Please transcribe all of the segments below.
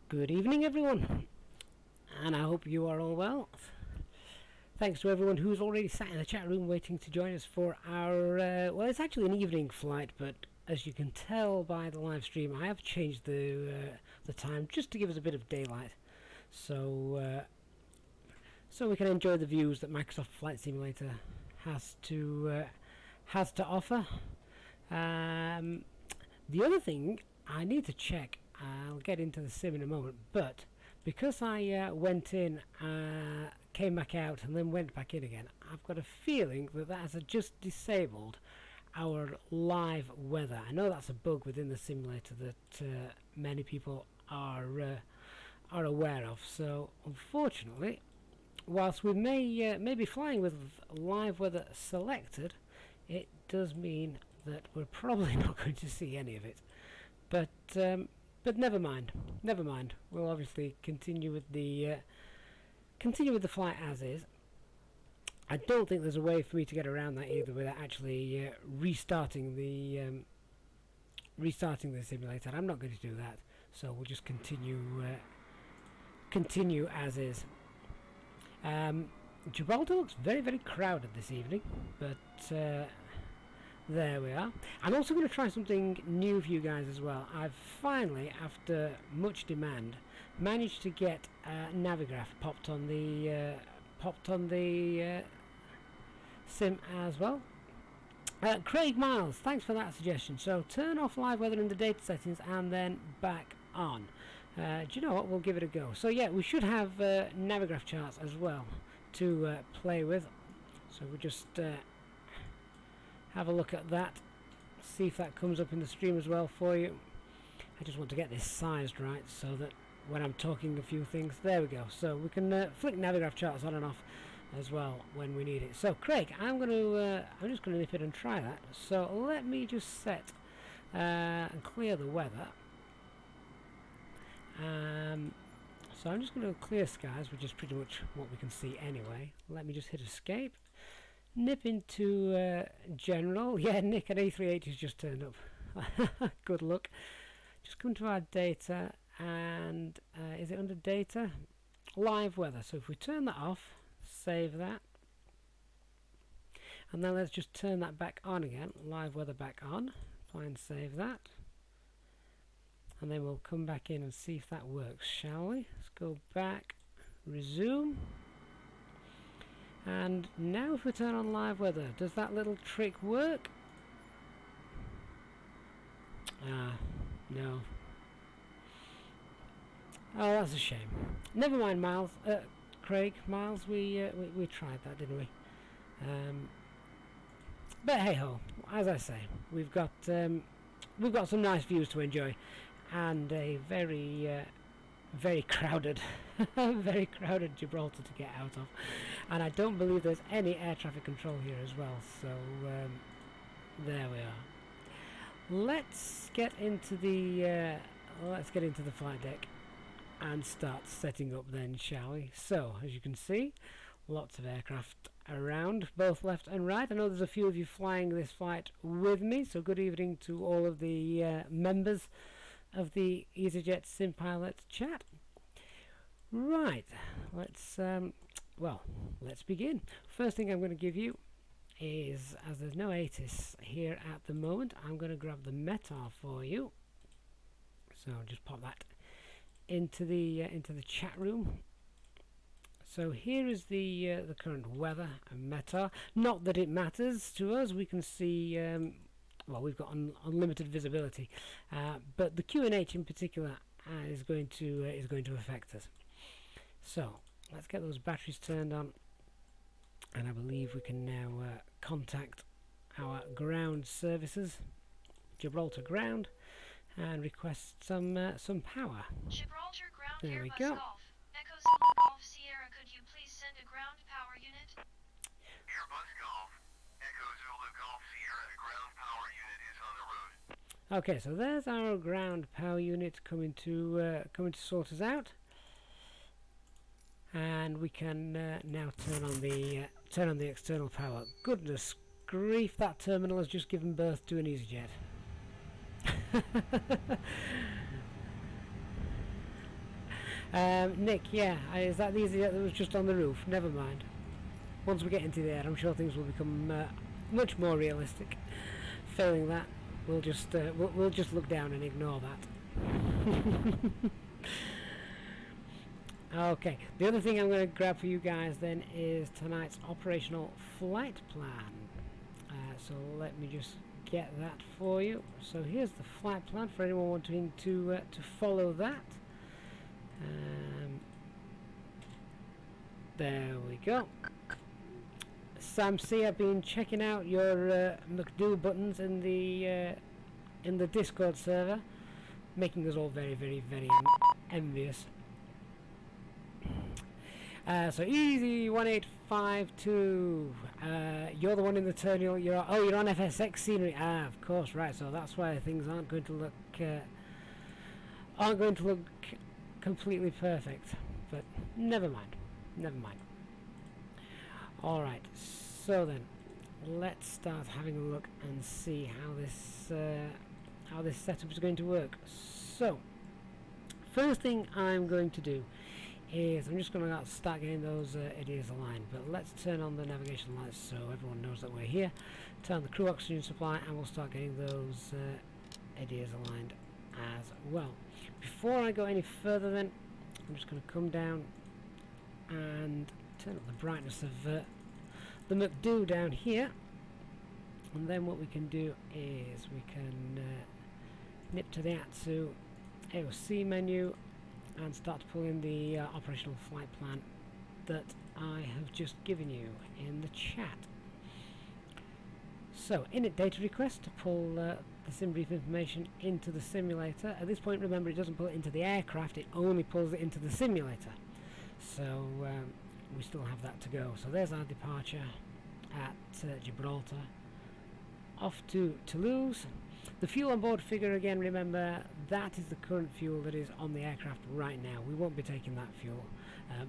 Good evening, everyone, and I hope you are all well. Thanks to everyone who's already sat in the chat room waiting to join us for our, well, it's actually an evening flight, but as you can tell by the live stream, I have changed the time just to give us a bit of daylight, so we can enjoy the views that Microsoft Flight Simulator has to offer. The other thing I need to check, I'll get into the sim in a moment, but because I went in, came back out and then went back in again, I've got a feeling that has just disabled our live weather. I know that's a bug within the simulator that many people are aware of, so unfortunately, whilst we may be flying with live weather selected, it does mean that we're probably not going to see any of it. But never mind. We'll obviously continue with the flight as is. I don't think there's a way for me to get around that either without actually restarting the simulator. I'm not going to do that, so we'll just continue as is. Gibraltar looks very, very crowded this evening, but there we are. I'm also going to try something new for you guys as well. I've finally, after much demand, managed to get Navigraph popped on the sim as well. Craig Miles, thanks for that suggestion. So turn off live weather in the data settings and then back on. Do you know what? We'll give it a go. So yeah, we should have Navigraph charts as well to play with. So we'll just have a look at that, see if that comes up in the stream as well for you. I just want to get this sized right so that when I'm talking a few things, there we go. So we can flick Navigraph charts on and off as well when we need it. So Craig, I'm just going to nip it and try that. So let me just set and clear the weather. So I'm just going to clear skies, which is pretty much what we can see anyway. Let me just hit escape. Nip into general. Yeah, Nick at A380 has just turned up. Good luck. Just come to our data, and is it under data? Live weather. So if we turn that off, save that, and then let's just turn that back on again. Live weather back on. Try and save that, and then we'll come back in and see if that works, shall we? Let's go back, resume. And now if we turn on live weather, does that little trick work? No. Oh, that's a shame. Never mind, Miles. Craig, Miles, we tried that, didn't we? But hey ho, as I say, we've got some nice views to enjoy, and a very crowded very crowded Gibraltar to get out of, and I don't believe there's any air traffic control here as well, so there we are. Let's get into the flight deck and start setting up then, shall we? So as you can see, lots of aircraft around both left and right. I know there's a few of you flying this flight with me, so good evening to all of the members of the Easyjetsimpilot chat. Right, let's begin. First thing I'm going to give you is, as there's no ATIS here at the moment, I'm going to grab the METAR for you. So I'll just pop that into the chat room. So here is the current weather and METAR. Not that it matters to us. We can see. Well, we've got unlimited visibility, but the QNH in particular is going to affect us. So let's get those batteries turned on, and I believe we can now contact our ground services, Gibraltar Ground, and request some power. Gibraltar Ground, there we Airbus go. Golf, Echo Golf Sierra, could you please send a ground power unit? Airbus Golf, Echo Zulu Golf Sierra, ground power unit is on the road. Okay, so there's our ground power unit coming to sort us out, and we can now turn on the external power. Goodness grief, that terminal has just given birth to an Easyjet. Nick, yeah, is that the Easyjet that was just on the roof? Never mind. Once we get into the air, I'm sure things will become much more realistic. Failing that, we'll just look down and ignore that. Okay, the other thing I'm going to grab for you guys then is tonight's operational flight plan. So let me just get that for you. So here's the flight plan for anyone wanting to follow that. There we go. Sam C, I've been checking out your McDo buttons in the Discord server, making us all very, very, very envious. So Easy1852, you're the one in the terminal. You're on FSX scenery. Of course, right. So that's why things aren't going to look completely perfect. But never mind. All right. So then, let's start having a look and see how this setup is going to work. So, first thing I'm going to do is I'm just going to start getting those ideas aligned, but let's turn on the navigation lights so everyone knows that we're here. Turn on the crew oxygen supply and we'll start getting those ideas aligned as well. Before I go any further then, I'm just going to come down and turn up the brightness of the McDo down here, and then what we can do is we can nip to the AOC menu and start to pull in the operational flight plan that I have just given you in the chat. So, init data request to pull the sim brief information into the simulator. At this point, remember, it doesn't pull it into the aircraft, it only pulls it into the simulator. So, we still have that to go. So there's our departure at Gibraltar. Off to Toulouse. The fuel on board figure, again, remember, that is the current fuel that is on the aircraft right now. We won't be taking that fuel.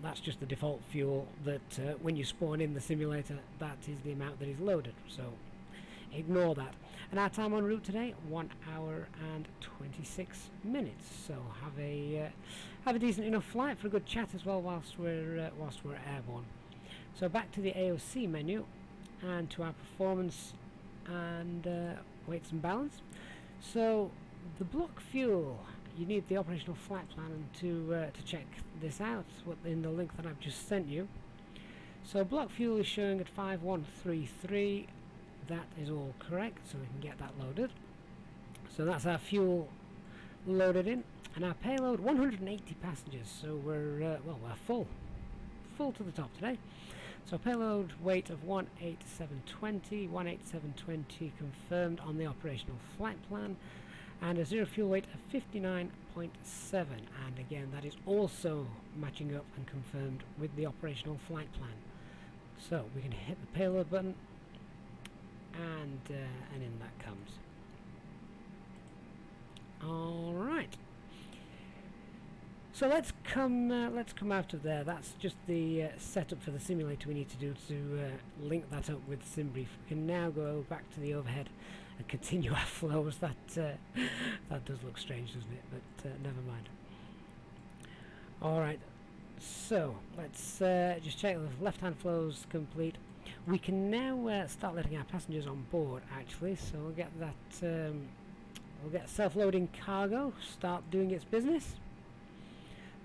That's just the default fuel that when you spawn in the simulator, that is the amount that is loaded. So ignore that. And our time en route today, 1 hour and 26 minutes. So have a decent enough flight for a good chat as well whilst we're airborne. So back to the AOC menu and to our performance and weights and balance. So the block fuel, you need the operational flight plan to check this out in the link that I've just sent you. So block fuel is showing at 5133. That is all correct, so we can get that loaded. So that's our fuel loaded in, and our payload 180 passengers. So we're full to the top today. So payload weight of 18720 confirmed on the operational flight plan, and a zero fuel weight of 59.7, and again that is also matching up and confirmed with the operational flight plan. So we can hit the payload button, and in that comes. All right. So let's come out of there. That's just the setup for the simulator we need to do to link that up with SimBrief. We can now go back to the overhead and continue our flows. That does look strange, doesn't it? But never mind. All right. So let's just check the left-hand flows complete. We can now start letting our passengers on board. Actually, so we'll get that. We'll get self-loading cargo start doing its business.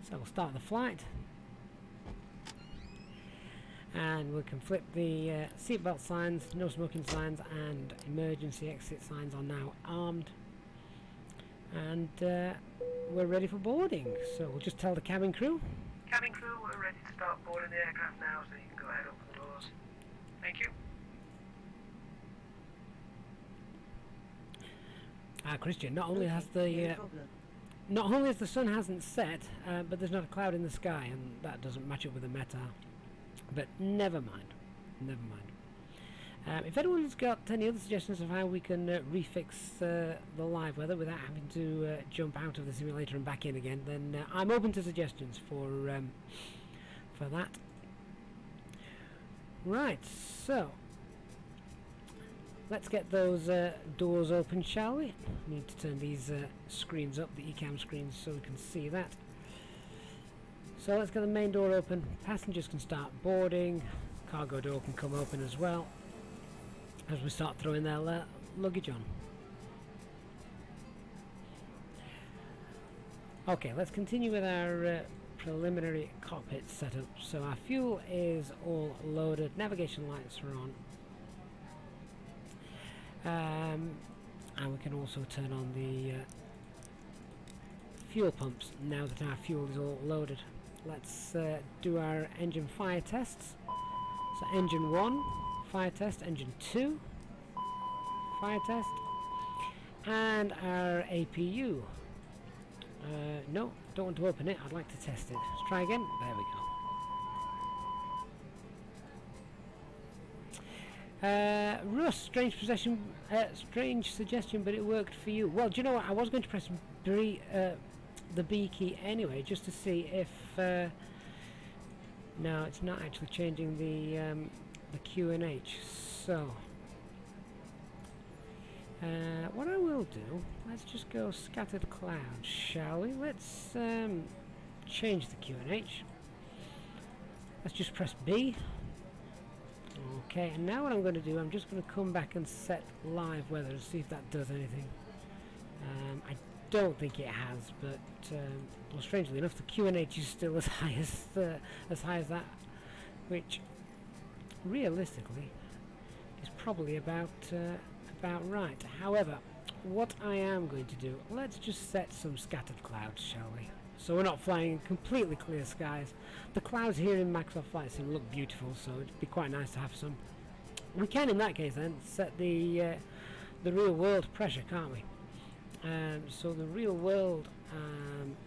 So we'll start the flight, and we can flip the seatbelt signs, no smoking signs, and emergency exit signs are now armed, and we're ready for boarding. So we'll just tell the cabin crew. Cabin crew, we're ready to start boarding the aircraft now, so you can go ahead, open the doors. Thank you. Christian, not only has the sun hasn't set, but there's not a cloud in the sky, and that doesn't match up with the meta. But never mind. If anyone's got any other suggestions of how we can refix the live weather without having to jump out of the simulator and back in again, then I'm open to suggestions for that. Right, so let's get those doors open, shall we? Need to turn these screens up, the eCam screens, so we can see that. So let's get the main door open. Passengers can start boarding. Cargo door can come open as well as we start throwing their luggage on. Okay, let's continue with our preliminary cockpit setup. So our fuel is all loaded, navigation lights are on, and we can also turn on the fuel pumps now that our fuel is all loaded. Let's do our engine fire tests. So engine 1, fire test, engine 2, fire test, and our APU. No, don't want to open it, I'd like to test it. Let's try again. There we go. Russ, strange suggestion, but it worked for you. Well, do you know what? I was going to press the B key anyway, just to see if... no, it's not actually changing the QNH. So... what I will do, let's just go scattered clouds, shall we? Let's change the QNH. Let's just press B. Okay, and now what I'm going to do, I'm just going to come back and set live weather to see if that does anything. I don't think it has, but well, strangely enough, the QNH is still as high as that, which realistically is probably about right. However, what I am going to do, let's just set some scattered clouds, shall we? So we're not flying in completely clear skies. The clouds here in Microsoft Flight Sim look beautiful, so it'd be quite nice to have some. We can, in that case, then set the real world pressure, can't we? So the real world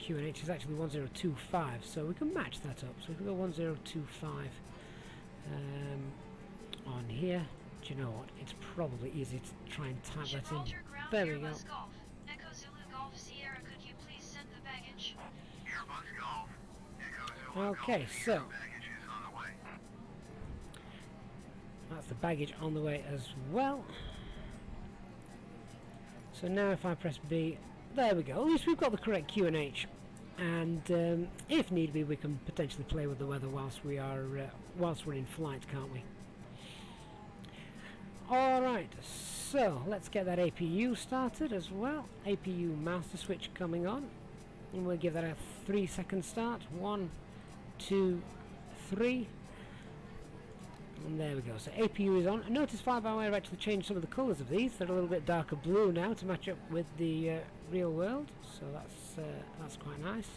QNH is actually 1025, so we can match that up. So if we go 1025 on here. Do you know what? It's probably easy to try and type that in. There we go. Golf. Echo Zulu Golf Sierra, could you please send the baggage? Airbus Golf. Echo Zulu Okay, Golf, so Sierra, baggage is on the way. that's the baggage on the way as well. So now if I press B, there we go. At least we've got the correct QNH, and if need be, we can potentially play with the weather whilst we're in flight, can't we? Alright, so let's get that APU started as well. APU master switch coming on, and we'll give that a 3-second start. 1, 2, 3, and there we go. So APU is on. Notice fly-by-wire have actually changed some of the colours of these. They're a little bit darker blue now to match up with the real world, so that's quite nice.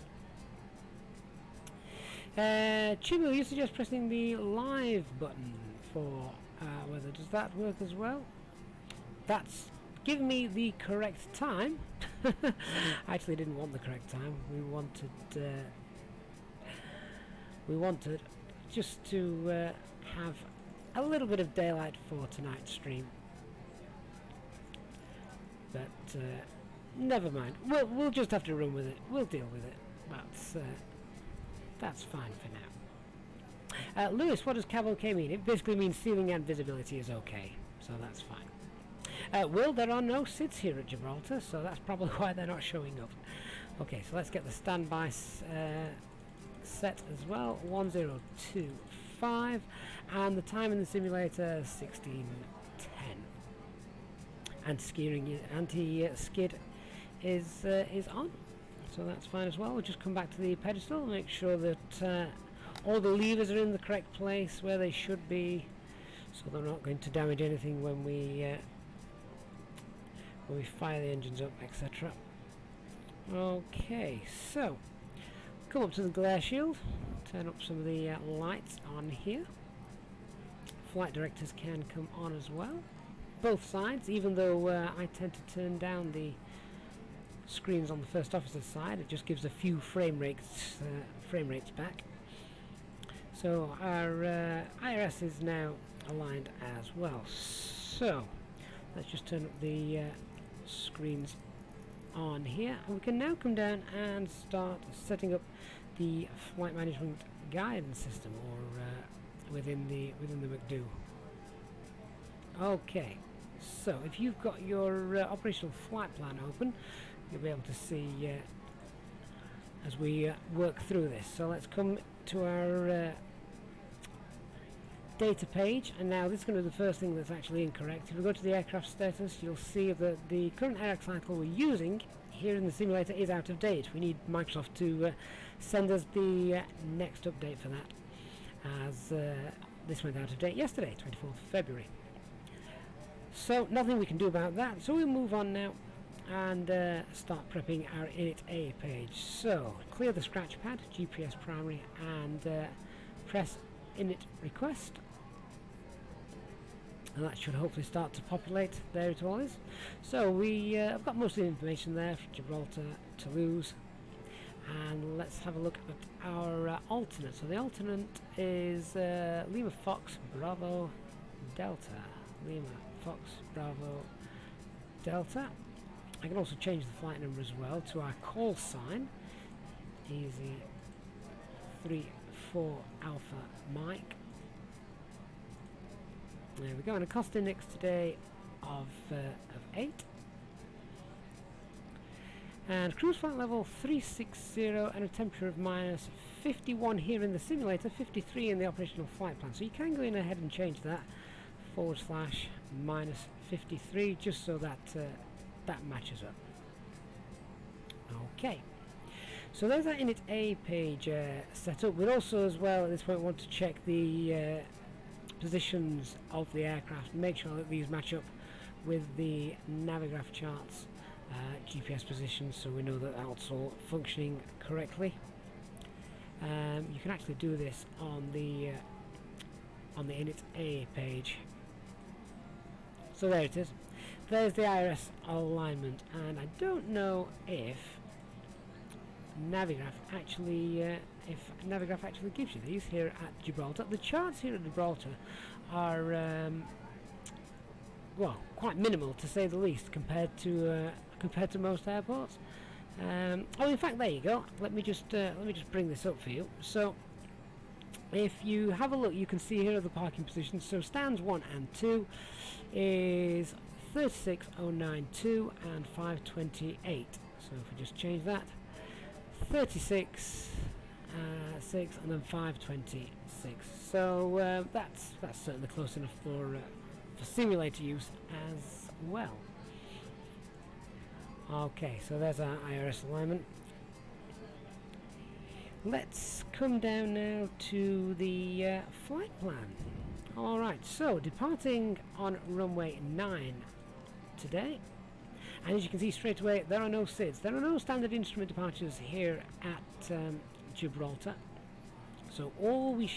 Chibu, you suggest pressing the live button for weather. Does that work as well? That's giving me the correct time. I actually didn't want the correct time. We wanted just to have a little bit of daylight for tonight's stream. But never mind. We'll just have to run with it. We'll deal with it. That's fine for now. Lewis, what does cavalcade mean? It basically means ceiling and visibility is okay, so that's fine. Will, there are no SIDS here at Gibraltar, so that's probably why they're not showing up. Okay, so let's get the standby set as well. 1025, and the time in the simulator 1610. Anti-skid is on, so that's fine as well. We'll just come back to the pedestal and make sure that all the levers are in the correct place where they should be, so they're not going to damage anything when we fire the engines up, etc. Okay, so come up to the glare shield, turn up some of the lights on here. Flight directors can come on as well, both sides, even though I tend to turn down the screens on the first officer's side. It just gives a few frame rates back. So our IRS is now aligned as well. So let's just turn up the screens on here, and we can now come down and start setting up the flight management guidance system, or within the McDo. Okay, so if you've got your operational flight plan open, you'll be able to see as we work through this. So let's come to our data page, and now this is going to be the first thing that's actually incorrect. If we go to the aircraft status, you'll see that the current air cycle we're using here in the simulator is out of date. We need Microsoft to send us the next update for that, as this went out of date yesterday, 24th of February. So nothing we can do about that, so we'll move on now and start prepping our init A page. So clear the scratch pad, GPS primary, and press init request, and that should hopefully start to populate. There it all is. So I've got most of the information there for Gibraltar, Toulouse, and let's have a look at our alternate. So the alternate is Lima Fox Bravo Delta. Lima Fox Bravo Delta. I can also change the flight number as well to our call sign, Easy 34 Alpha Mike. There we go, and a cost index today of 8. And cruise flight level 360 and a temperature of minus 51 here in the simulator, 53 in the operational flight plan. So you can go in ahead and change that / minus 53 just so that that matches up. Okay. So there's that init A page set up. We'd also as well at this point want to check the positions of the aircraft and make sure that these match up with the Navigraph charts, GPS positions, so we know that that's all functioning correctly. You can actually do this on the init A page. So there it is. There's the IRS alignment, and I don't know if Navigraph actually gives you these here at Gibraltar. The charts here at Gibraltar are well, quite minimal to say the least compared to most airports. Oh, in fact, there you go. Let me just bring this up for you. So if you have a look, you can see here are the parking positions. So stands 1 and 2 is 36092 and 528. So if we just change that, 36 6 and then 526. So that's certainly close enough for simulator use as well. Okay, so there's our IRS alignment. Let's come down now to the flight plan. Alright, so departing on runway 9 today, and as you can see straight away, there are no SIDs. There are no standard instrument departures here at Gibraltar. So all we'll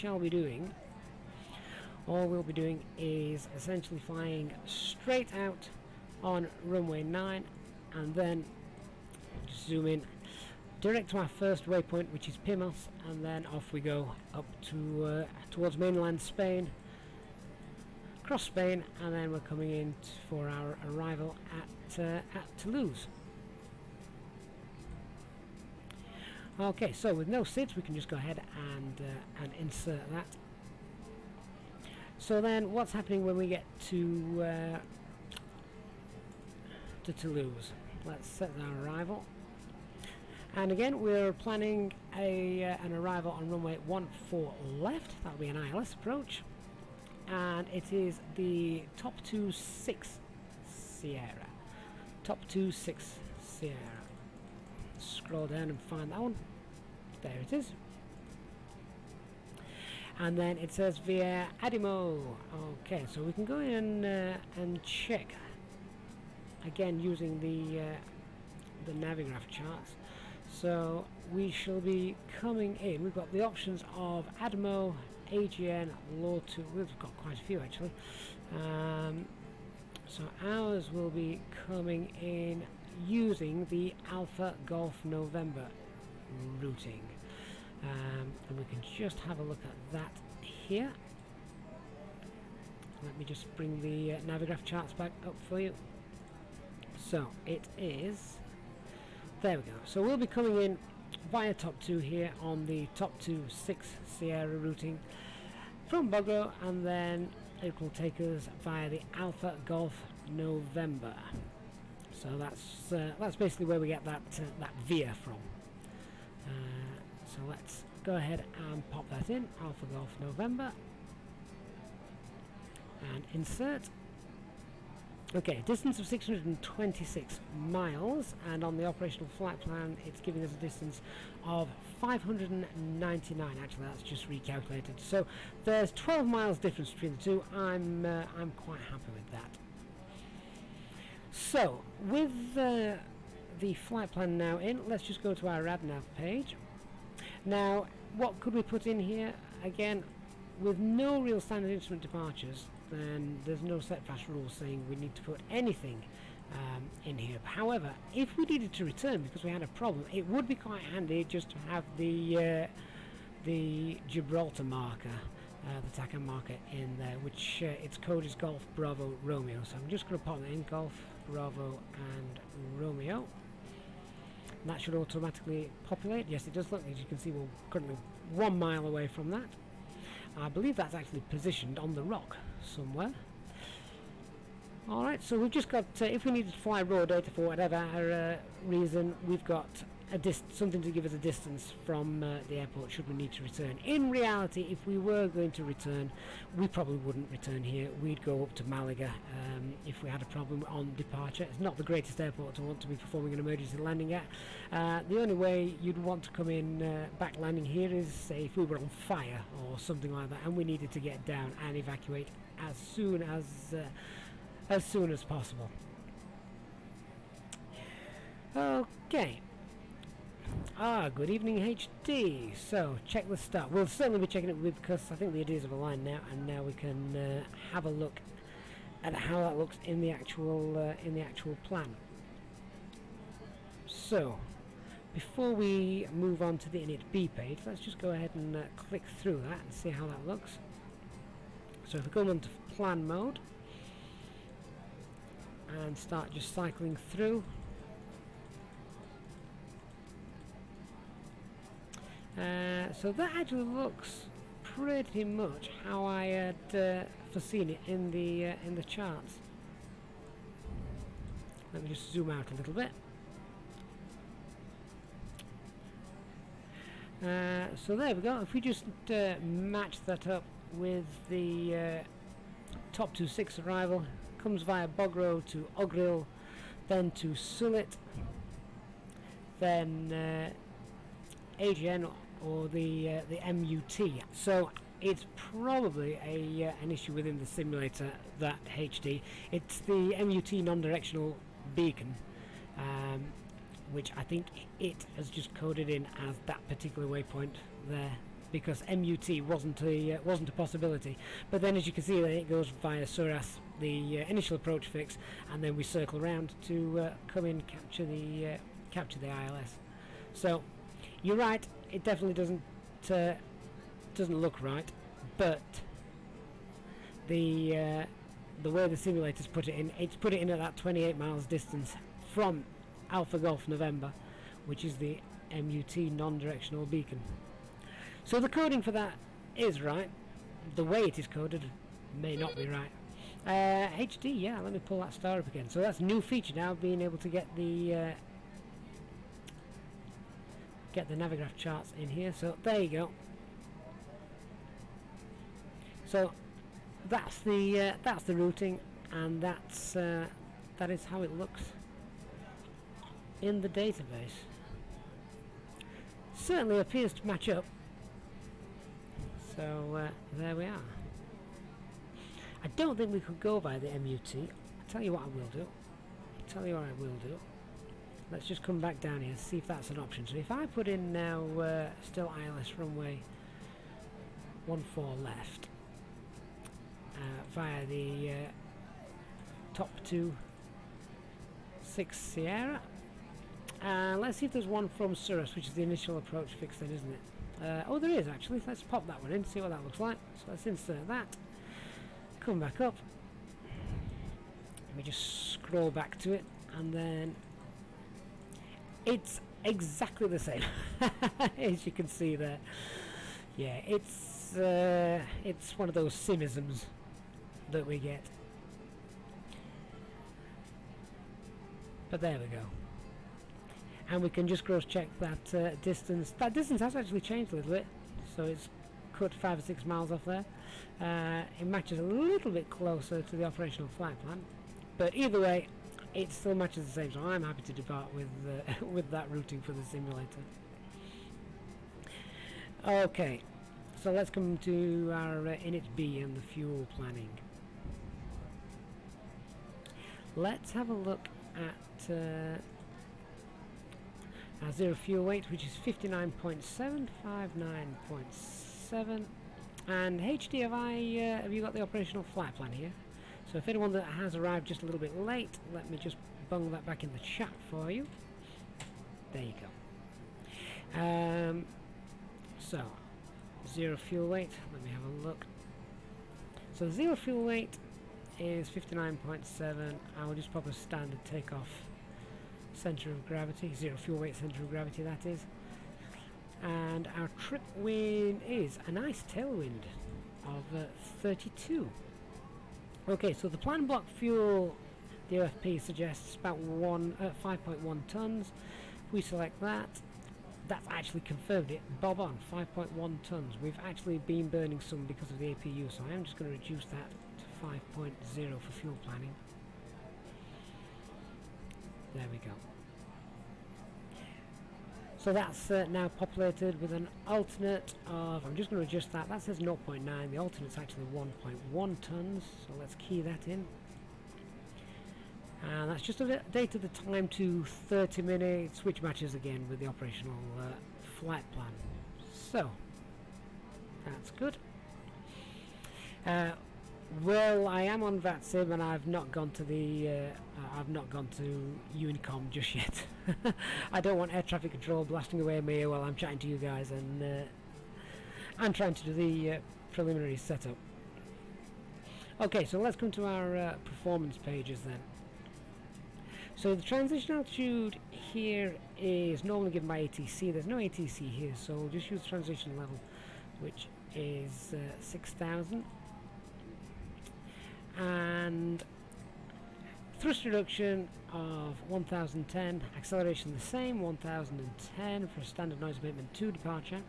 be doing is essentially flying straight out on runway 9, and then just zoom in direct to our first waypoint, which is Pimos, and then off we go up to towards mainland Spain, across Spain, and then we're coming in for our arrival at Toulouse. Okay, so with no SIDs, we can just go ahead and insert that. So then, what's happening when we get to Toulouse? Let's set our arrival. And again, we're planning an arrival on runway 14 left. That'll be an ILS approach. And it is the top 26 Sierra. Top 26 Sierra. Scroll down and find that one. There it is. And then it says via Adimo. Okay, so we can go in and check again using the Navigraph charts. So we shall be coming in. We've got the options of Admo, AGN, Law2. We've got quite a few actually. So ours will be coming in using the Alpha Golf November routing. And we can just have a look at that here. Let me just bring the Navigraph charts back up for you. So it is, there we go. So we'll be coming in via top 2 here on the top 26 Sierra routing from Bogro, and then it will take us via the Alpha Golf November. So that's basically where we get that VIA from. So let's go ahead and pop that in. Alpha Golf November. And insert. Okay, distance of 626 miles, and on the operational flight plan it's giving us a distance of 599. Actually, that's just recalculated. So there's 12 miles difference between the two. I'm quite happy with that. So with the flight plan now in, let's just go to our RadNav page. Now, what could we put in here? Again, with no real standard instrument departures, then there's no set fast rule saying we need to put anything in here. However, if we needed to return because we had a problem, it would be quite handy just to have the Gibraltar marker, the TACAN marker in there, which its code is Golf Bravo Romeo. So I'm just going to pop that in, Golf Bravo and Romeo. And that should automatically populate. Yes, it does. Look, as you can see, we're currently 1 mile away from that. I believe that's actually positioned on the rock somewhere. Alright, so we've just got, if we needed to fly raw data for whatever reason, we've got something to give us a distance from the airport should we need to return. In reality, if we were going to return, we probably wouldn't return here. We'd go up to Malaga if we had a problem on departure. It's not the greatest airport to want to be performing an emergency landing at. The only way you'd want to come in back landing here is, say, if we were on fire or something like that and we needed to get down and evacuate as soon as possible. Okay. Good evening, HD. So, check the start. We'll certainly be checking it because I think the ideas have aligned now, and now we can have a look at how that looks in the actual plan. So, before we move on to the init B page, let's just go ahead and click through that and see how that looks. So, if we go into plan mode and start just cycling through. So that actually looks pretty much how I had foreseen it in the charts. Let me just zoom out a little bit. So there we go. If we just match that up with the top 26 arrival, comes via Bogrow to Ogril, then to Sulit, then AGN or the MUT. So it's probably an issue within the simulator, that HD. It's the MUT non-directional beacon, which I think it has just coded in as that particular waypoint there, because MUT wasn't a possibility. But then, as you can see, it goes via Suras, the initial approach fix, and then we circle around to come in, capture the ILS. So you're right, it definitely doesn't look right, but the way the simulator's put it in, it's put it in at that 28 miles distance from Alpha Golf November, which is the MUT non-directional beacon. So the coding for that is right. The way it is coded may not be right. HD, yeah, let me pull that star up again. So that's a new feature now, being able to get the Navigraph charts in here. So there you go. So that's the routing, and that is how it looks in the database. Certainly appears to match up. So there we are. I don't think we could go by the MUT. I'll tell you what I will do. Let's just come back down here and see if that's an option. So if I put in now still ILS runway 14 left via the top 26 Sierra, let's see if there's one from Suras, which is the initial approach fix then, isn't it? Oh, there is actually. Let's pop that one in, see what that looks like. So let's insert that, come back up, let me just scroll back to it, and then it's exactly the same as you can see there. Yeah, it's one of those simisms that we get. But there we go. and we can just cross check that distance. That distance has actually changed a little bit, so it's cut 5 or 6 miles off there. It matches a little bit closer to the operational flight plan, but either way it still matches the same, so I'm happy to depart with with that routing for the simulator. Okay, so let's come to our init B and the fuel planning. Let's have a look at our zero fuel weight, which is 59.7, 59.7. And HD, have you got the operational flight plan here? So if anyone that has arrived just a little bit late, let me just bung that back in the chat for you. There you go. So, zero fuel weight, let me have a look. So zero fuel weight is 59.7. I will just pop a standard takeoff center of gravity, zero fuel weight center of gravity that is. And our trip wind is a nice tailwind of 32. Okay, so the plan block fuel, the OFP suggests about 5.1 tons. If we select that, that's actually confirmed it, bob on, 5.1 tons. We've actually been burning some because of the APU, so I am just going to reduce that to 5.0 for fuel planning. There we go. So that's now populated with an alternate of, I'm just going to adjust that, that says 0.9, the alternate's actually 1.1 tons, so let's key that in. And that's just updated the time to 30 minutes, which matches again with the operational flight plan. So, that's good. Well, I am on VATSIM and I've not gone to the Unicom just yet. I don't want air traffic control blasting away at me while I'm chatting to you guys, and I'm trying to do the preliminary setup. Okay, so let's come to our performance pages then. So the transition altitude here is normally given by ATC. There's no ATC here, so we'll just use transition level, which is 6,000. And thrust reduction of 1010, acceleration the same, 1010 for a standard noise abatement 2 departure.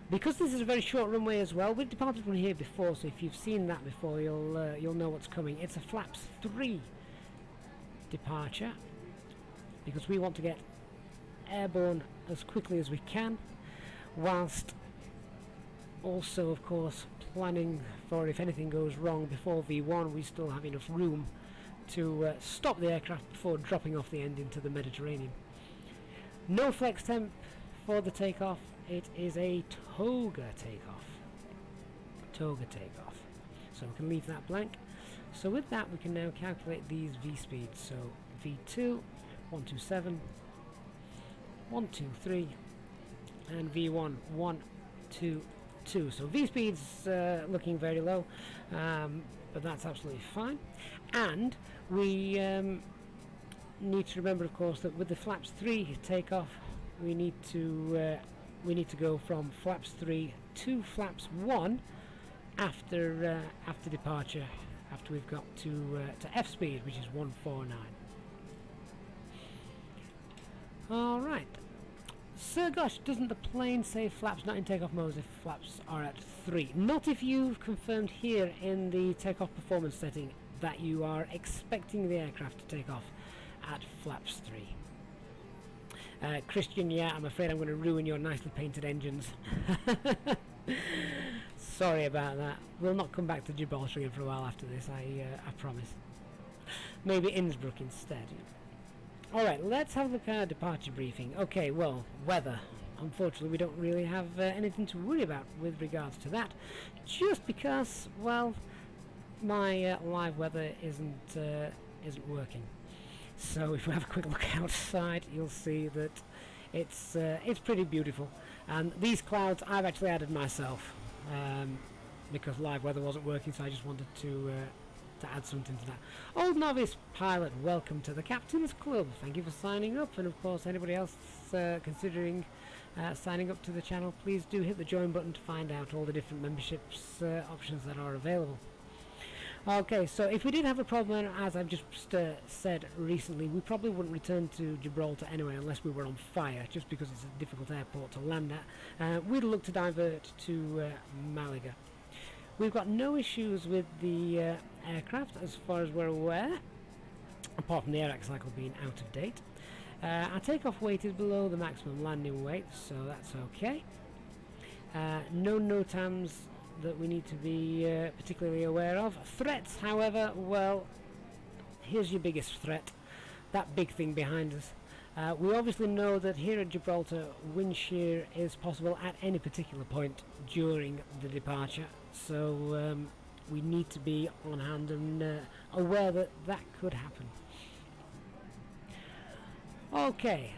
Because this is a very short runway as well, we've departed from here before, so if you've seen that before, you'll know what's coming. It's a flaps 3 departure, because we want to get airborne as quickly as we can, whilst also, of course, planning for if anything goes wrong before V1, we still have enough room to stop the aircraft before dropping off the end into the Mediterranean. No flex temp for the takeoff. It is a toga takeoff. Toga takeoff. So we can leave that blank. So with that, we can now calculate these V speeds. So V2, 127, 123, and V1, 122. So V speeds looking very low, but that's absolutely fine. And we need to remember, of course, that with the flaps 3 takeoff, we need to go from flaps 3 to flaps 1 after departure. After we've got to F speed, which is 149. All right. So gosh, doesn't the plane say flaps not in takeoff mode if flaps are at 3? Not if you've confirmed here in the takeoff performance setting that you are expecting the aircraft to take off at flaps 3. Christian, yeah, I'm afraid I'm going to ruin your nicely painted engines. Sorry about that. We'll not come back to Gibraltar again for a while after this, I promise. Maybe Innsbruck instead. Alright, let's have a look at our departure briefing. Okay, well, weather. Unfortunately, we don't really have anything to worry about with regards to that, just because, well, my live weather isn't working. So if we have a quick look outside, you'll see that it's pretty beautiful. And these clouds I've actually added myself, because live weather wasn't working, so I just wanted to add something to that. Old Novice Pilot, welcome to the Captain's Club. Thank you for signing up, and of course anybody else considering signing up to the channel, please do hit the join button to find out all the different memberships options that are available. Okay, so if we did have a problem, as I've just said recently, we probably wouldn't return to Gibraltar anyway unless we were on fire, just because it's a difficult airport to land at. We'd look to divert to Malaga. We've got no issues with the aircraft as far as we're aware, apart from the air cycle being out of date. Our takeoff weight is below the maximum landing weight, so that's okay. No NOTAMs that we need to be particularly aware of. Threats, however, well, here's your biggest threat, that big thing behind us. We obviously know that here at Gibraltar, wind shear is possible at any particular point during the departure, so we need to be on hand and aware that that could happen. Okay,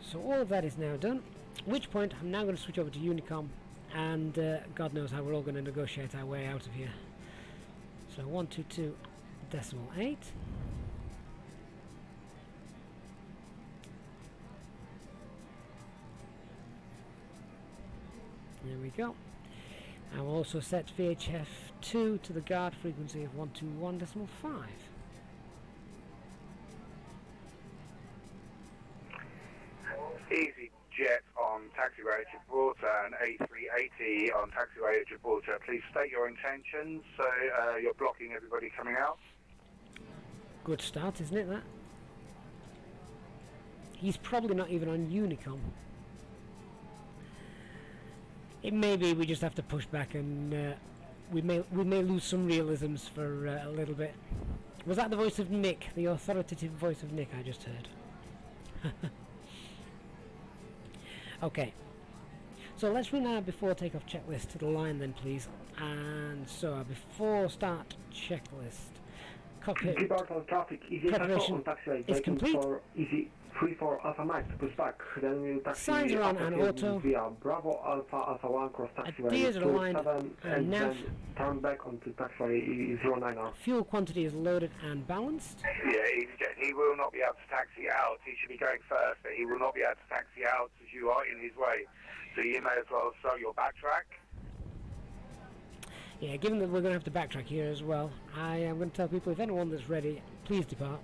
so all of that is now done, at which point I'm now going to switch over to Unicom, and God knows how we're all going to negotiate our way out of here. So 122.8. There we go. I will also set VHF2 to the guard frequency of 121.5. Easyjet on taxiway at Gibraltar and A380 on taxiway at Gibraltar. Please state your intentions, so you're blocking everybody coming out. Good start, isn't it, that? He's probably not even on Unicom. It may be we just have to push back, and we may lose some realisms for a little bit. Was that the voice of Nick, the authoritative voice of Nick I just heard? Okay, so let's run our before takeoff checklist to the line then, please. And so our before start checklist. Cockpit Gibraltar traffic, preparation is complete. Easy 34 Alpha Max to push back. Then we'll taxi Signs are on and auto. via Bravo Alpha 1 cross taxiway Ideas are aligned 27 and nav. then turn back onto taxiway 09R. Fuel quantity is loaded and balanced. Yeah, Easyjet. He will not be able to taxi out. He should be going first, but he will not be able to taxi out as you are in his way. So you may as well slow your backtrack. Yeah, given that we're going to have to backtrack here as well, I am going to tell people, if anyone that's ready, please depart.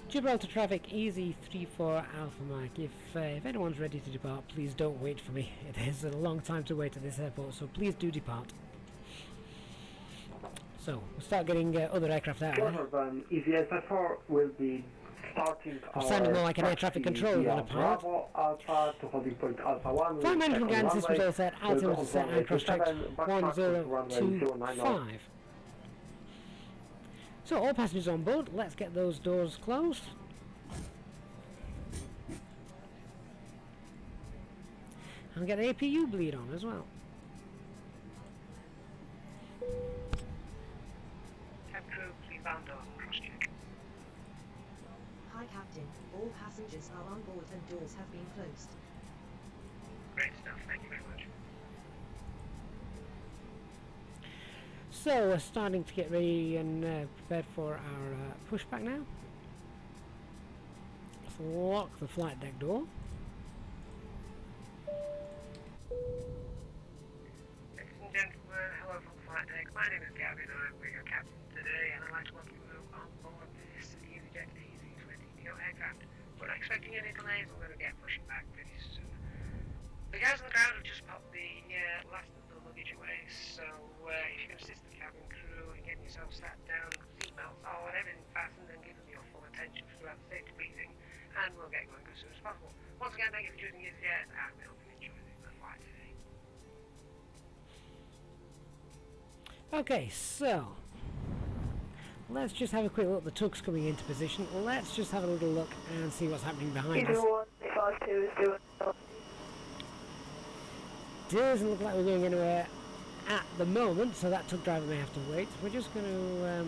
Gibraltar traffic, easy 34 Alpha Mike. If anyone's ready to depart, please don't wait for me. It is a long time to wait at this airport, so please do depart. So, we'll start getting other aircraft out there. Easyjet 4 will be starting. I'm sounding more like an air traffic controller than a pilot. Bravo Alpha to holding point Alpha 1. Flight management guidance systems all set, altimeter set and cross checked 1025. So all passengers on board, let's get those doors closed. And get the APU bleed on as well. Cab crew, please bound door, cross check. Hi Captain, all passengers are on board and doors have been closed. Great stuff, thank you very much. So we're starting to get ready and prepared for our pushback now. Let's lock the flight deck door. Ladies and gentlemen, hello from the flight deck. My name is Gavin, I'm your captain today, and I'd like to welcome you on board this Easyjet A320 aircraft. We're not expecting any delays, we're going to get pushing back pretty soon. The guys on the ground have just popped the last of the luggage away, so if you can assist the cabin crew in getting yourself sat down, seatbelts on, everything fastened, and give them your full attention throughout the safety briefing, and we'll get going as soon as possible. Once again, thank you for choosing Easyjet, and we hope you enjoy the flight today. Okay, so let's just have a quick look. The tug's coming into position. Let's just have a little look and see what's happening behind us. 152 is doing. Doesn't look like we're going anywhere at the moment, so that tug driver may have to wait. We're just going to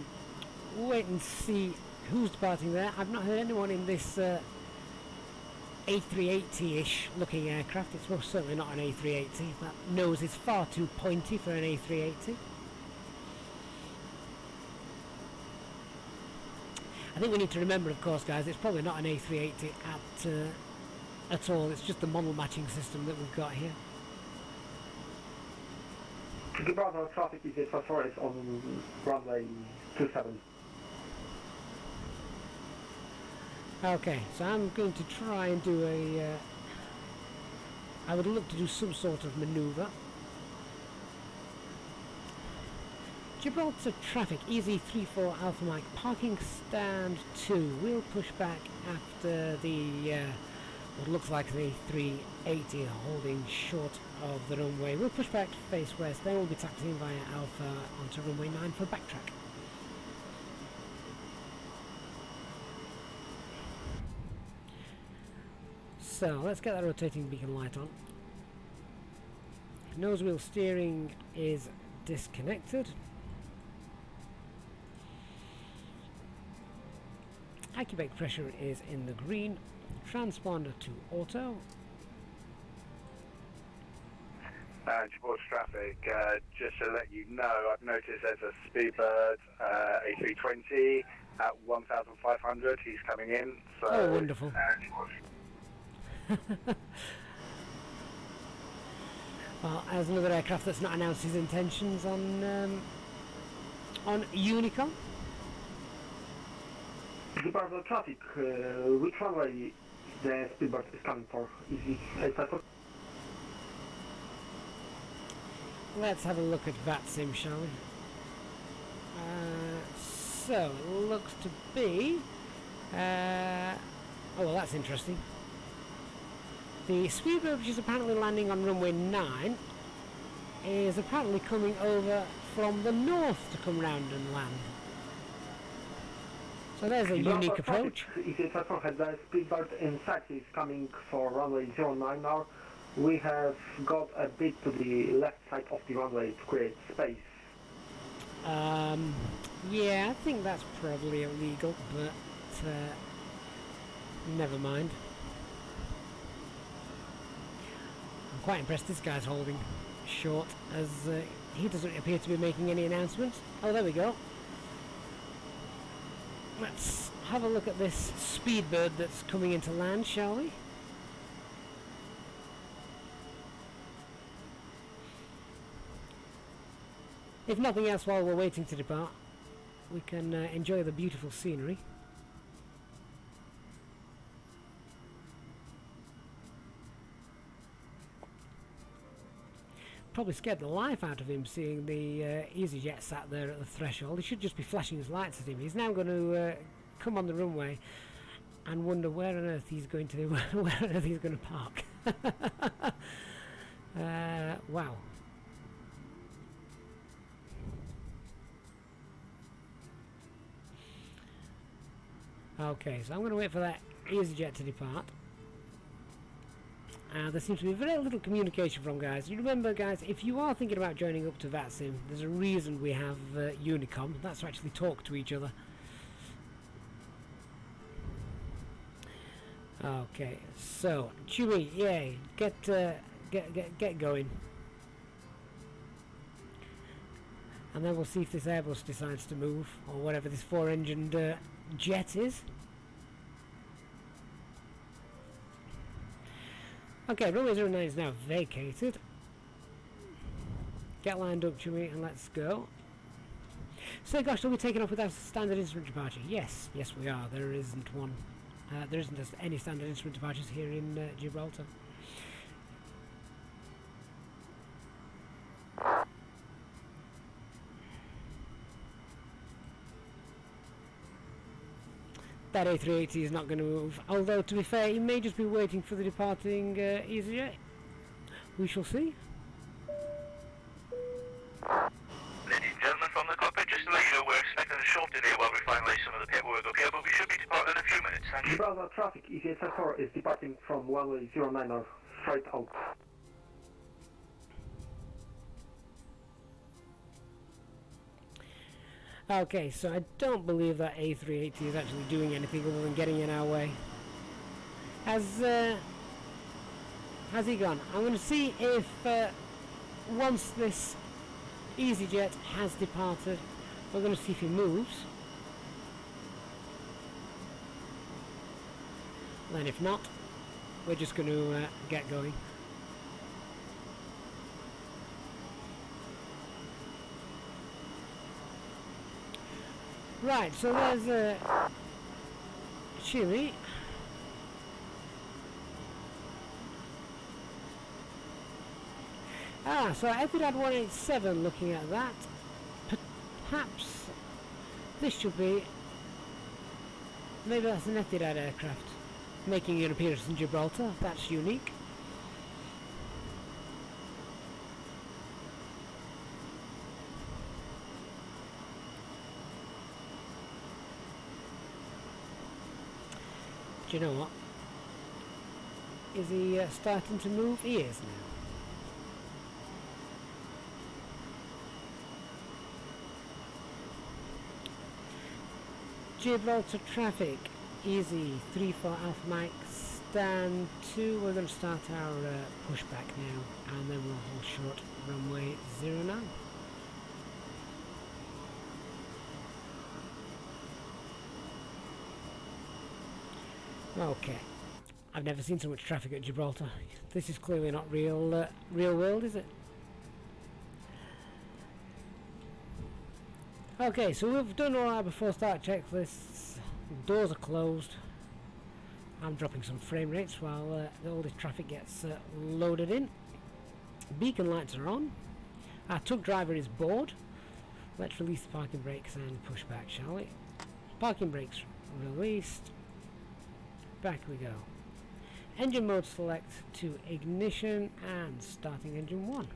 wait and see who's departing there. I've not heard anyone in this A380-ish looking aircraft. It's most certainly not an A380. That nose is far too pointy for an A380. I think we need to remember, of course, guys, it's probably not an A380 at all. It's just the model matching system that we've got here. Gibraltar traffic Easyjet is on runway 27. Okay, so I'm going to try and do a... I would look to do some sort of manoeuvre. Gibraltar traffic, Easy34 Alpha Mike, parking stand 2. We'll push back after the, what looks like the 380 holding short of the runway. We'll push back to face west, then we'll be taxiing via Alpha onto runway 9 for backtrack. So, let's get that rotating beacon light on. Nose wheel steering is disconnected. Accu-brake pressure is in the green. Transponder to auto. Gibraltar traffic, just to let you know, I've noticed there's a Speedbird A320 at 1,500. He's coming in. So, Oh, wonderful. Well, as another aircraft that's not announced his intentions on Unicom. Gibraltar traffic, which runway the Speedbird is coming for? Easyjet? Let's have a look at VATSIM, shall we? So, it looks to be... oh, well, that's interesting. The Speedbird, which is apparently landing on runway 9, is apparently coming over from the north to come round and land. So there's a unique approach. Easyjet has the Speedbird in sight. He's coming for runway 09 now. We have got a bit to the left side of the runway to create space. Yeah, I think that's probably illegal, but never mind. I'm quite impressed this guy's holding short, as he doesn't appear to be making any announcements. Oh, there we go. Let's have a look at this Speedbird that's coming into land, shall we? If nothing else, while we're waiting to depart, we can enjoy the beautiful scenery. Probably scared the life out of him seeing the Easyjet sat there at the threshold. He should just be flashing his lights at him. He's now going to come on the runway and wonder where on earth he's going to park. Wow. Okay, so I'm going to wait for that Easyjet to depart. There seems to be very little communication from guys. You remember, guys, if you are thinking about joining up to VATSIM, there's a reason we have Unicom. That's to actually talk to each other. Okay, so Chewie, yay, get going, and then we'll see if this Airbus decides to move, or whatever this four-engined jet is. Okay, runway 09 is now vacated. Get lined up, Chewie, and let's go. So, gosh, are we taking off without standard instrument departure? Yes, yes we are. There isn't one. There isn't any standard instrument departures here in Gibraltar. That A380 is not going to move, although to be fair, he may just be waiting for the departing Easyjet. We shall see. Ladies and gentlemen from the cockpit, just to let you know, we're expecting a short delay while we finalise some of the paperwork, okay? But we should be departing in a few minutes, thank you. Gibraltar traffic, Easyjet is departing from runway 09 straight out. Okay, so I don't believe that A380 is actually doing anything other than getting in our way. Has he gone? I'm going to see if once this Easyjet has departed, we're going to see if he moves. Then if not, we're just going to get going. Right, so there's a Chile. Ah, so Etihad 187, looking at that, perhaps this should be, maybe that's an Etihad aircraft making an appearance in Gibraltar. That's unique. Do you know what? Is he starting to move? He is now. Gibraltar traffic, easy, 34 Alpha Mike, stand 2. We're going to start our pushback now, and then we'll hold short runway 09. Okay, I've never seen so much traffic at Gibraltar. This is clearly not real world, is it? Okay, so we've done all our before start checklists. Doors are closed. I'm dropping some frame rates while all this traffic gets loaded in. Beacon lights are on. Our tug driver is bored. Let's release the parking brakes and push back, shall we? Parking brakes released. Back we go. Engine mode select to ignition and starting engine 1.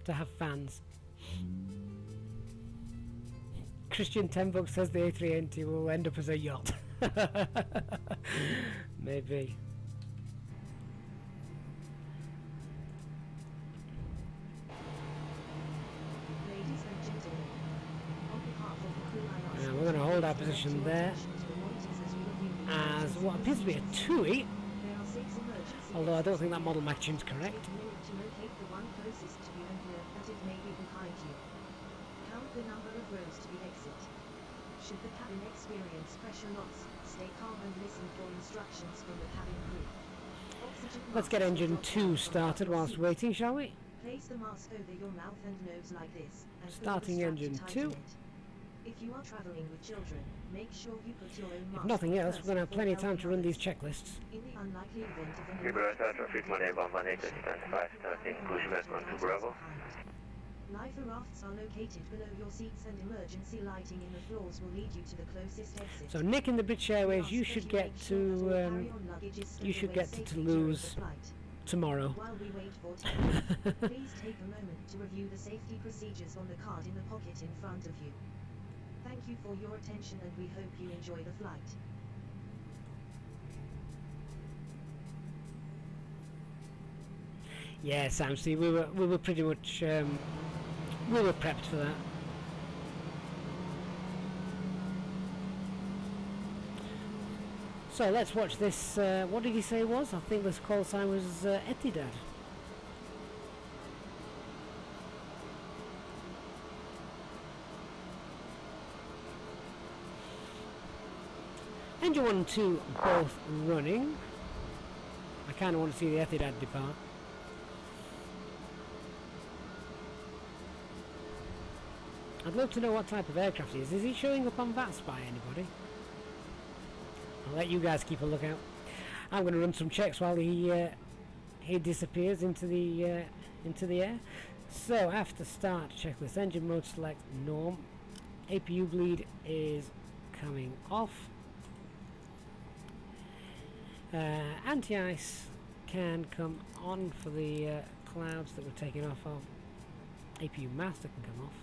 To have fans. Christian 10 bucks says the A320 will end up as a yacht. Maybe. Ladies and gentlemen, on behalf of the crew, I ask We're going to hold our position there as what appears to be a TUI, there are 6 emergency although I don't think that model matching's correct. Take a minute to locate the one closest to you and know that it may be behind you. Count the number of rows to the exit. Should the cabin experience pressure loss, stay calm and listen for instructions from the cabin crew. Oxygen Let's get masks engine will 2 drop down from started your whilst seat. waiting, shall we? Place the mask over your mouth and nose like this, and pull the Starting strap to engine tighten 2. it. If you are traveling with children, make sure you put your own If mask nothing on else, first we're going to have before plenty of time to helping run these others. checklists. In the unlikely event of an Gibraltar emergency, traffic Monday 118 stand 5 starting pushback on to Bravo. Life rafts are located below your seats and emergency lighting in the floors will lead you to the closest exit. So Nick in the British Airways, We you ask should that get make sure that all to carry-on luggage is stowed you should away get to safely during Toulouse the flight. tomorrow. While we wait for takeoff, please take a moment to review the safety procedures on the card in the pocket in front of you. Thank you for your attention and we hope you enjoy the flight. Yeah, Sam, see, we were pretty much we were prepped for that. So let's watch this. What did he say it was? I think this call sign was Etihad. Engine 1 and 2 both running. I kind of want to see the Etihad depart. I'd love to know what type of aircraft he is. Is he showing up on VATSIM by anybody? I'll let you guys keep a lookout. I'm going to run some checks while he disappears into the air. So after start checklist, engine mode select norm. APU bleed is coming off. Anti-ice can come on for the clouds that we're taking off of. APU master can come off.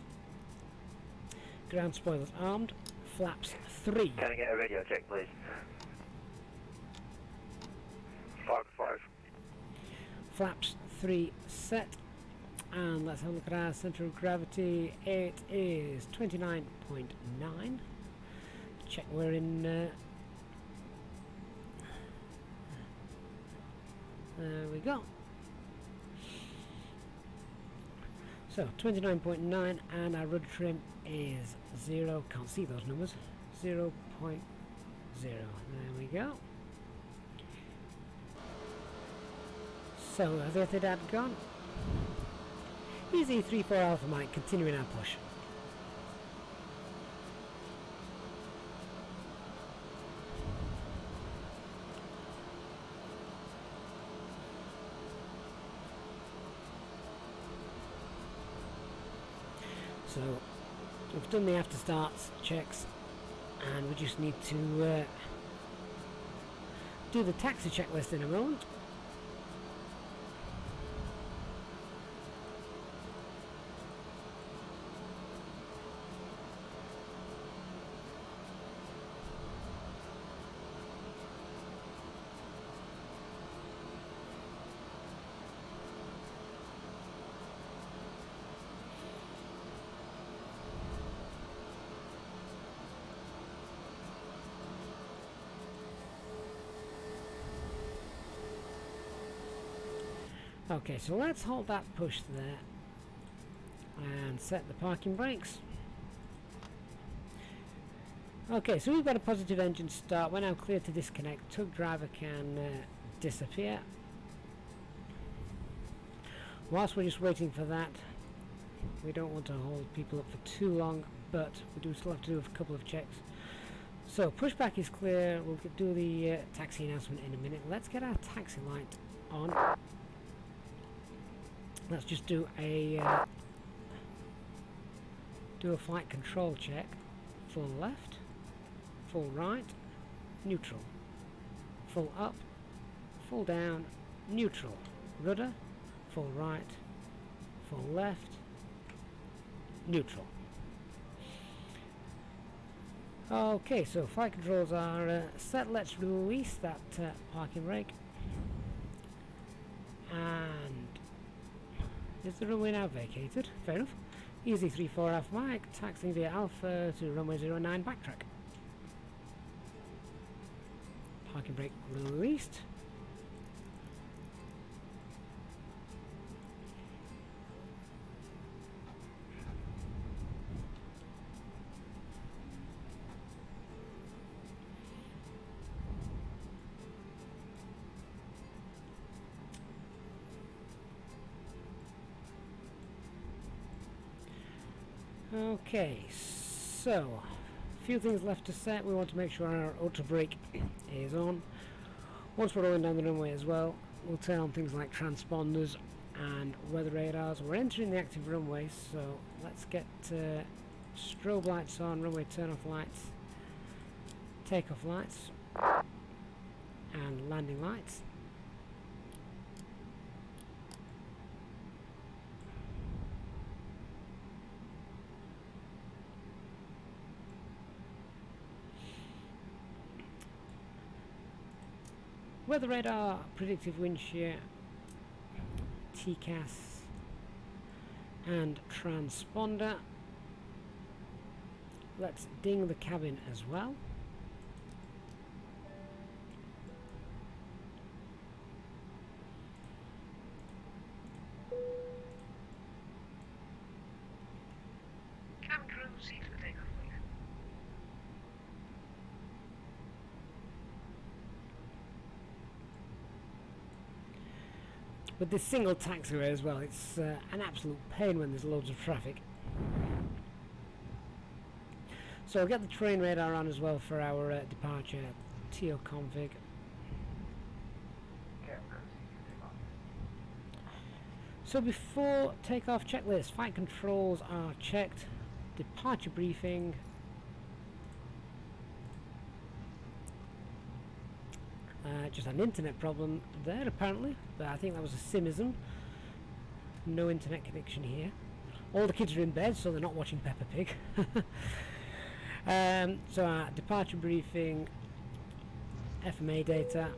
Ground spoilers armed. Flaps 3. Can I get a radio check, please? 5-5. Flaps 3 set. And let's have a look at our centre of gravity. It is 29.9. Check we're in There we go. So 29.9 and our rudder trim is 0, can't see those numbers, 0.0. There we go. So has Etihad gone? Easy 3-4 Alpha Mike, continuing our push. So we've done the after starts checks and we just need to do the taxi checklist in a moment. Okay, so let's hold that push there and set the parking brakes. Okay, so we've got a positive engine start. We're now clear to disconnect. Tug driver can disappear. Whilst we're just waiting for that, we don't want to hold people up for too long, but we do still have to do a couple of checks. So pushback is clear. We'll do the taxi announcement in a minute. Let's get our taxi light on. Let's just do a flight control check. Full left, full right, neutral, full up, full down, neutral, rudder, full right, full left, neutral. Okay, so flight controls are set. Let's release that parking brake. And is the runway now vacated? Fair enough. Easy 3-4 Alpha Mike, taxiing via Alpha to runway 09 backtrack. Parking brake released. Okay, so a few things left to set. We want to make sure our auto brake is on. Once we're rolling down the runway as well, we'll turn on things like transponders and weather radars. We're entering the active runway, so let's get strobe lights on, runway turn off lights, takeoff lights, and landing lights. Weather radar, predictive wind shear, TCAS, and transponder. Let's ding the cabin as well. Cabin crew, seat for takeoff, please. With this single taxiway as well, it's an absolute pain when there's loads of traffic. So we'll get the terrain radar on as well for our departure. TO config. So before takeoff checklist, flight controls are checked. Departure briefing. Just had an internet problem there apparently, but I think that was a simism. No internet connection here. All the kids are in bed, so they're not watching Peppa Pig. So our departure briefing, FMA data,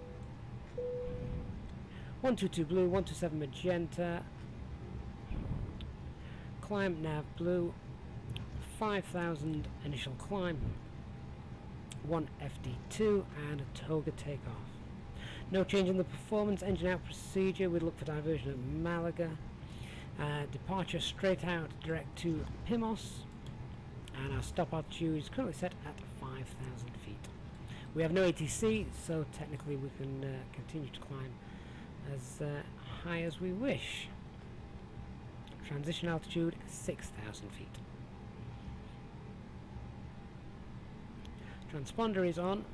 122 blue, 127 magenta, climb nav blue, 5,000 initial climb, 1 FD2 and a toga takeoff. No change in the performance. Engine out procedure. We'd look for diversion at Malaga. Departure straight out direct to Pimos. And our stop altitude is currently set at 5,000 feet. We have no ATC, so technically we can continue to climb as high as we wish. Transition altitude 6,000 feet. Transponder is on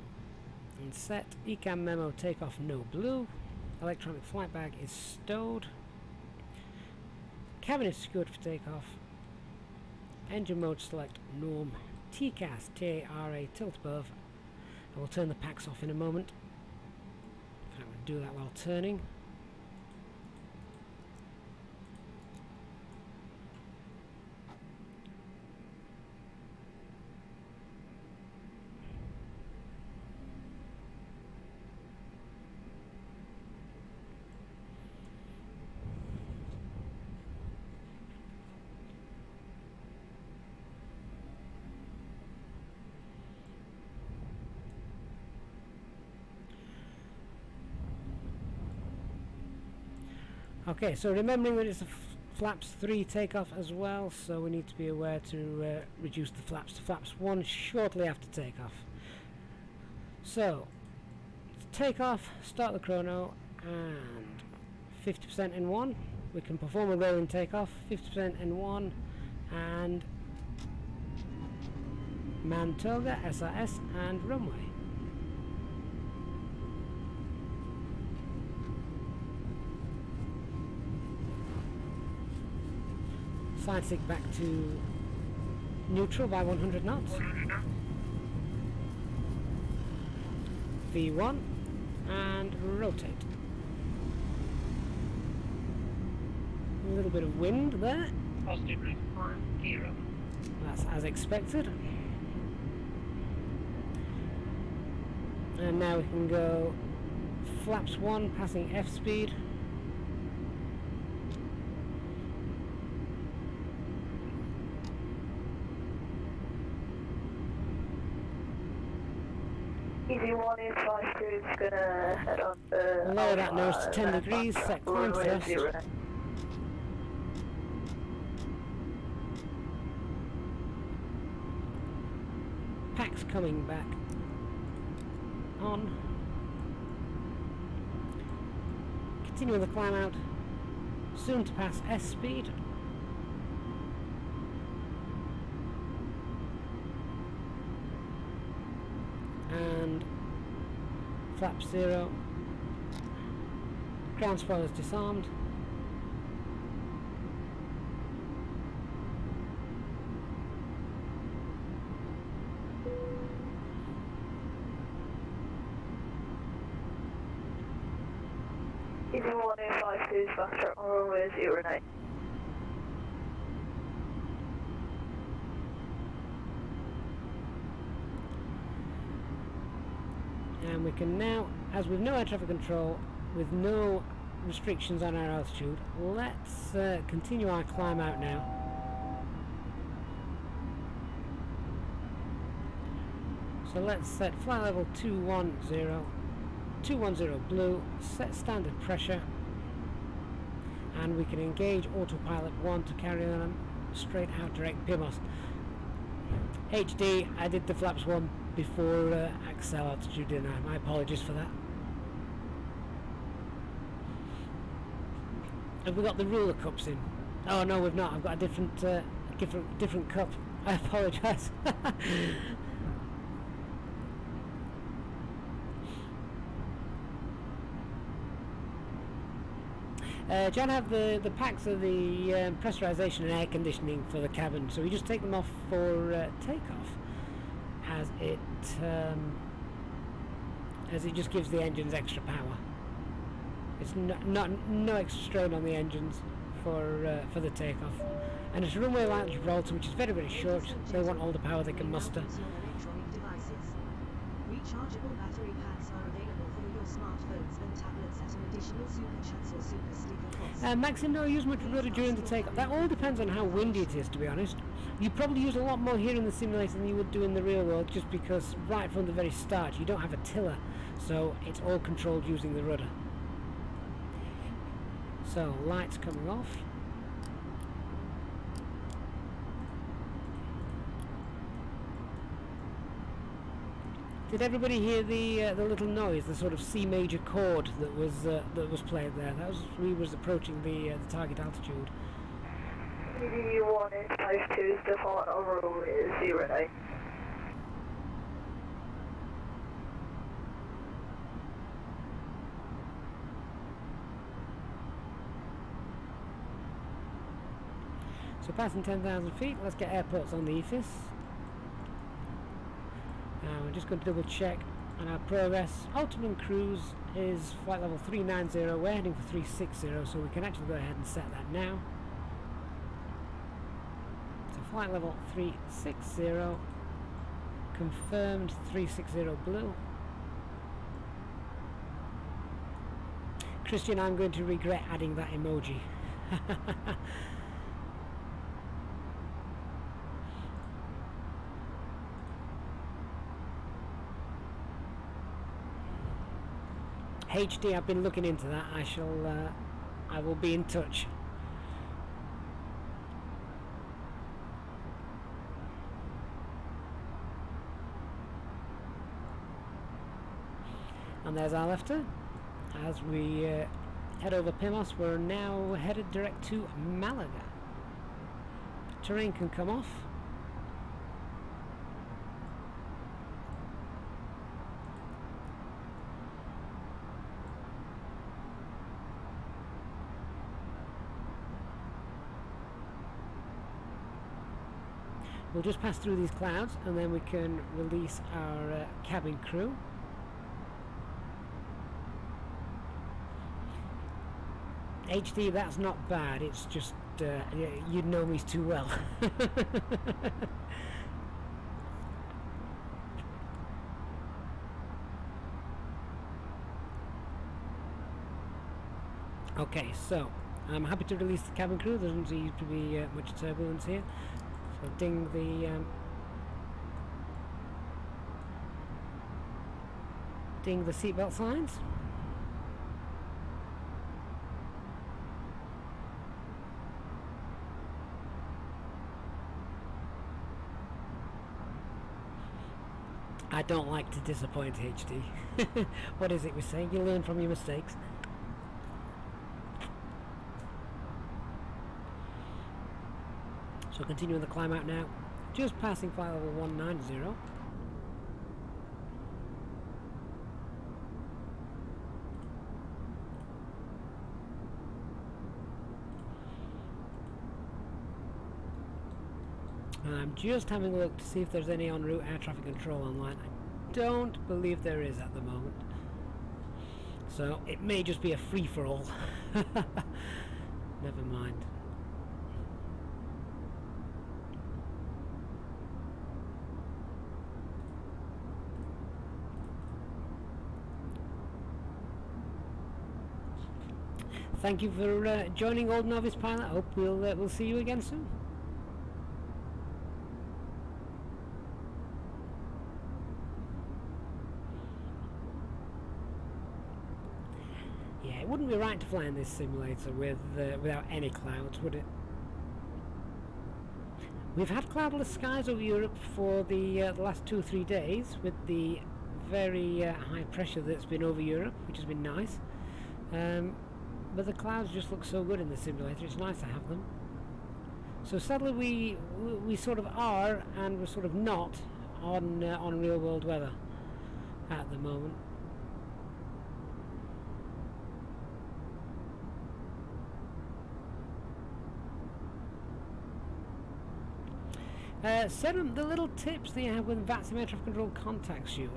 and set. ECAM memo takeoff no blue. Electronic flight bag is stowed. Cabin is secured for takeoff. Engine mode select norm. TCAS TARA tilt above. I will turn the packs off in a moment. I'm going to do that while turning. Okay, so remembering that it's a flaps 3 takeoff as well, so we need to be aware to reduce the flaps to flaps 1 shortly after takeoff. So, takeoff, start the chrono, and 50% in 1. We can perform a rolling takeoff, 50% in 1, and Mantoga, SRS, and runway. Side stick back to neutral by 100 knots. V1 and rotate. A little bit of wind there. Positive 0. That's as expected. And now we can go flaps 1 passing F speed. Easy152 is gonna head on the... Lower that nose to 10 degrees, set climb thrust. Packs coming back on. Continuing the climb out. Soon to pass S speed. And flap 0. Ground spoilers disarmed. Easy152 is backtrack on runway 09. And we can now, as with no air traffic control, with no restrictions on our altitude, let's continue our climb out now. So let's set flight level 210 blue, set standard pressure, and we can engage autopilot 1 to carry on straight out direct Pimos. HD, I did the flaps 1 before Axel altitude, didn't I? My apologies for that. Have we got the ruler cups in? Oh no, we've not. I've got a different cup. I apologise. Jan have the packs of the pressurization and air conditioning for the cabin, so we just take them off for takeoff, as it just gives the engines extra power. It's no extra strain on the engines for the takeoff, and it's a runway like Gibraltar, which is very, very short. They want all the power they can muster. Rechargeable battery packs are available for your smartphones and tablets at an additional super chats or super sticker cost. Maxim, no use much rudder during the takeoff. That all depends on how windy it is, to be honest. You probably use a lot more here in the simulator than you would do in the real world, just because right from the very start you don't have a tiller, so it's all controlled using the rudder. So lights coming off. Did everybody hear the little noise, the sort of C major chord that was played there? That was we was approaching the target altitude. ED1 is post 2's default overall is 0. So passing 10,000 feet, let's get airports on the EFIS. We're just going to double check on our progress. Ultimate cruise is flight level 390, we're heading for 360, so we can actually go ahead and set that now. So flight level 360, confirmed 360 blue. Christian, I'm going to regret adding that emoji. HD, I've been looking into that. I will be in touch. And there's our left turn. As we head over Pimos, we're now headed direct to Malaga. Terrain can come off. We'll just pass through these clouds and then we can release our cabin crew. HD, that's not bad, it's just you'd know me too well. Okay, so I'm happy to release the cabin crew. There doesn't seem to be much turbulence here. So ding the seatbelt signs. I don't like to disappoint HD. What is it we're saying? You learn from your mistakes. So continuing the climb out now, just passing flight level 190. And I'm just having a look to see if there's any en route air traffic control online. I don't believe there is at the moment. So it may just be a free-for-all. Never mind. Thank you for joining Old Novice Pilot. Hope we'll see you again soon. Yeah, it wouldn't be right to fly in this simulator without any clouds, would it? We've had cloudless skies over Europe for the last 2 or 3 days, with the very high pressure that's been over Europe, which has been nice. But the clouds just look so good in the simulator. It's nice to have them. So sadly, we sort of are, and we're sort of not on real world weather at the moment. Serum, the little tips that you have when VATSIM air traffic control contacts you.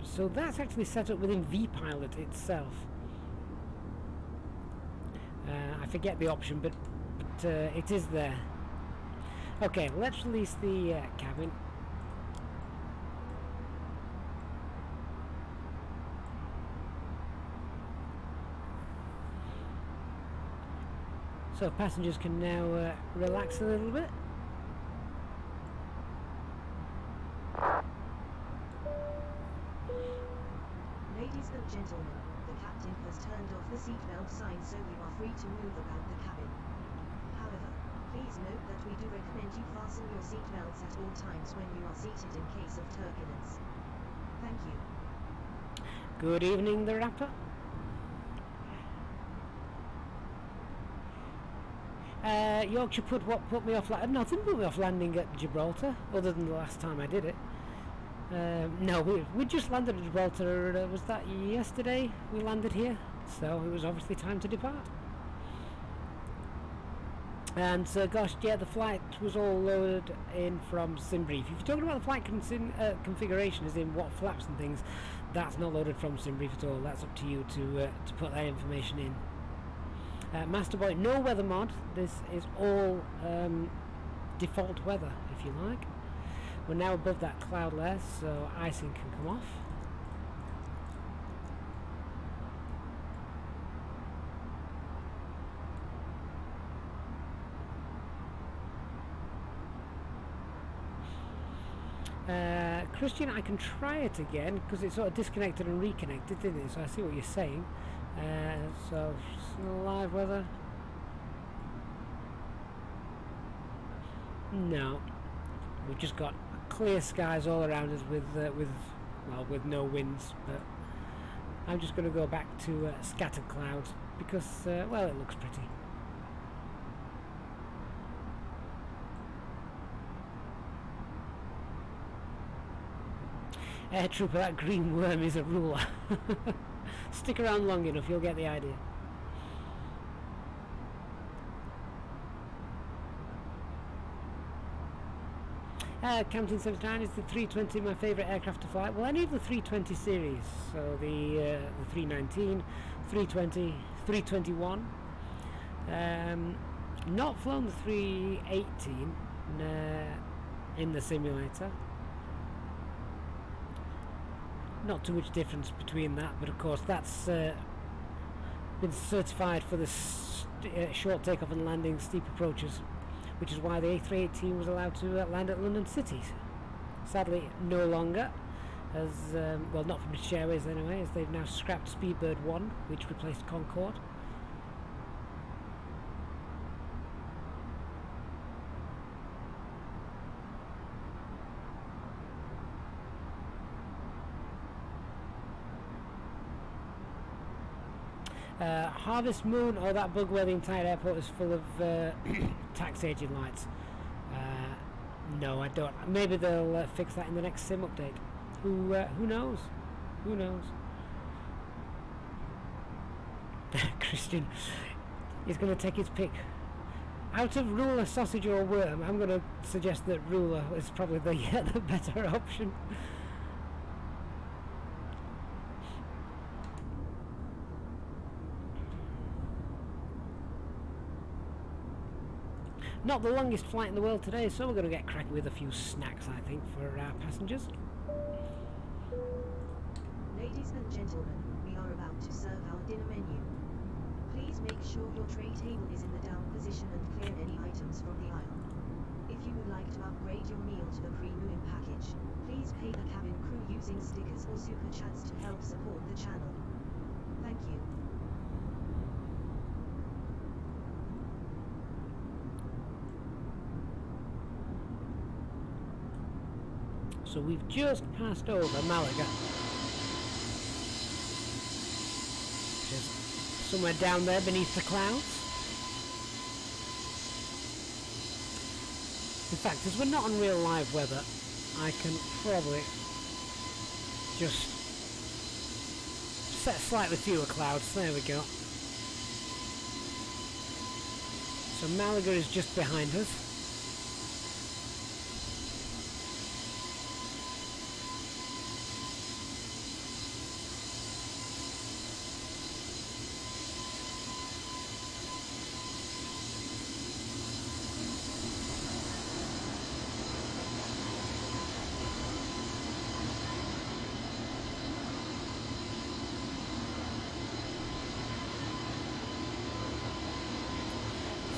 So that's actually set up within VPilot itself. I forget the option, but it is there. Okay, let's release the cabin. So passengers can now relax a little bit. Ladies and off the seatbelt sign so you are free to move about the cabin. However, please note that we do recommend you fasten your seatbelts at all times when you are seated in case of turbulence. Thank you. Good evening, the Rapper. Yorkshire what put me off? Nothing put me off landing at Gibraltar, other than the last time I did it. No, we just landed at Gibraltar. Was that yesterday? We landed here, so it was obviously time to depart. And gosh, yeah, the flight was all loaded in from SimBrief. If you're talking about the flight configuration, as in what flaps and things, that's not loaded from SimBrief at all. That's up to you to put that information in. Masterboy, no weather mod. This is all default weather, if you like. We're now above that cloud layer, so icing can come off. Christian, I can try it again because it sort of disconnected and reconnected, didn't it? So I see what you're saying. So live weather. No, we've just got clear skies all around us with no winds. But I'm just going to go back to scattered clouds because well, it looks pretty. Air Trooper, that green worm is a ruler. Stick around long enough, you'll get the idea. Captain 79, is the 320 my favourite aircraft to fly? Well, any of the 320 series, so the 319, 320, 321. Not flown the 318 in the simulator. Not too much difference between that, but of course that's been certified for the short takeoff and landing, steep approaches, which is why the A318 was allowed to land at London City. Sadly, no longer, as well, not from British Airways anyway, as they've now scrapped Speedbird 1, which replaced Concorde. Harvest Moon, or that bug where the entire airport is full of tax agent lights. No, I don't. Maybe they'll fix that in the next sim update. Who knows? Who knows? Christian is going to take his pick. Out of ruler, sausage, or worm, I'm going to suggest that ruler is probably the better option. Not the longest flight in the world today, so we're going to get cracking with a few snacks, I think, for our passengers. Ladies and gentlemen, we are about to serve our dinner menu. Please make sure your tray table is in the down position and clear any items from the aisle. If you would like to upgrade your meal to the premium package, please pay the cabin crew using stickers or super chats to help support the channel. Thank you. So we've just passed over Malaga, which is somewhere down there beneath the clouds. In fact, as we're not on real live weather, I can probably just set slightly fewer clouds. There we go. So Malaga is just behind us.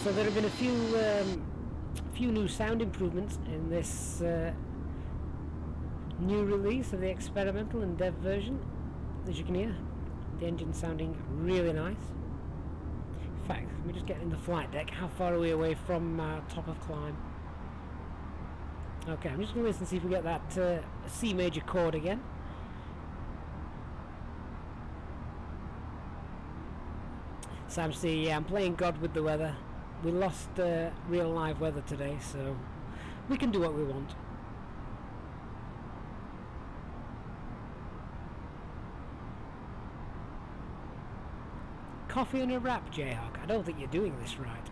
So there have been a few new sound improvements in this new release of the experimental and dev version, as you can hear. The engine's sounding really nice. In fact, let me just get in the flight deck. How far are we away from top of climb? Okay, I'm just going to listen and see if we get that C major chord again. Sam C, yeah, I'm playing God with the weather. We lost real live weather today, so we can do what we want. Coffee and a wrap, Jayhawk. I don't think you're doing this right.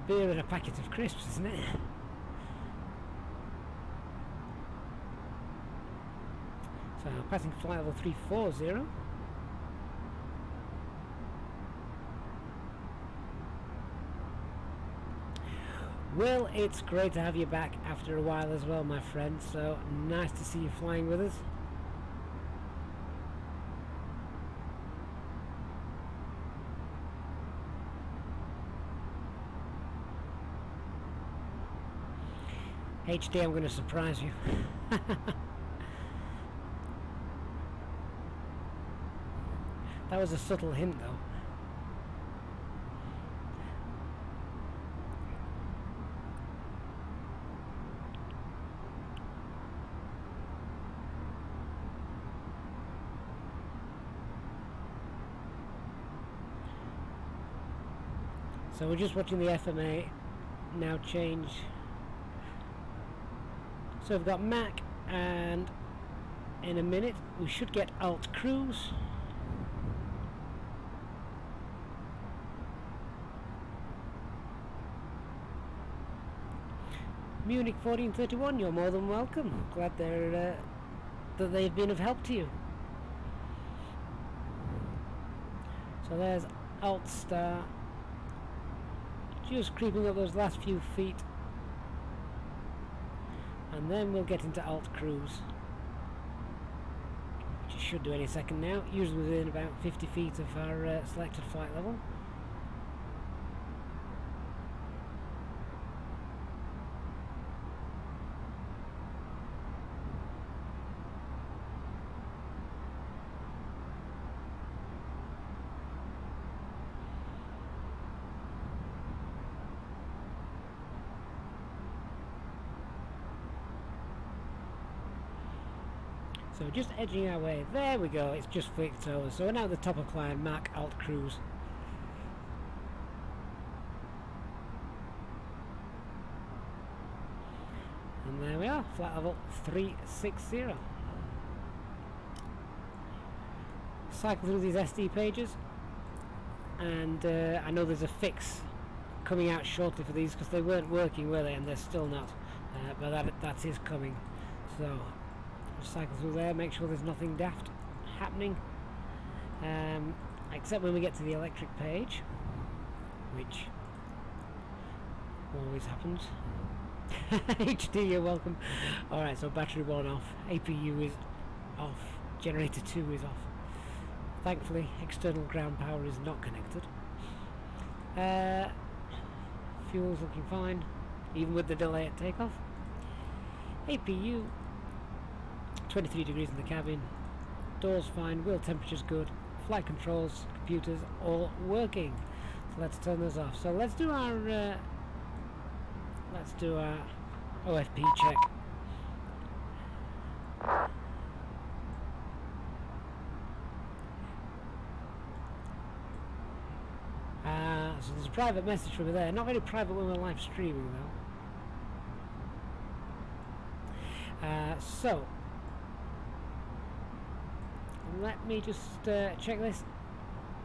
Beer and a packet of crisps, isn't it? So, passing flight level 340. Well, it's great to have you back after a while as well, my friend. So, nice to see you flying with us. HD, I'm going to surprise you. That was a subtle hint, though. So we're just watching the FMA now change. So we've got Mac, and in a minute we should get Alt Cruise. Munich 1431, you're more than welcome. Glad that they've been of help to you. So there's Alt Star, just creeping up those last few feet. And then we'll get into Alt Cruise, which it should do any second now, usually within about 50 feet of our selected flight level. So just edging our way, there we go, it's just flicked over. So we're now at the top of climb, Mac Alt Cruise. And there we are, flight level 360. Cycle through these SD pages, and I know there's a fix coming out shortly for these because they weren't working, were they? And they're still not, but that is coming. So cycle through there, make sure there's nothing daft happening, except when we get to the electric page, which always happens. HD, you're welcome. Alright, so battery 1 off, APU is off, generator 2 is off. Thankfully external ground power is not connected. Fuel's looking fine, even with the delay at takeoff. APU 23 degrees in the cabin, doors fine, wheel temperature's good, flight controls, computers all working. So let's turn those off. So let's do our OFP check. So there's a private message from me there. Not very private when we're live streaming though. So let me just check this.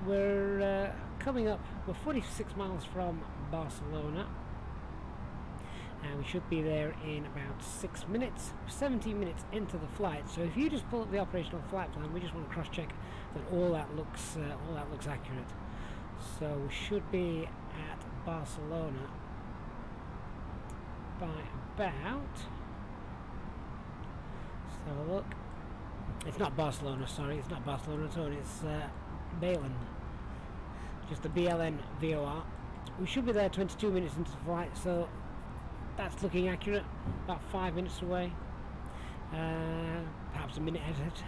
We're coming up, we're 46 miles from Barcelona, and we should be there in about 6 minutes, 17 minutes into the flight. So if you just pull up the operational flight plan, we just want to cross check that all that looks accurate. So we should be at Barcelona by about, let's have a look. It's not Barcelona, sorry, it's not Barcelona at all, it's Baylen, just the BLN VOR. We should be there 22 minutes into the flight, so that's looking accurate, about 5 minutes away. perhaps a minute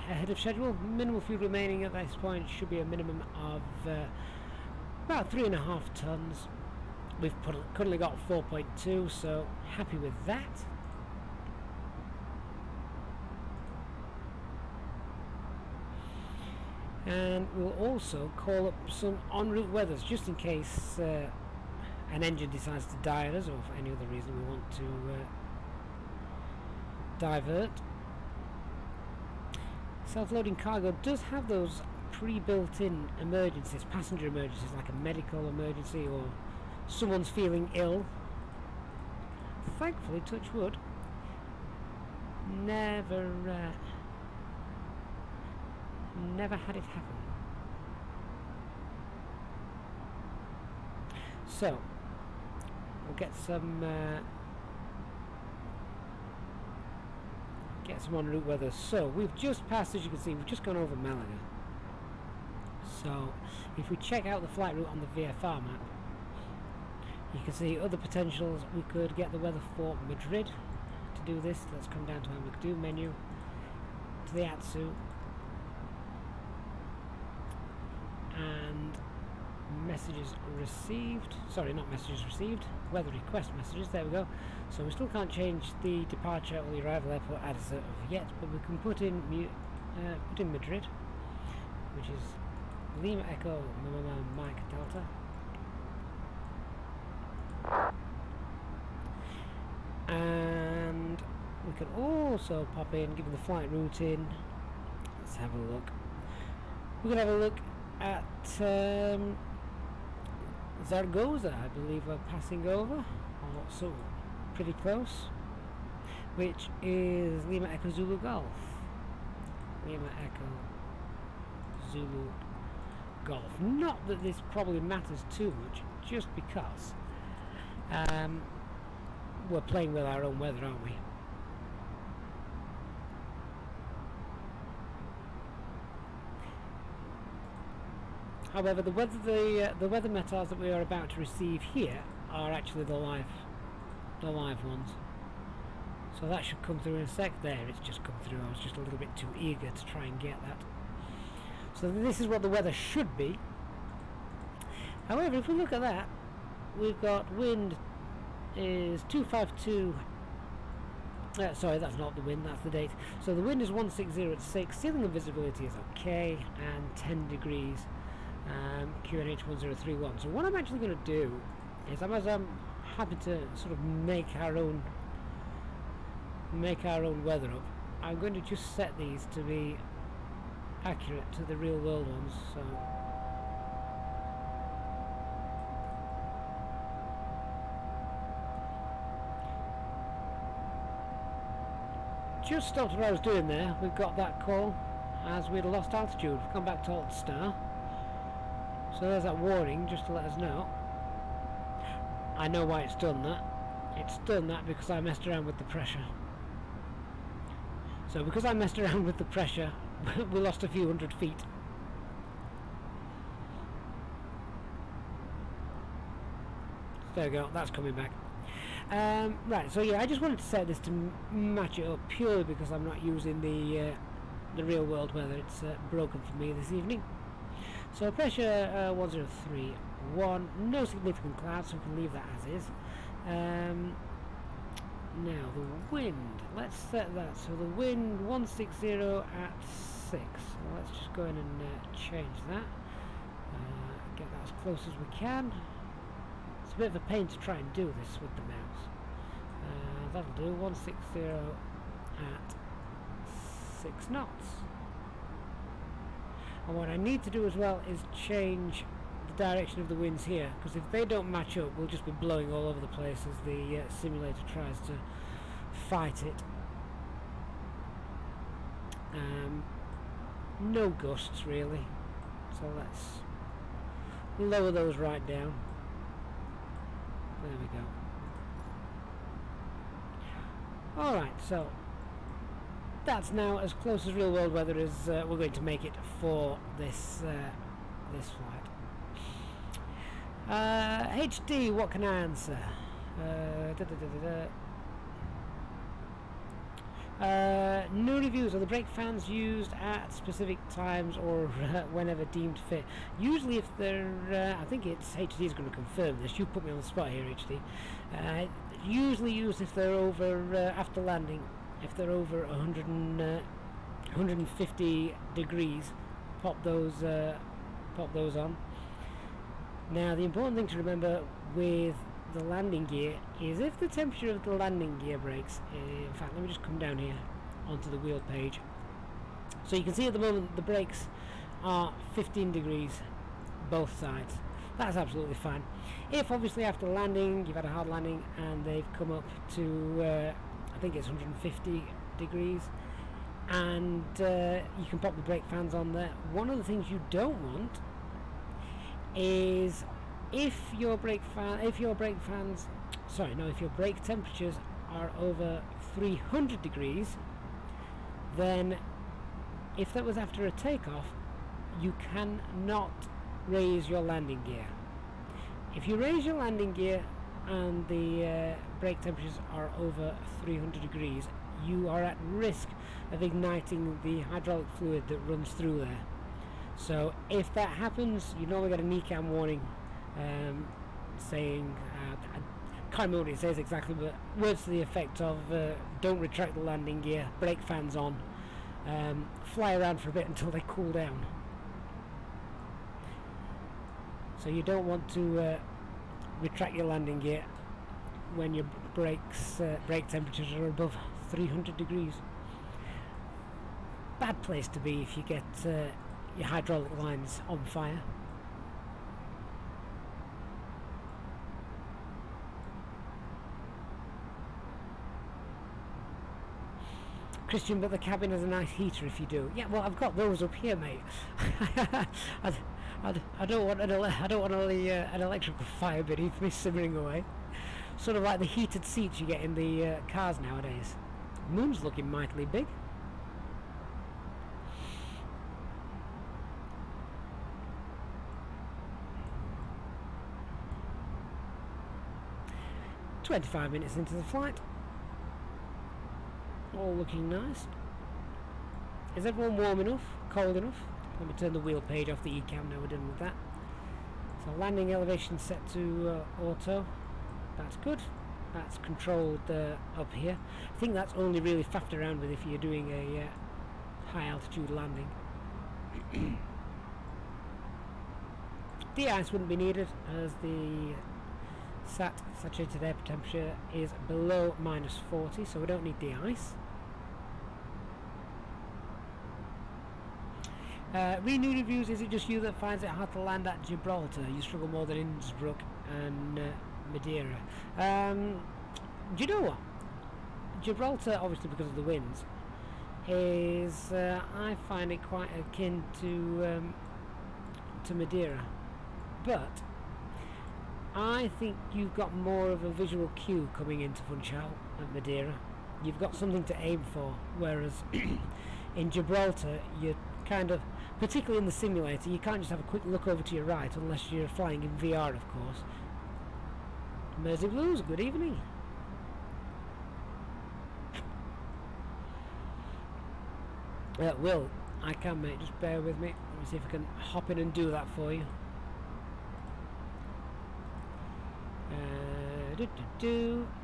ahead of schedule. Minimal fuel remaining at this point should be a minimum of about 3.5 tons. We've currently got 4.2, so happy with that. And we'll also call up some en route weathers just in case an engine decides to die at us, or for any other reason we want to divert. Self-loading cargo does have those pre-built-in emergencies, passenger emergencies, like a medical emergency or someone's feeling ill. Thankfully, touch wood, never had it happen. So we'll get some en route weather. So we've just passed, as you can see, we've just gone over Malaga. So if we check out the flight route on the VFR map, you can see other potentials. We could get the weather for Madrid. To do this, let's come down to our McDo menu, to the ATSU, and messages received. Sorry, not messages received, weather request messages. There we go. So we still can't change the departure or the arrival airport address yet, but we can put in Madrid, which is Lima Echo Mike Delta. And we can also pop in, given the flight route in. Let's have a look. We're going to have a look at Zaragoza, I believe we're passing over, or so pretty close, which is Lima Echo Zulu Golf. Lima Echo Zulu Golf. Not that this probably matters too much, just because we're playing with our own weather, aren't we? However, the weather metals that we are about to receive here are actually the live ones. So that should come through in a sec. There, it's just come through. I was just a little bit too eager to try and get that. So this is what the weather should be. However, if we look at that, we've got wind is 252. Sorry, that's not the wind, that's the date. So the wind is 160 at 6. Ceiling and visibility is okay, and 10 degrees. QNH 1031. So what I'm actually going to do is, as I'm happy to sort of make our own weather up, I'm going to just set these to be accurate to the real world ones. So just stopped what I was doing there. We've got that call as we'd lost altitude. We've come back to Alt Star. So there's that warning, just to let us know. I know why it's done that. It's done that because I messed around with the pressure. So because I messed around with the pressure, we lost a few hundred feet. There we go, that's coming back. Right, so yeah, I just wanted to set this to match it up purely because I'm not using the real world weather. It's broken for me this evening. So pressure 1031, no significant clouds, so we can leave that as is. Now the wind, let's set that. So the wind 160 at 6. So let's just go in and change that. Get that as close as we can. It's a bit of a pain to try and do this with the mouse. That'll do, 160 at 6 knots. And what I need to do as well is change the direction of the winds here, because if they don't match up, we'll just be blowing all over the place as the simulator tries to fight it. No gusts really, so let's lower those right down. There we go. Alright, so that's now as close as real world weather as we're going to make it for this this flight. HD, what can I answer? No reviews. Are the brake fans used at specific times or whenever deemed fit? Usually if they're, I think it's HD is going to confirm this. You put me on the spot here, HD. Usually used if they're over, after landing, if they're over 150 degrees, pop those on. Now the important thing to remember with the landing gear is if the temperature of the landing gear breaks, in fact let me just come down here onto the wheel page, so you can see at the moment the brakes are 15 degrees both sides. That's absolutely fine. If obviously after landing you've had a hard landing and they've come up to I think it's 150 degrees, and you can pop the brake fans on there. One of the things you don't want is if your brake temperatures are over 300 degrees, then if that was after a takeoff, you cannot raise your landing gear. If you raise your landing gear and the brake temperatures are over 300 degrees, you are at risk of igniting the hydraulic fluid that runs through there. So if that happens, you normally get a NECAM warning saying, I can't remember what it says exactly, but words to the effect of don't retract the landing gear, brake fans on, fly around for a bit until they cool down. So you don't want to retract your landing gear when your brake temperatures are above 300 degrees. Bad place to be if you get your hydraulic lines on fire. Christian, but the cabin has a nice heater if you do. Yeah, well, I've got those up here, mate. I don't want an electrical fire beneath me simmering away. Sort of like the heated seats you get in the cars nowadays. Moon's looking mightily big. "25 minutes into the flight. All looking nice. Is everyone warm enough? Cold enough? Let me turn the wheel page off the eCam now we're done with that. So landing elevation set to auto. That's good. That's controlled up here. I think that's only really faffed around with if you're doing a high altitude landing. De-ice wouldn't be needed as the saturated air temperature is below -40, so we don't need de-ice. Renew reviews, is it just you that finds it hard to land at Gibraltar? You struggle more than Innsbruck and Madeira. Do you know what? Gibraltar, obviously because of the winds, is I find it quite akin to Madeira, but I think you've got more of a visual cue coming into Funchal at Madeira. You've got something to aim for, whereas in Gibraltar you're kind of, particularly in the simulator, you can't just have a quick look over to your right unless you're flying in VR, of course. Mersey Blues, good evening. Will, I can, mate, just bear with me. Let me see if I can hop in and do that for you.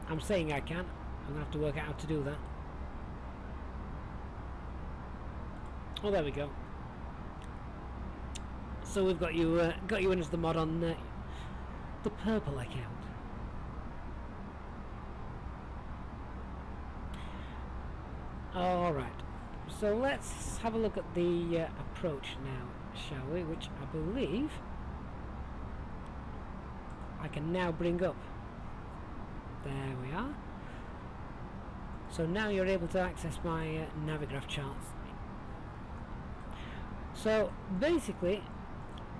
I'm saying I can. I'm going to have to work out how to do that. Oh, there we go. So we've got you in as the mod on the purple account. Alright, so let's have a look at the approach now, shall we? Which I believe I can now bring up. There we are. So now you're able to access my Navigraph charts. So basically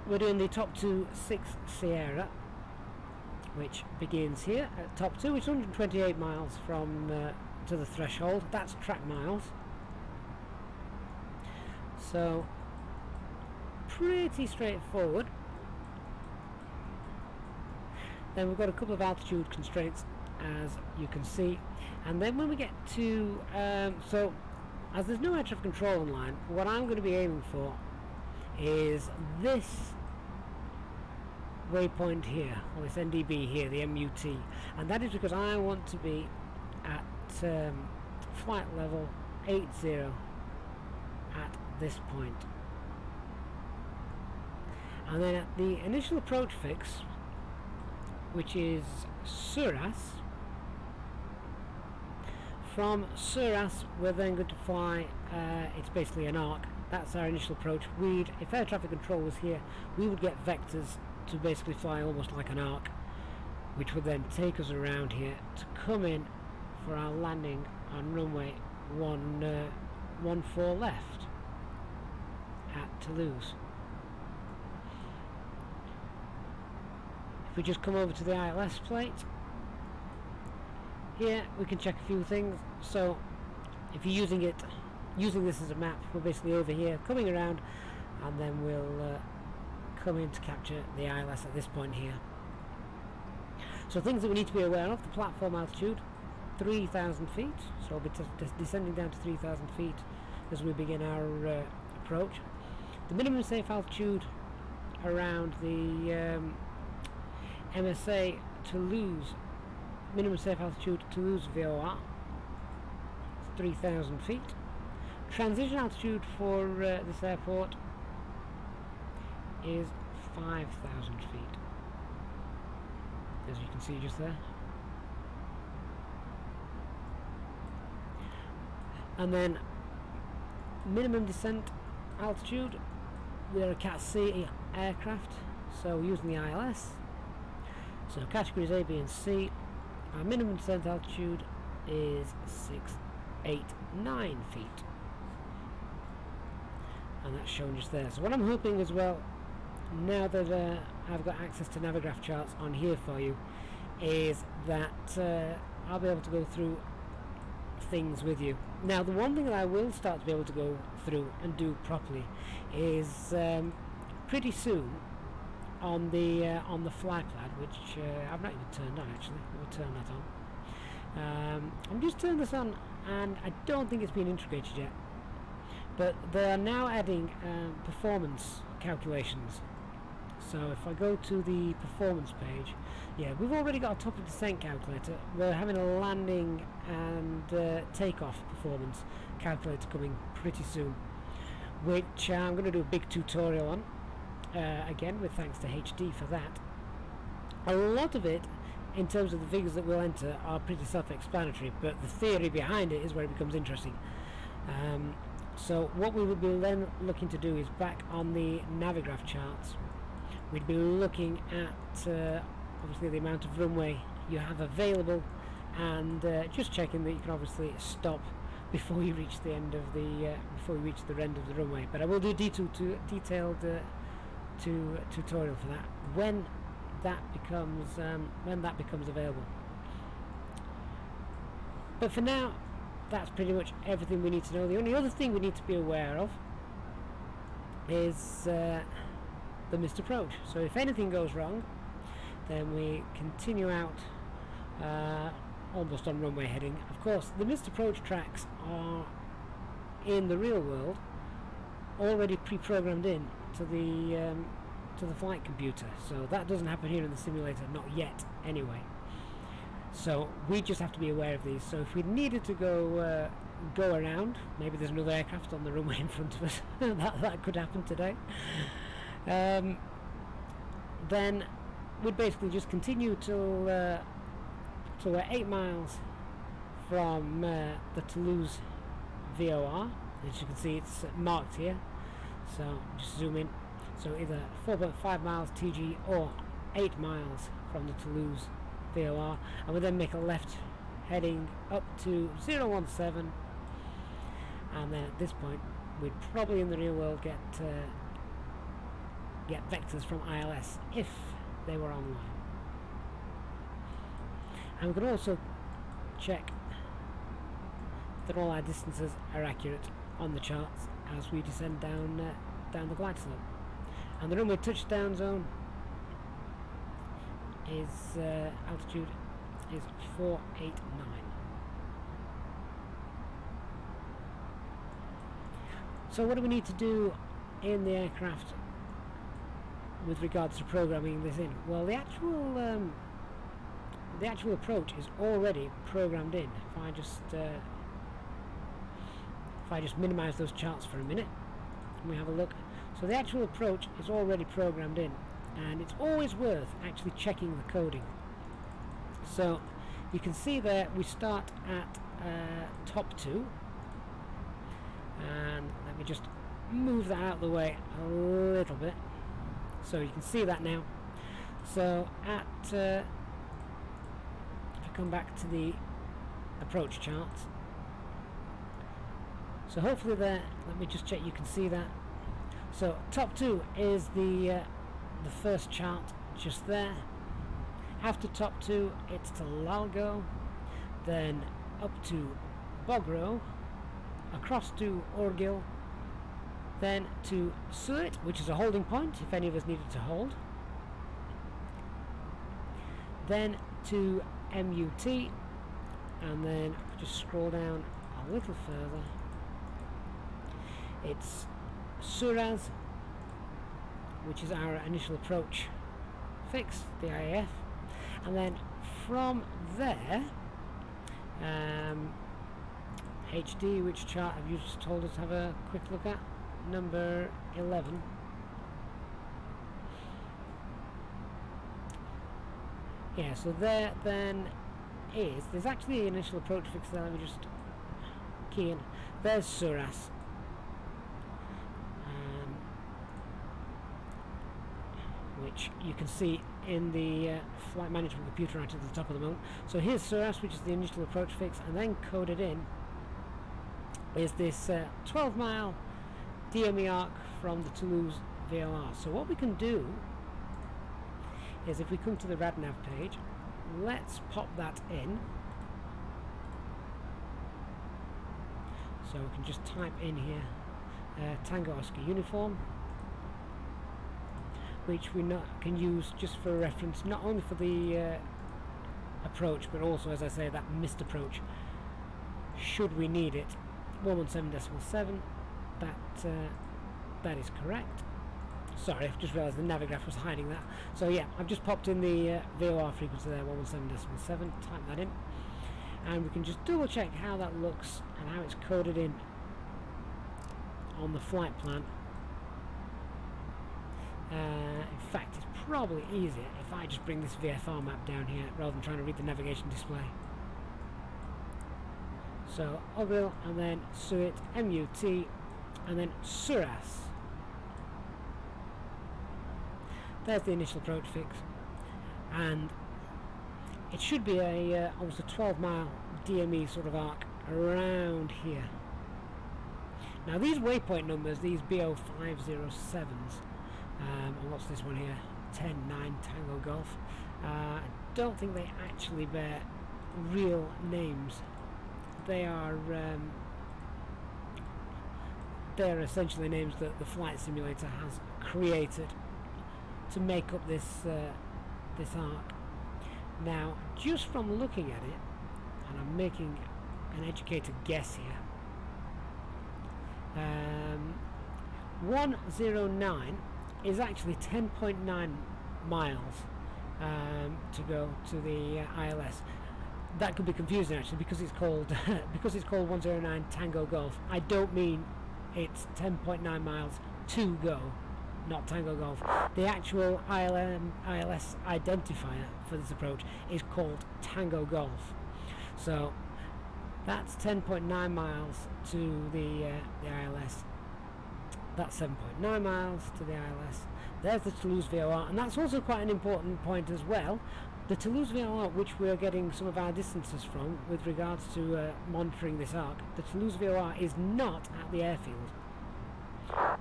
we're doing the top 2 6 Sierra, which begins here at top 2, which is 128 miles from to the threshold. That's track miles, so pretty straightforward. Then we've got a couple of altitude constraints as you can see. And then when we get to so as there's no air traffic control online, what I'm going to be aiming for is this waypoint here, or this NDB here, the MUT, and that is because I want to be at flight level 80 at this point. And then at the initial approach fix, which is Suras, from Suras we're then going to fly, it's basically an arc, that's our initial approach. If air traffic control was here, we would get vectors to basically fly almost like an arc, which would then take us around here to come in for our landing on runway 14 left at Toulouse. If we just come over to the ILS plate, here we can check a few things. So if you're using this as a map, we're basically over here coming around, and then we'll come in to capture the ILS at this point here. So things that we need to be aware of: the platform altitude, 3,000 feet, so we'll be descending down to 3,000 feet as we begin our approach. The minimum safe altitude around the MSA Toulouse, minimum safe altitude Toulouse VOR, 3,000 feet. Transition altitude for this airport is 5,000 feet, as you can see just there. And then minimum descent altitude, we're a Cat C aircraft, so we're using the ILS, so categories A, B and C. Our minimum descent altitude is 689 feet, and that's shown just there. So what I'm hoping as well, now that I've got access to Navigraph charts on here for you, is that I'll be able to go through things with you. Now the one thing that I will start to be able to go through and do properly is pretty soon on the fly plan, which I've not even turned on actually. We'll turn that on. I'm just turning this on, and I don't think it's been integrated yet, but they are now adding performance calculations. So if I go to the performance page, yeah, we've already got a top of descent calculator. We're having a landing and takeoff performance calculator coming pretty soon, which I'm going to do a big tutorial on, again with thanks to HD for that. A lot of it, in terms of the figures that we'll enter, are pretty self-explanatory, but the theory behind it is where it becomes interesting. So what we will be then looking to do is, back on the Navigraph charts, we'd be looking at obviously the amount of runway you have available, and just checking that you can obviously stop before you reach the end of the end of the runway. But I will do detailed tutorial for that when that becomes available. But for now, that's pretty much everything we need to know. The only other thing we need to be aware of is the missed approach. So if anything goes wrong, then we continue out almost on runway heading. Of course, the missed approach tracks are, in the real world, already pre-programmed in to the flight computer, so that doesn't happen here in the simulator, not yet anyway. So we just have to be aware of these. So if we needed to go around, maybe there's another aircraft on the runway in front of us, that could happen today, then we'd basically just continue till we're 8 miles from the Toulouse VOR. As you can see, it's marked here, so just zoom in. So either 4.5 miles TG or 8 miles from the Toulouse VOR, and we then make a left heading up to 017, and then at this point we'd probably in the real world get vectors from ILS if they were online. And we can also check that all our distances are accurate on the charts as we descend down the glide slope. And the runway touchdown zone is altitude is 489. So what do we need to do in the aircraft with regards to programming this in? Well, the actual approach is already programmed in. If I just minimize those charts for a minute and we have a look. So the actual approach is already programmed in, and it's always worth actually checking the coding. So you can see there we start at top 2, and let me just move that out of the way a little bit so you can see that now. So at if I come back to the approach charts, so hopefully there, let me just check you can see that. So top 2 is the first chart just there. After top 2 it's to Lalgo, then up to Bogro, across to Orgil, then to Suet, which is a holding point if any of us needed to hold, then to MUT, and then just scroll down a little further, it's Suraz, which is our initial approach fix, the IAF, and then from there HD, which chart have you just told us to have a quick look at? Number 11. Yeah, so there then is, there's actually an initial approach fix there, let me just key in. There's Suras. Which you can see in the flight management computer right at the top of the moment. So here's Suras, which is the initial approach fix, and then coded in is this 12-mile DME arc from the Toulouse VOR. So what we can do is, if we come to the RadNav page, let's pop that in. So we can just type in here Tango Oscar Uniform, which we can use just for reference, not only for the approach, but also, as I say, that missed approach, should we need it. 117.7, that is correct. Sorry, I've just realised the Navigraph was hiding that. So yeah, I've just popped in the VOR frequency there, 117.7, type that in, and we can just double check how that looks and how it's coded in on the flight plan. In fact, it's probably easier if I just bring this VFR map down here rather than trying to read the navigation display. So Obil, and then Suet, MUT, and then Suras. There's the initial approach fix, and it should be a almost a 12-mile DME sort of arc around here. Now these waypoint numbers, these BO507s, and what's this one here? 10-9 Tango Golf. I don't think they actually bear real names. They are they're essentially names that the flight simulator has created to make up this this arc. Now, just from looking at it, and I'm making an educated guess here, 109 is actually 10.9 miles to go to the ILS. That could be confusing actually, because it's called because it's called 109 Tango Golf. I don't mean it's 10.9 miles to go, not Tango Golf. The actual ILS identifier for this approach is called Tango Golf. So that's 10.9 miles to the ILS. That's 7.9 miles to the ILS. There's the Toulouse VOR, and that's also quite an important point as well. The Toulouse VOR, which we're getting some of our distances from with regards to monitoring this arc, the Toulouse VOR is not at the airfield.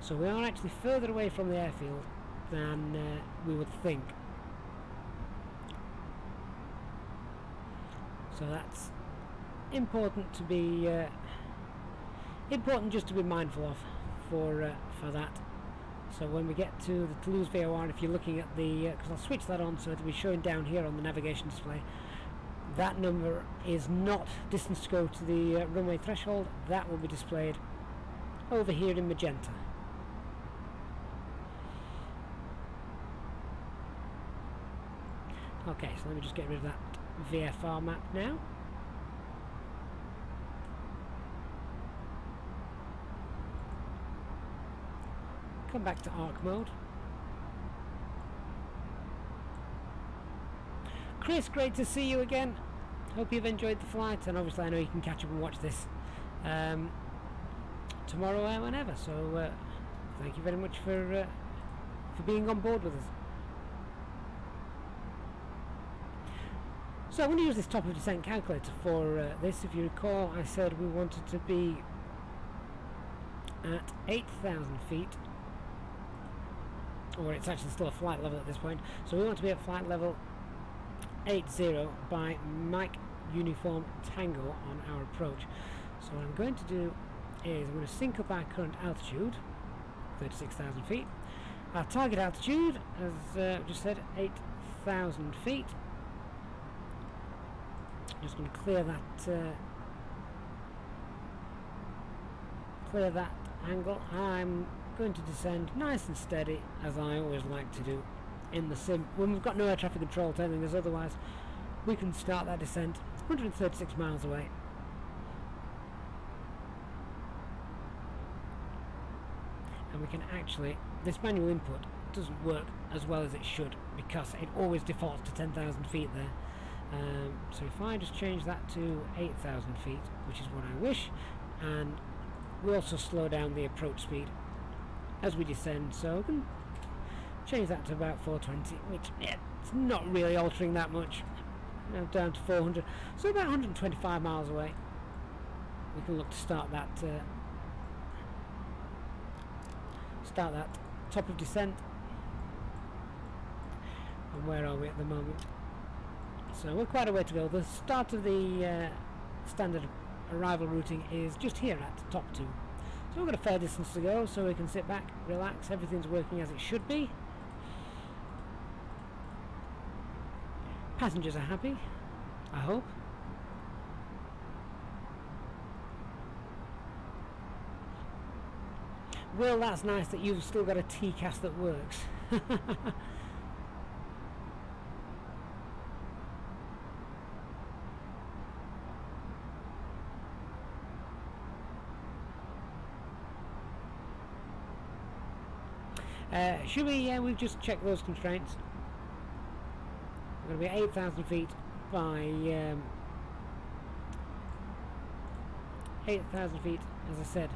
So we are actually further away from the airfield than we would think. So that's important to be important just to be mindful of for that. So when we get to the Toulouse VOR, if you're looking at the, because I'll switch that on so it'll be showing down here on the navigation display, that number is not distance to go to the runway threshold. That will be displayed over here in magenta. Okay, so let me just get rid of that VFR map now. Come back to arc mode. Chris, great to see you again. Hope you've enjoyed the flight, and obviously I know you can catch up and watch this tomorrow or whenever. So thank you very much for being on board with us. So I'm going to use this top of descent calculator for this. If you recall, I said we wanted to be at 8,000 feet, or it's actually still a flight level at this point. So we want to be at flight level 80 by Mike Uniform Tango on our approach. So what I'm going to do is I'm going to sync up our current altitude, 36,000 feet. Our target altitude, as just said, 8,000 feet. Just going to clear that angle. I'm going to descend nice and steady, as I always like to do in the sim when we've got no air traffic control telling us otherwise. We can start that descent 136 miles away. And we can actually, this manual input doesn't work as well as it should because it always defaults to 10,000 feet there. So if I just change that to 8,000 feet, which is what I wish, and we also slow down the approach speed as we descend, so we can change that to about 420, which it's not really altering that much. Down to 400, so about 125 miles away. We can look to start that top of descent. And where are we at the moment? So we're quite a way to go. The start of the standard arrival routing is just here at top 2. So we've got a fair distance to go, so we can sit back, relax, everything's working as it should be. Passengers are happy, I hope. Well, that's nice that you've still got a TCAS that works. Should we, we've just checked those constraints. We're going to be 8,000 feet by 8,000 feet, as I said,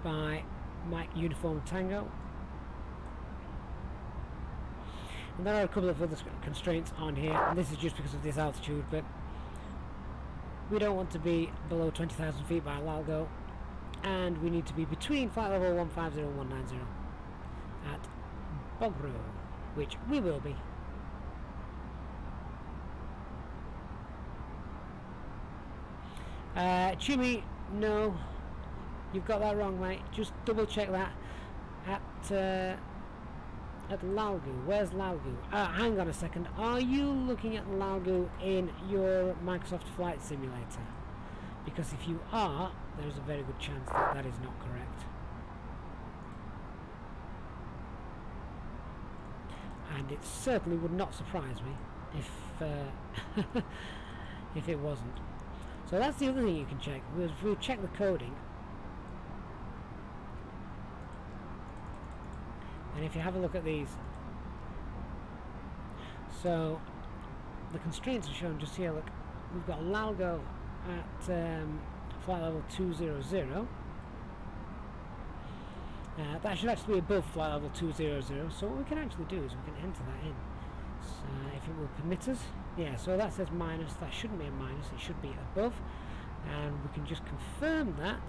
by Mike Uniform Tango. And there are a couple of other constraints on here, and this is just because of this altitude, but we don't want to be below 20,000 feet by Lalgo, and we need to be between flight level 150 and 190 at Bogro, which we will be. Chimmy, no, you've got that wrong, mate. Just double check that at Lalgu. Where's Lalgu? Hang on a second. Are you looking at Lalgu in your Microsoft Flight Simulator? Because if you are, there's a very good chance that that is not correct. And it certainly would not surprise me if if it wasn't. So that's the other thing you can check. We'll check the coding, and if you have a look at these, so the constraints are shown just here. Look, we've got Lalgo at flight level 200. That should actually be above flight level 200, so what we can actually do is we can enter that in, so if it will permit us. Yeah, so that says minus, that shouldn't be a minus, it should be above, and we can just confirm that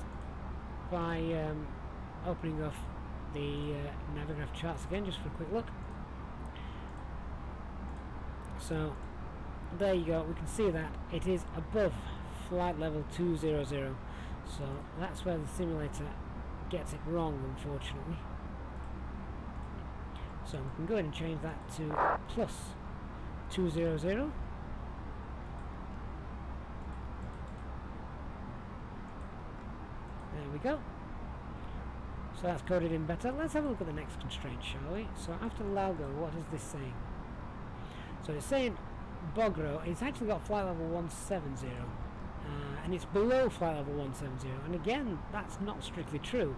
by opening up the Navigraph charts again just for a quick look. So there you go, we can see that it is above flight level 200, so that's where the simulator gets it wrong, unfortunately. So we can go ahead and change that to plus 200. There we go. So that's coded in better. Let's have a look at the next constraint, shall we? So after Laugo, what is this saying? So it's saying Bogro, it's actually got flight level 170, and it's below flight level 170, and again, that's not strictly true.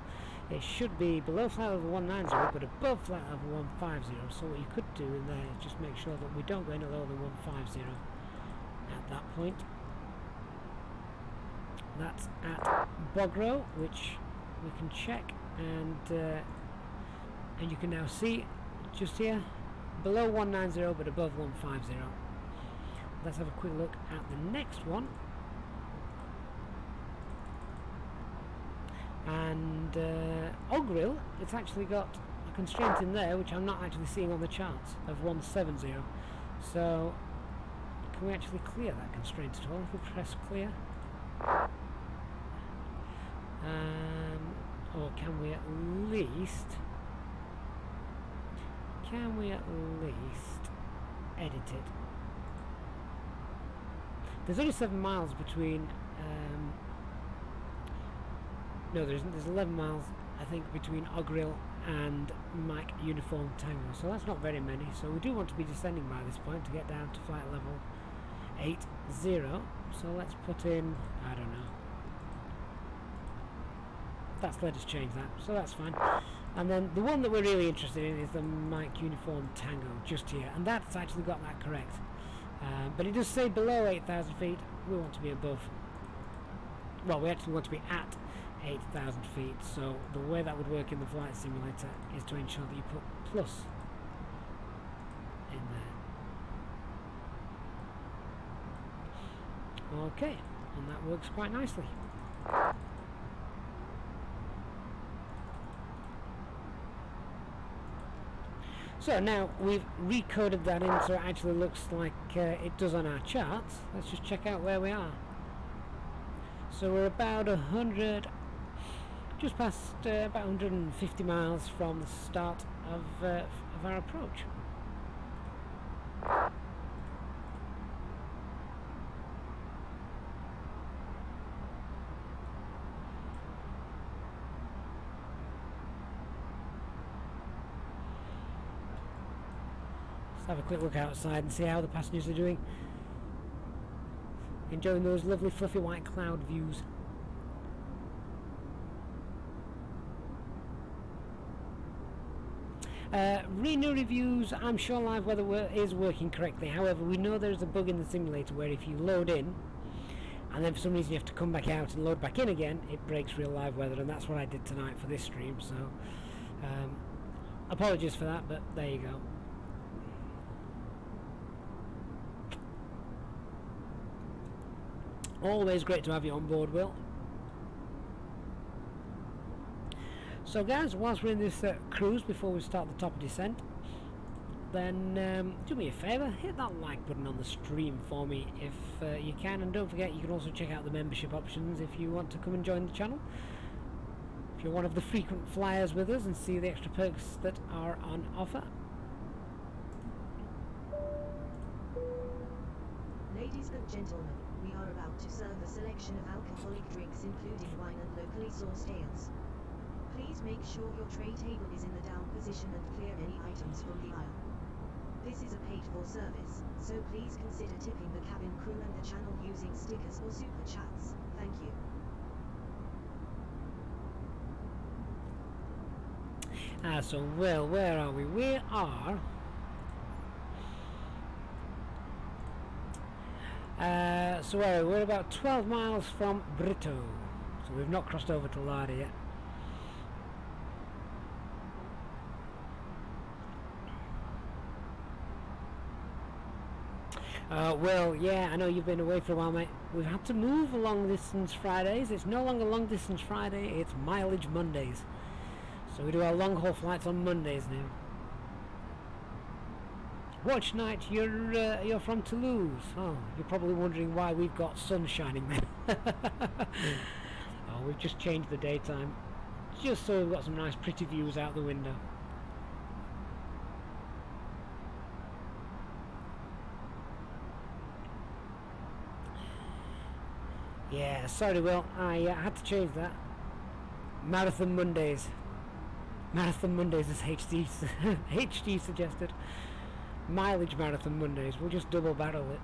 It should be below flight level 190, but above flight level 150, so what you could do in there is just make sure that we don't go any lower than 150 at that point. That's at Bogro, which we can check, and you can now see just here below 190 but above 150. Let's have a quick look at the next one, and Ogril, it's actually got a constraint in there which I'm not actually seeing on the charts of 170. So can we actually clear that constraint at all if we press clear? Or can we at least edit it? There's only 7 miles between no, there's 11 miles I think between Ogril and Mike Uniform Tango, so that's not very many. So we do want to be descending by this point to get down to flight level 80. So let's put in, I don't know, that's let us change that, so that's fine. And then the one that we're really interested in is the Mike Uniform Tango just here, and that's actually got that correct. But it does say below 8,000 feet. We want to be above, well, we actually want to be at 8,000 feet, so the way that would work in the flight simulator is to ensure that you put plus in there. Okay, and that works quite nicely. So now we've recoded that in so it actually looks like it does on our charts. Let's just check out where we are. So we're about 100, just past about 150 miles from the start of our approach. Let's have a quick look outside and see how the passengers are doing. Enjoying those lovely fluffy white cloud views. Reno reviews, I'm sure live weather is working correctly. However, we know there's a bug in the simulator where if you load in and then for some reason you have to come back out and load back in again, it breaks real live weather, and that's what I did tonight for this stream. So apologies for that, but there you go. Always great to have you on board, Will. So guys, whilst we're in this cruise, before we start the top descent, then do me a favour, hit that like button on the stream for me if you can, and don't forget you can also check out the membership options if you want to come and join the channel. If you're one of the frequent flyers with us and see the extra perks that are on offer. Ladies and gentlemen, we are about to serve a selection of alcoholic drinks including wine and locally sourced ales. Please make sure your tray table is in the down position and clear any items from the aisle. This is a paid-for service, so please consider tipping the cabin crew and the channel using stickers or super chats. Thank you. So well, where are we? We are so we're about 12 miles from Brito, so we've not crossed over to Larder yet. Well, yeah, I know you've been away for a while, mate. We've had to move long distance Fridays. It's no longer long distance Friday, it's mileage Mondays. So we do our long haul flights on Mondays now. Watch night, you're from Toulouse. Oh, you're probably wondering why we've got sun shining then. Oh, we've just changed the daytime, just so we've got some nice pretty views out the window. Yeah, sorry Will, I had to change that. Marathon Mondays. Marathon Mondays as HD, HD suggested. Mileage Marathon Mondays, we'll just double barrel it.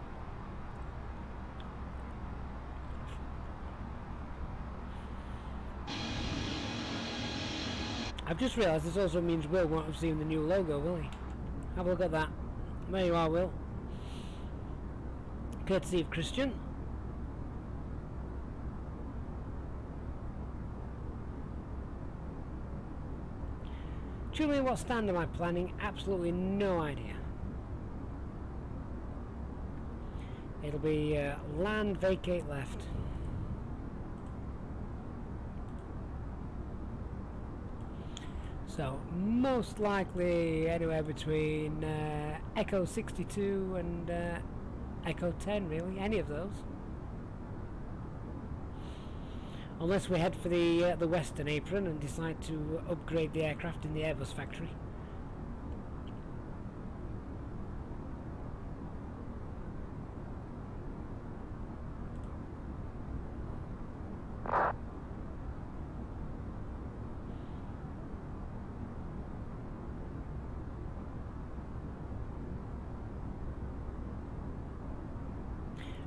I've just realised this also means Will won't have seen the new logo, will he? Have a look at that. There you are, Will. Courtesy of Christian. Truly, what stand am I planning? Absolutely no idea. It'll be land, vacate left. So most likely anywhere between Echo 62 and Echo 10, really, any of those. Unless we head for the western apron and decide to upgrade the aircraft in the Airbus factory.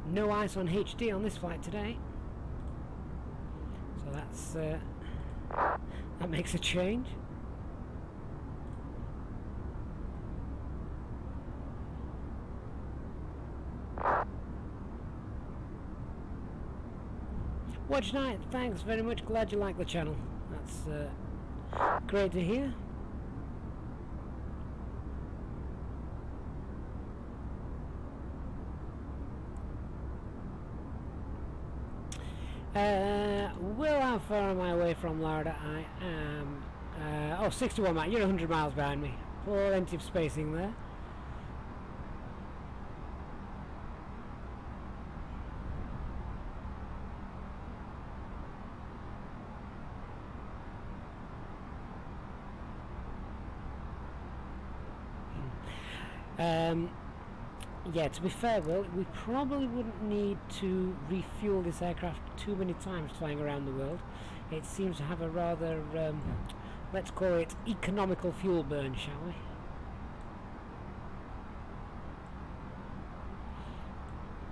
No ice on HD on this flight today. So that's that makes a change. Watch Night, thanks very much, glad you like the channel. That's great to hear. Will, how far am I away from Florida? I am 61 miles. You're 100 miles behind me. Plenty of spacing there. Yeah, to be fair, Will, we probably wouldn't need to refuel this aircraft too many times flying around the world. It seems to have a rather, let's call it economical fuel burn, shall we?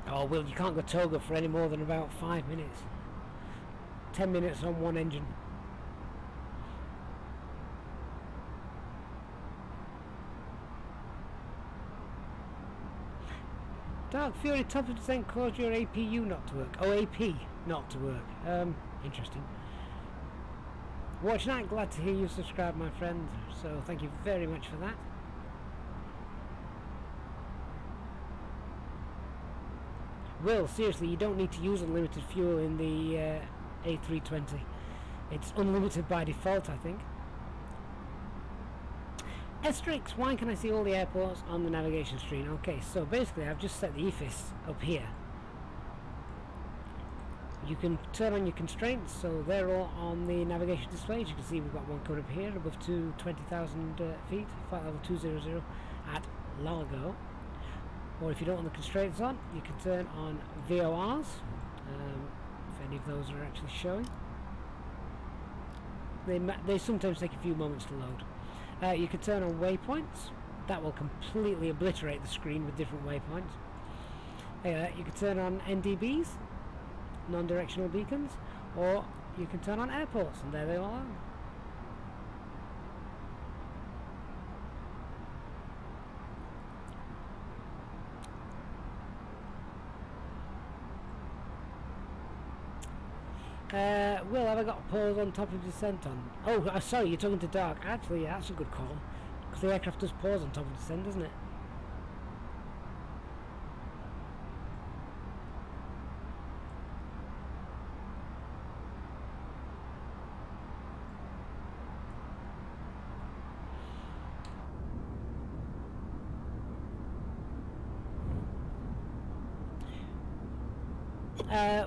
Oh, Will, you can't go Toga for any more than about 5 minutes. 10 minutes on one engine. Dark Fury, top of descent caused your APU not to work. Oh, AP not to work. Interesting. Watch Night, glad to hear you subscribe, my friend. So thank you very much for that. Will, seriously, you don't need to use unlimited fuel in the A320. It's unlimited by default, I think. Asterix, why can I see all the airports on the navigation screen? Okay, so basically I've just set the EFIS up here. You can turn on your constraints, so they're all on the navigation display. As you can see, we've got one coming up here above 20,000 feet, flight level 200 at Largo. Or if you don't want the constraints on, you can turn on VORs, if any of those are actually showing. They sometimes take a few moments to load. You can turn on waypoints. That will completely obliterate the screen with different waypoints. You can turn on NDBs, non-directional beacons, or you can turn on airports, and there they all are. Will, have I got pause on top of descent on? Oh, sorry, you're talking to Dark. Actually, yeah, that's a good call. Because the aircraft does pause on top of descent, doesn't it?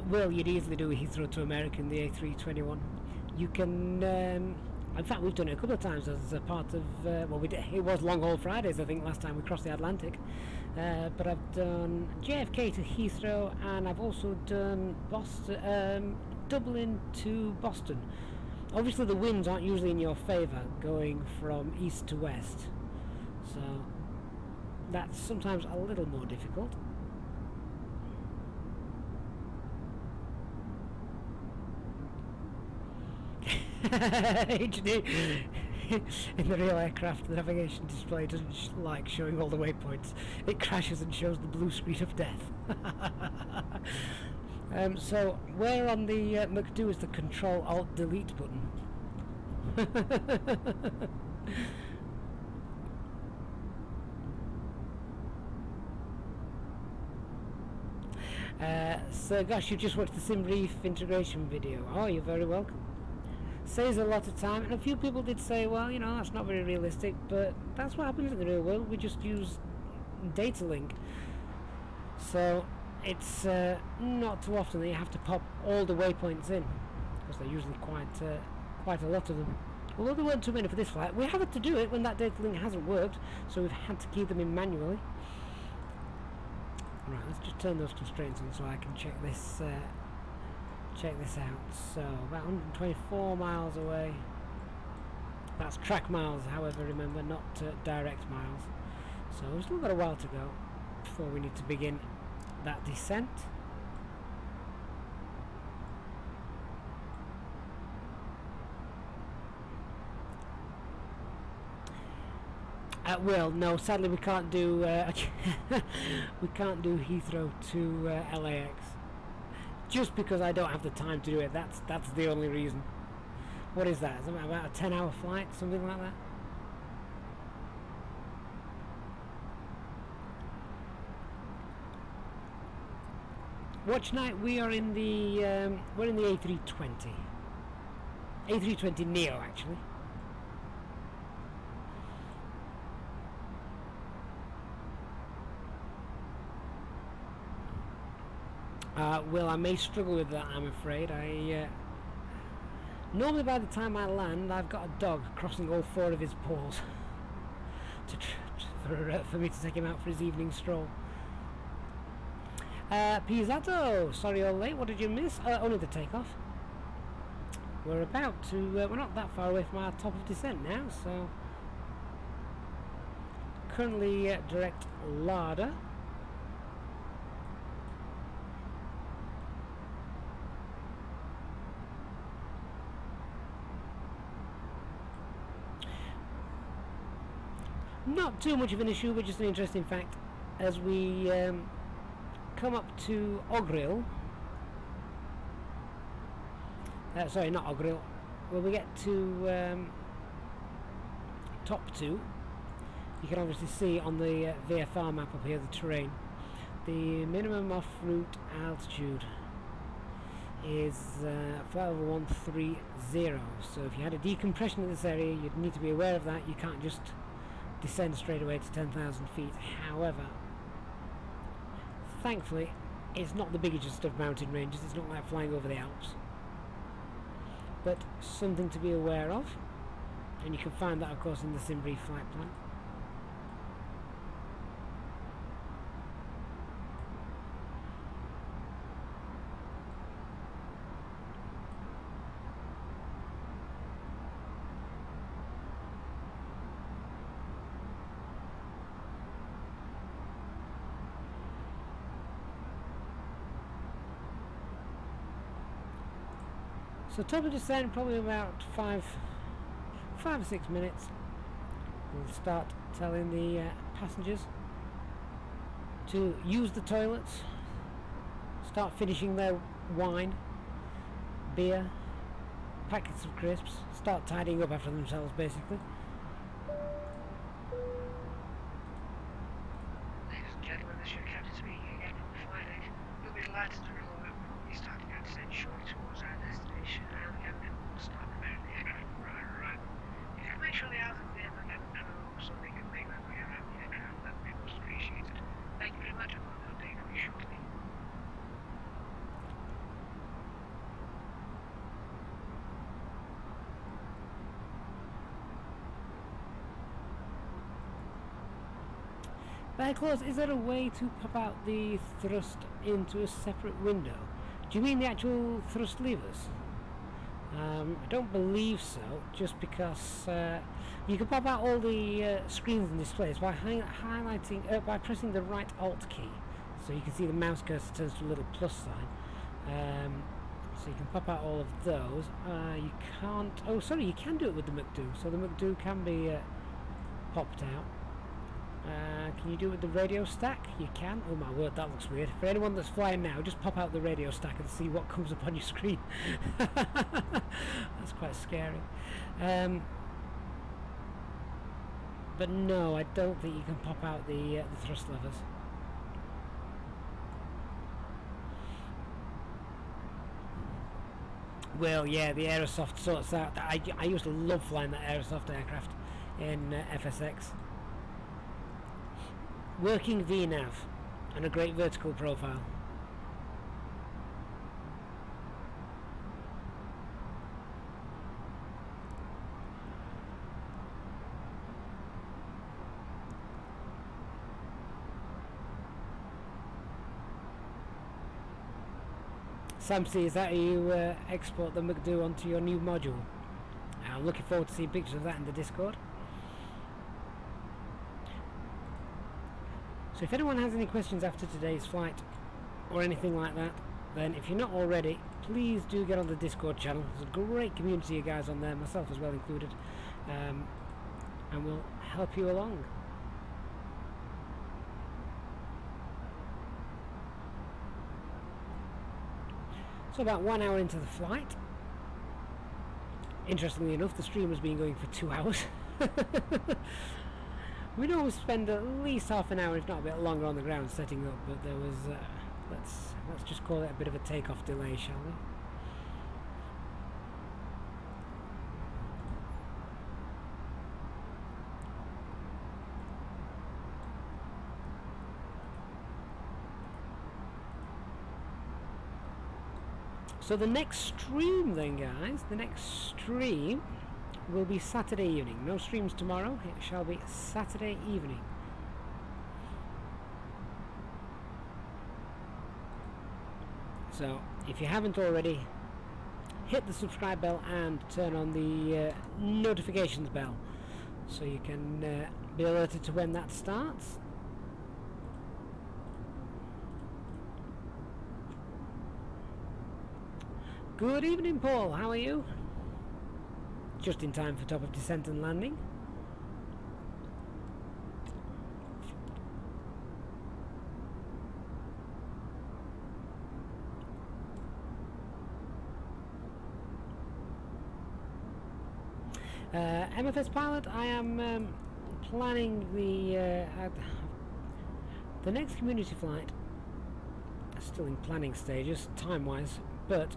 Will, you'd easily do a Heathrow to American, the A321. You can In fact, we've done it a couple of times as a part of, well, we did, it was Long Haul Fridays, I think, last time we crossed the Atlantic. But I've done JFK to Heathrow, and I've also done Boston, Dublin to Boston. Obviously, the winds aren't usually in your favour going from east to west, so that's sometimes a little more difficult. HD in the real aircraft, the navigation display doesn't like showing all the waypoints. It crashes and shows the blue screen of death. So where on the McDo is the Control-Alt-Delete button? So gosh, you just watched the SimBrief integration video. Oh, you're very welcome. Saves a lot of time, and a few people did say, well, you know, that's not very realistic, but that's what happens in the real world. We just use data link, so it's not too often that you have to pop all the waypoints in, because they're usually quite a lot of them. Although there weren't too many for this flight, we had to do it when that data link hasn't worked, so we've had to keep them in manually. Right, let's just turn those constraints on so I can check this out. So about 124 miles away. That's track miles, however, remember, not direct miles. So we've still got a while to go before we need to begin that descent. Well, no, sadly we can't do we can't do Heathrow to LAX. Just because I don't have the time to do it. That's the only reason. What is that? Is it about a 10-hour flight, something like that? Watch night. We are in the we're in the A320. A320neo, actually. Well, I may struggle with that, I'm afraid. Normally by the time I land, I've got a dog crossing all four of his paws for me to take him out for his evening stroll. Pizzato, sorry you're late. What did you miss? Only the takeoff. We're about to, we're not that far away from our top of descent now, so currently direct Larder. Not too much of an issue, but just an interesting fact. As we come up to Ogril, sorry, not Ogril, when we get to Top 2, you can obviously see on the VFR map up here the terrain. The minimum off-route altitude is flight over 130, so if you had a decompression in this area, you'd need to be aware of that. You can't just descend straight away to 10,000 feet. However, thankfully, it's not the biggest of mountain ranges. It's not like flying over the Alps, but something to be aware of, and you can find that, of course, in the SimBrief flight plan. So top of descent, probably about 5 or 6 minutes. We'll start telling the passengers to use the toilets, start finishing their wine, beer, packets of crisps, start tidying up after themselves, basically. Ladies and gentlemen, this is your captain speaking again from the flight deck. You'll be delighted to know that we'll be starting our descent shortly towards our destination, and the captain will start preparing the aircraft for our arrival. If you can make sure the hours of the captain know so they can make their way around the aircraft, that would be most appreciated. Thank you very much, and we'll update you shortly. Very close. Is there a way to pop out the thrust into a separate window? Do you mean the actual thrust levers? I don't believe so, just because you can pop out all the screens and displays by by pressing the right Alt key. So you can see the mouse cursor turns to a little plus sign. So you can pop out all of those. You can't. Oh, sorry, you can do it with the McDo. So the McDo can be popped out. Can you do it with the radio stack? You can. Oh my word, that looks weird. For anyone that's flying now, just pop out the radio stack and see what comes up on your screen. That's quite scary. But no, I don't think you can pop out the thrust levers. Well, yeah, the Aerosoft sorts out. I used to love flying that Aerosoft aircraft in FSX. Working VNAV and a great vertical profile. Sam C, is that how you export the McDo onto your new module? I'm looking forward to seeing pictures of that in the Discord. So if anyone has any questions after today's flight or anything like that, then if you're not already, please do get on the Discord channel. There's a great community of guys on there, myself as well included, and we'll help you along. So about 1 hour into the flight. Interestingly enough, the stream has been going for 2 hours. We'd always spend at least half an hour, if not a bit longer, on the ground setting up, but there was, let's just call it a bit of a takeoff delay, shall we? So the next stream then, guys, the next stream will be Saturday evening. No streams tomorrow, it shall be Saturday evening. So if you haven't already, hit the subscribe bell and turn on the notifications bell so you can be alerted to when that starts. Good evening, Paul. How are you? Just in time for top of descent and landing. MFS pilot, I am planning the next community flight. Still in planning stages, time-wise, but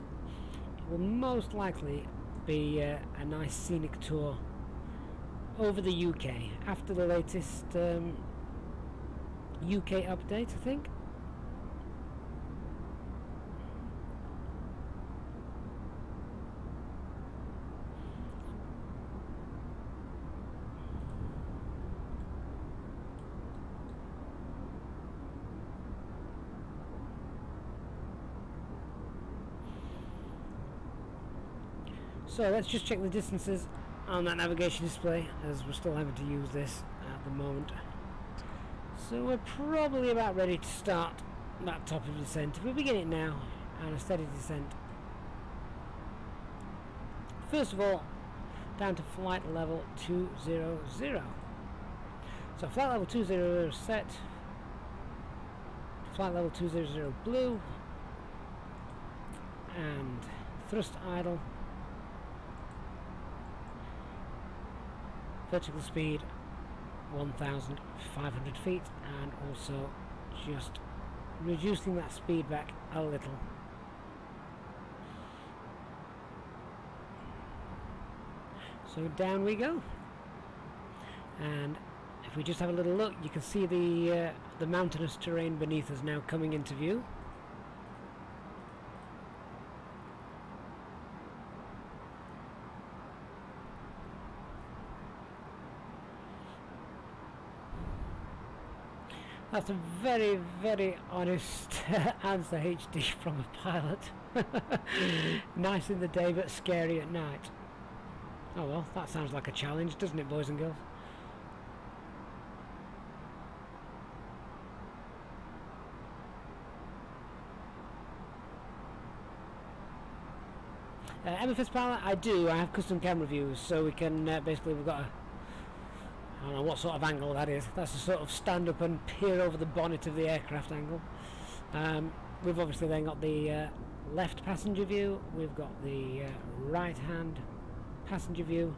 will most likely be a nice scenic tour over the UK after the latest UK update, I think. So let's just check the distances on that navigation display, as we're still having to use this at the moment. So we're probably about ready to start that top of descent. If we begin it now and a steady descent. First of all, down to flight level 200. So flight level 200 set. Flight level 200 blue. And thrust idle. Vertical speed 1,500 feet, and also just reducing that speed back a little. So down we go, and if we just have a little look, you can see the mountainous terrain beneath us now coming into view. That's a very, very honest answer, HD, from a pilot. Nice in the day but scary at night. Oh well, that sounds like a challenge, doesn't it, boys and girls? MFS pilot, I do. I have custom camera views, so we can basically, we've got a, I don't know what sort of angle that is. That's a sort of stand up and peer over the bonnet of the aircraft angle. We've obviously then got the left passenger view. We've got the right hand passenger view,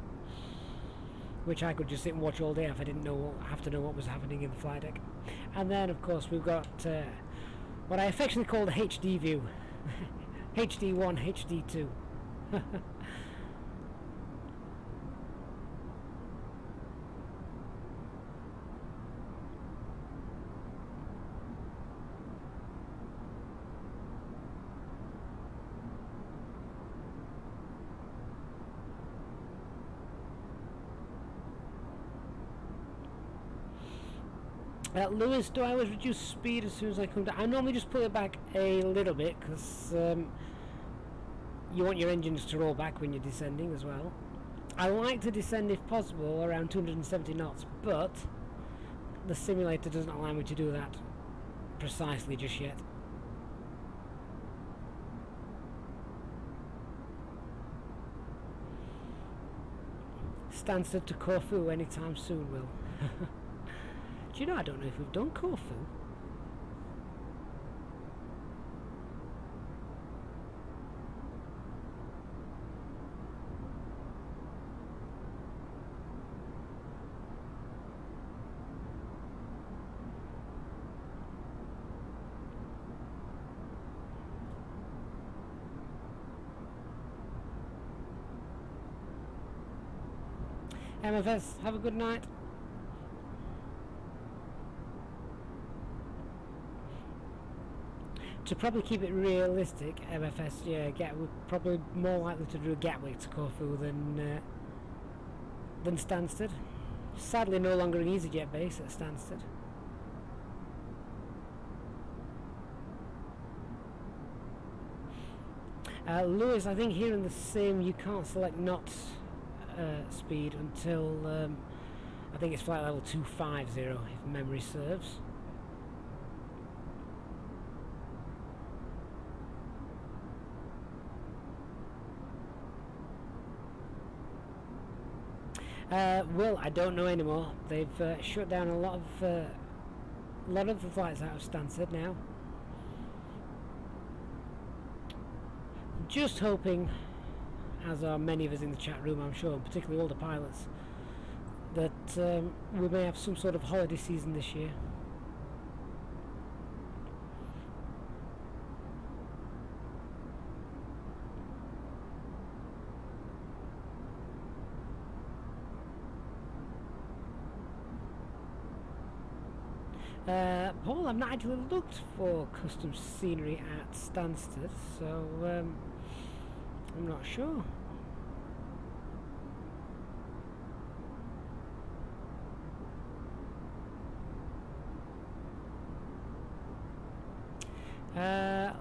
which I could just sit and watch all day if I didn't have to know what was happening in the flight deck. And then of course we've got what I affectionately call the HD view. HD1, HD2. Lewis, do I always reduce speed as soon as I come down? I normally just pull it back a little bit because you want your engines to roll back when you're descending as well. I like to descend if possible around 270 knots, but the simulator doesn't allow me to do that precisely just yet. Stansted to Corfu anytime soon, Will. Do you know, I don't know if we've done Corfu. MFS, have a good night. To probably keep it realistic, MFS, yeah, we're probably more likely to do Gatwick to Corfu than Stansted. Sadly, no longer an Easyjet base at Stansted. Lewis, I think here in the sim you can't select not speed until I think it's flight level 250 if memory serves. Well, I don't know anymore. They've shut down a lot of the flights out of Stansted now. Just hoping, as are many of us in the chat room, I'm sure, particularly all the pilots, that we may have some sort of holiday season this year. Paul, I've not actually looked for custom scenery at Stansted, so I'm not sure.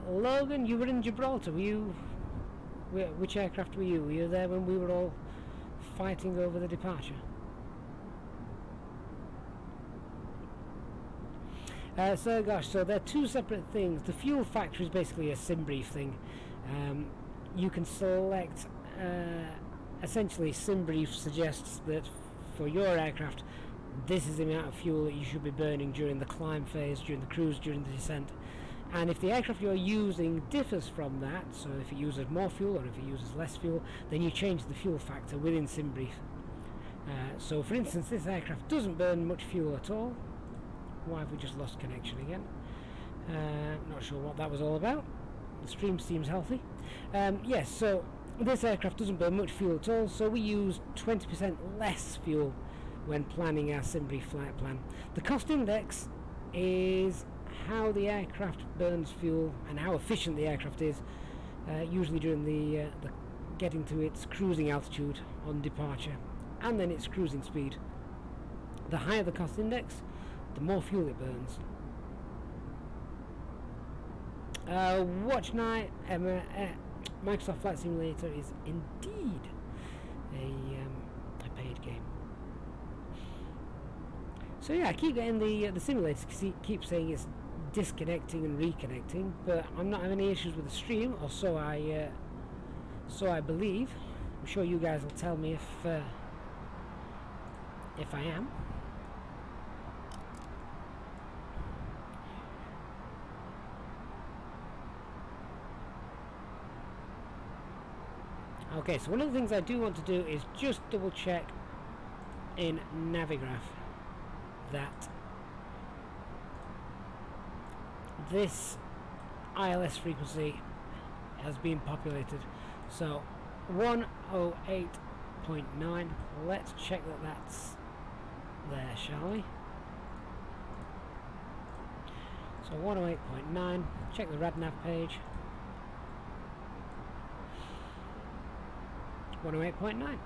Logan, you were in Gibraltar. Were you? Which aircraft were you? Were you there when we were all fighting over the departure? So they're two separate things. The fuel factor is basically a sim brief thing. You can select, essentially sim brief suggests that for your aircraft this is the amount of fuel that you should be burning during the climb phase, during the cruise, during the descent. And if the aircraft you're using differs from that, so if it uses more fuel or if it uses less fuel, then you change the fuel factor within sim brief. So for instance, this aircraft doesn't burn much fuel at all. Why have we just lost connection again? Not sure what that was all about. The stream seems healthy. Yes, so this aircraft doesn't burn much fuel at all, so we use 20% less fuel when planning our sim brief flight plan. The cost index is how the aircraft burns fuel and how efficient the aircraft is, usually during the getting to its cruising altitude on departure, and then its cruising speed. The higher the cost index, the more fuel it burns. Watch night. Microsoft Flight Simulator is indeed a paid game. So yeah, I keep getting the simulator keep saying it's disconnecting and reconnecting, but I'm not having any issues with the stream, or so I believe. I'm sure you guys will tell me if I am. Okay, so one of the things I do want to do is just double check in Navigraph that this ILS frequency has been populated. So 108.9, let's check that that's there, shall we? So 108.9, check the RadNav page. 108.9.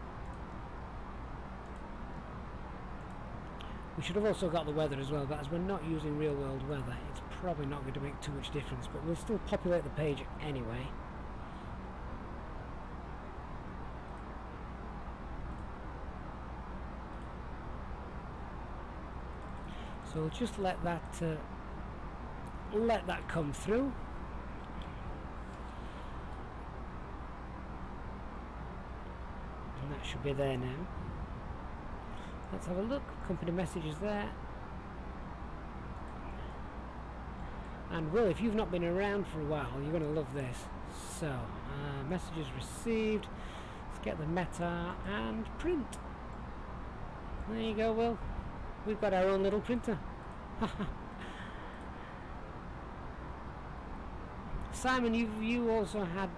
We should have also got the weather as well, but as we're not using real world weather, it's probably not going to make too much difference, but we'll still populate the page anyway. So we'll just let that come through. And that should be there now. Let's have a look. Company messages there. And well, if you've not been around for a while, you're going to love this. So, messages received. Let's get the meta and print. There you go, Will. We've got our own little printer. Simon, you also had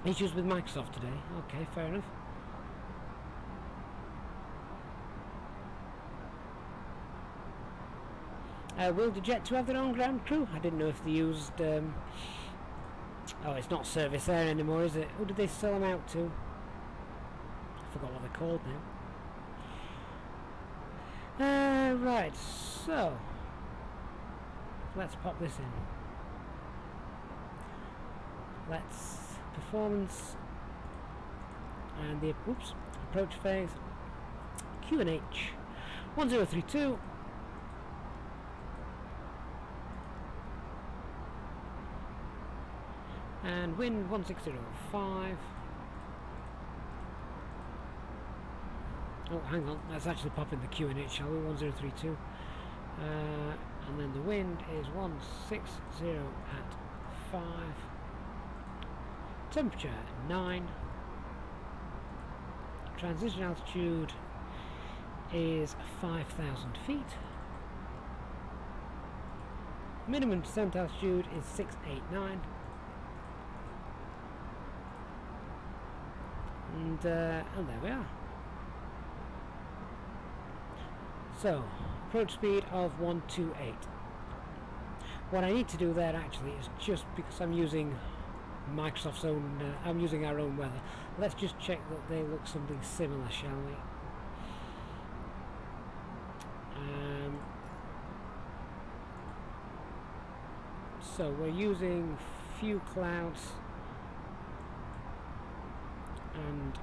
issues with Microsoft today. Okay, fair enough. Will the Jet 2 have their own ground crew? I didn't know if they used... oh, it's not Service Air anymore, is it? Who did they sell them out to? I forgot what they're called now. Right, so... let's pop this in. Let's... performance... and the... oops, approach phase... QNH 1032... and wind 1605. Oh, hang on, let's actually pop in the QNH, shall we? 1032. And then the wind is 160 at 5. Temperature 9. Transition altitude is 5,000 feet. Minimum descent altitude is 689. And there we are. So, approach speed of 128. What I need to do there actually is just because I'm using Microsoft's own, I'm using our own weather. Let's just check that they look something similar, shall we? So we're using few clouds and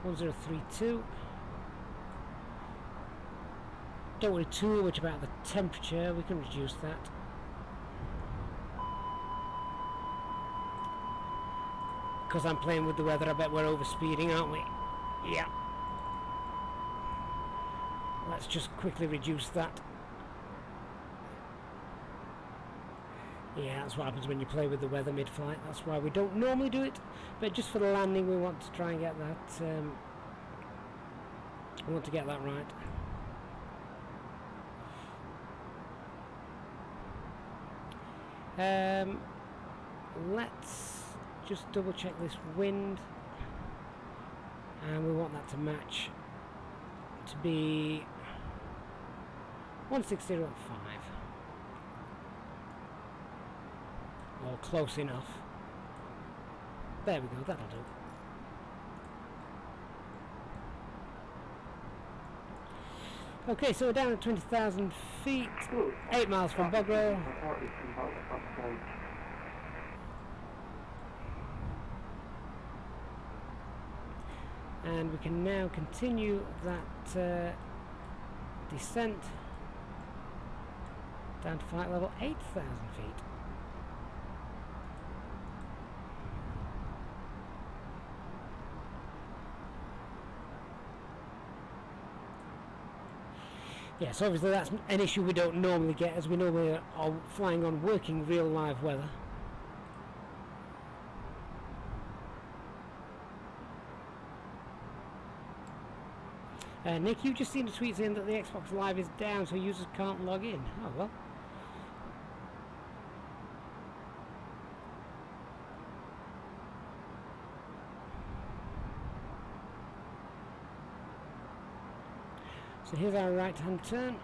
1032. Don't worry too much about the temperature, we can reduce that. Because I'm playing with the weather, I bet we're overspeeding, aren't we? Yeah. Let's just quickly reduce that. Yeah, that's what happens when you play with the weather mid-flight. That's why we don't normally do it, but just for the landing we want to try and get that we want to get that right. Let's just double check this wind, and we want that to match to be 160 at 5. Or close enough. There we go, that'll do. Okay, so we're down at 20,000 feet, 8 miles from Bogrow. And we can now continue that descent down to flight level 8,000 feet. Yes, obviously that's an issue we don't normally get, as we normally are flying on working real live weather. Nick, you've just seen a tweet saying that the Xbox Live is down, so users can't log in. Oh well. So here's our right hand turn,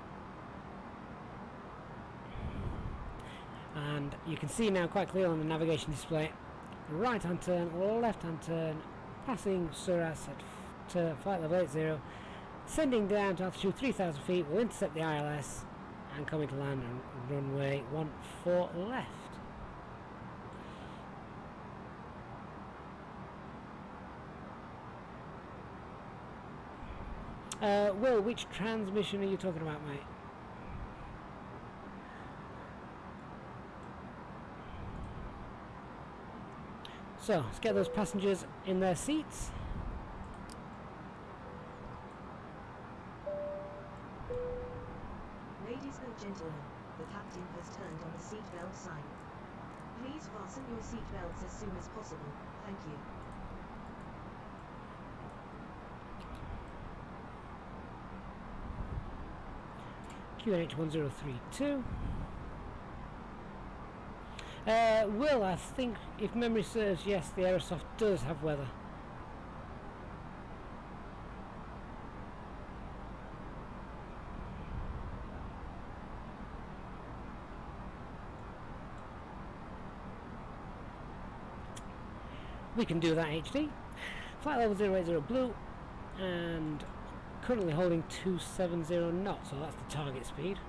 and you can see now quite clearly on the navigation display, right hand turn, left hand turn, passing Suras at flight level 80, sending down to altitude 3,000 feet, we'll intercept the ILS and coming to land on runway 14 left. Will, which transmission are you talking about, mate? So, let's get those passengers in their seats. Ladies and gentlemen, the captain has turned on the seatbelt sign. Please fasten your seatbelts as soon as possible. Thank you. QNH 1032. Will, I think, if memory serves, yes, the Aerosoft does have weather. We can do that HD. Flight level 080 blue, and currently holding 270 knots, so that's the target speed.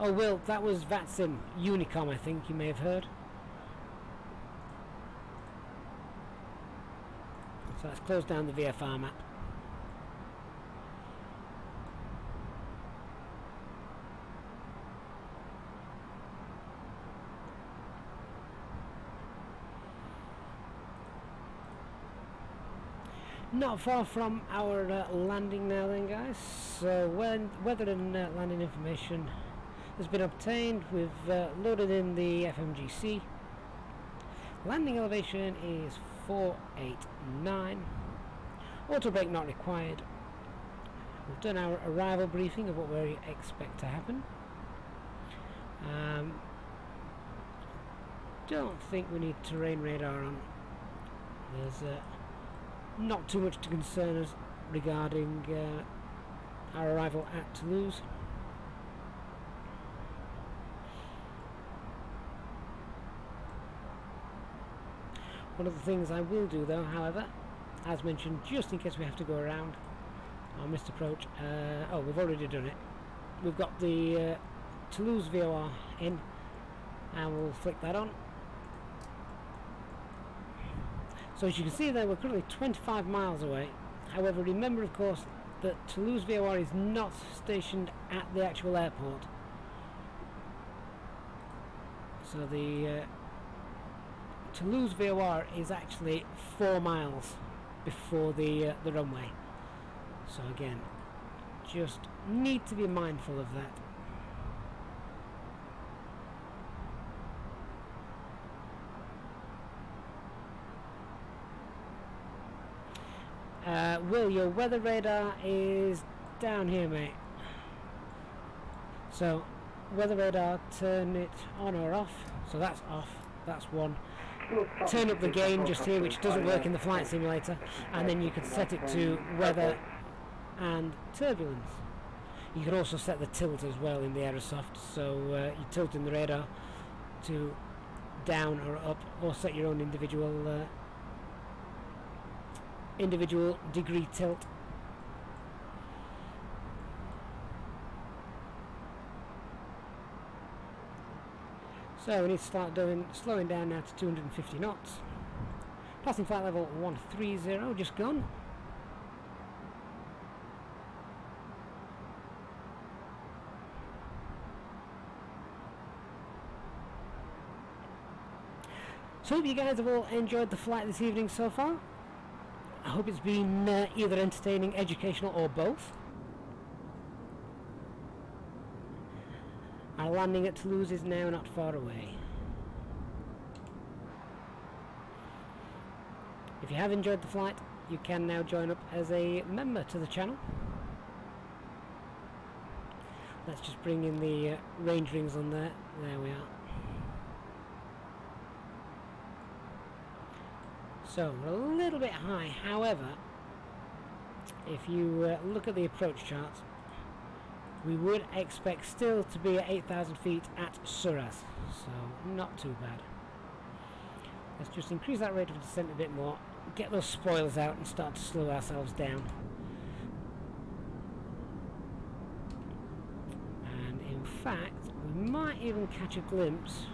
Oh, Will, that was VATSIM Unicom, I think you may have heard. So let's close down the VFR map. Not far from our landing now then, guys. So weather and landing information has been obtained. We've loaded in the FMGC. Landing elevation is 489. Auto brake not required. We've done our arrival briefing of what we expect to happen. Don't think we need terrain radar on. There's not too much to concern us regarding our arrival at Toulouse. One of the things I will do though, however, as mentioned, just in case we have to go around our missed approach, oh, we've already done it. We've got the Toulouse VOR in, and we'll flick that on. So as you can see there, we're currently 25 miles away. However, remember of course that Toulouse VOR is not stationed at the actual airport. So the Toulouse VOR is actually 4 miles before the runway. So again, just need to be mindful of that. Will, your weather radar is down here, mate. So weather radar, turn it on or off. So that's off, that's one. Turn up the gain just here, which doesn't work in the flight simulator, and then you can set it to weather and turbulence. You can also set the tilt as well in the Aerosoft, so you're tilting the radar to down or up, or set your own individual individual degree tilt. So we need to start slowing down now to 250 knots. Passing flight level 130, just gone. So hope you guys have all enjoyed the flight this evening so far. I hope it's been either entertaining, educational, or both. Our landing at Toulouse is now not far away. If you have enjoyed the flight, you can now join up as a member to the channel. Let's just bring in the range rings on there. There we are. So we're a little bit high, however, if you look at the approach charts, we would expect still to be at 8,000 feet at Suras, so not too bad. Let's just increase that rate of descent a bit more, get those spoilers out and start to slow ourselves down. And in fact, we might even catch a glimpse.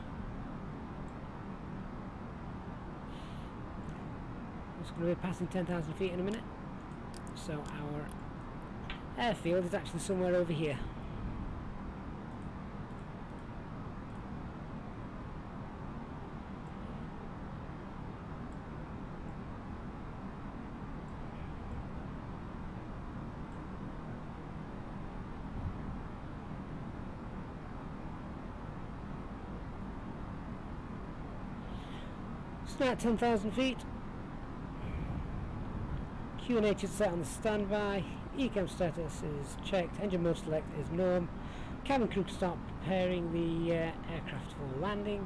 It's going to be passing 10,000 feet in a minute. So our airfield is actually somewhere over here. It's now at 10,000 feet. QNH is set on the standby, ECAM status is checked, engine mode select is norm, cabin crew to start preparing the aircraft for landing,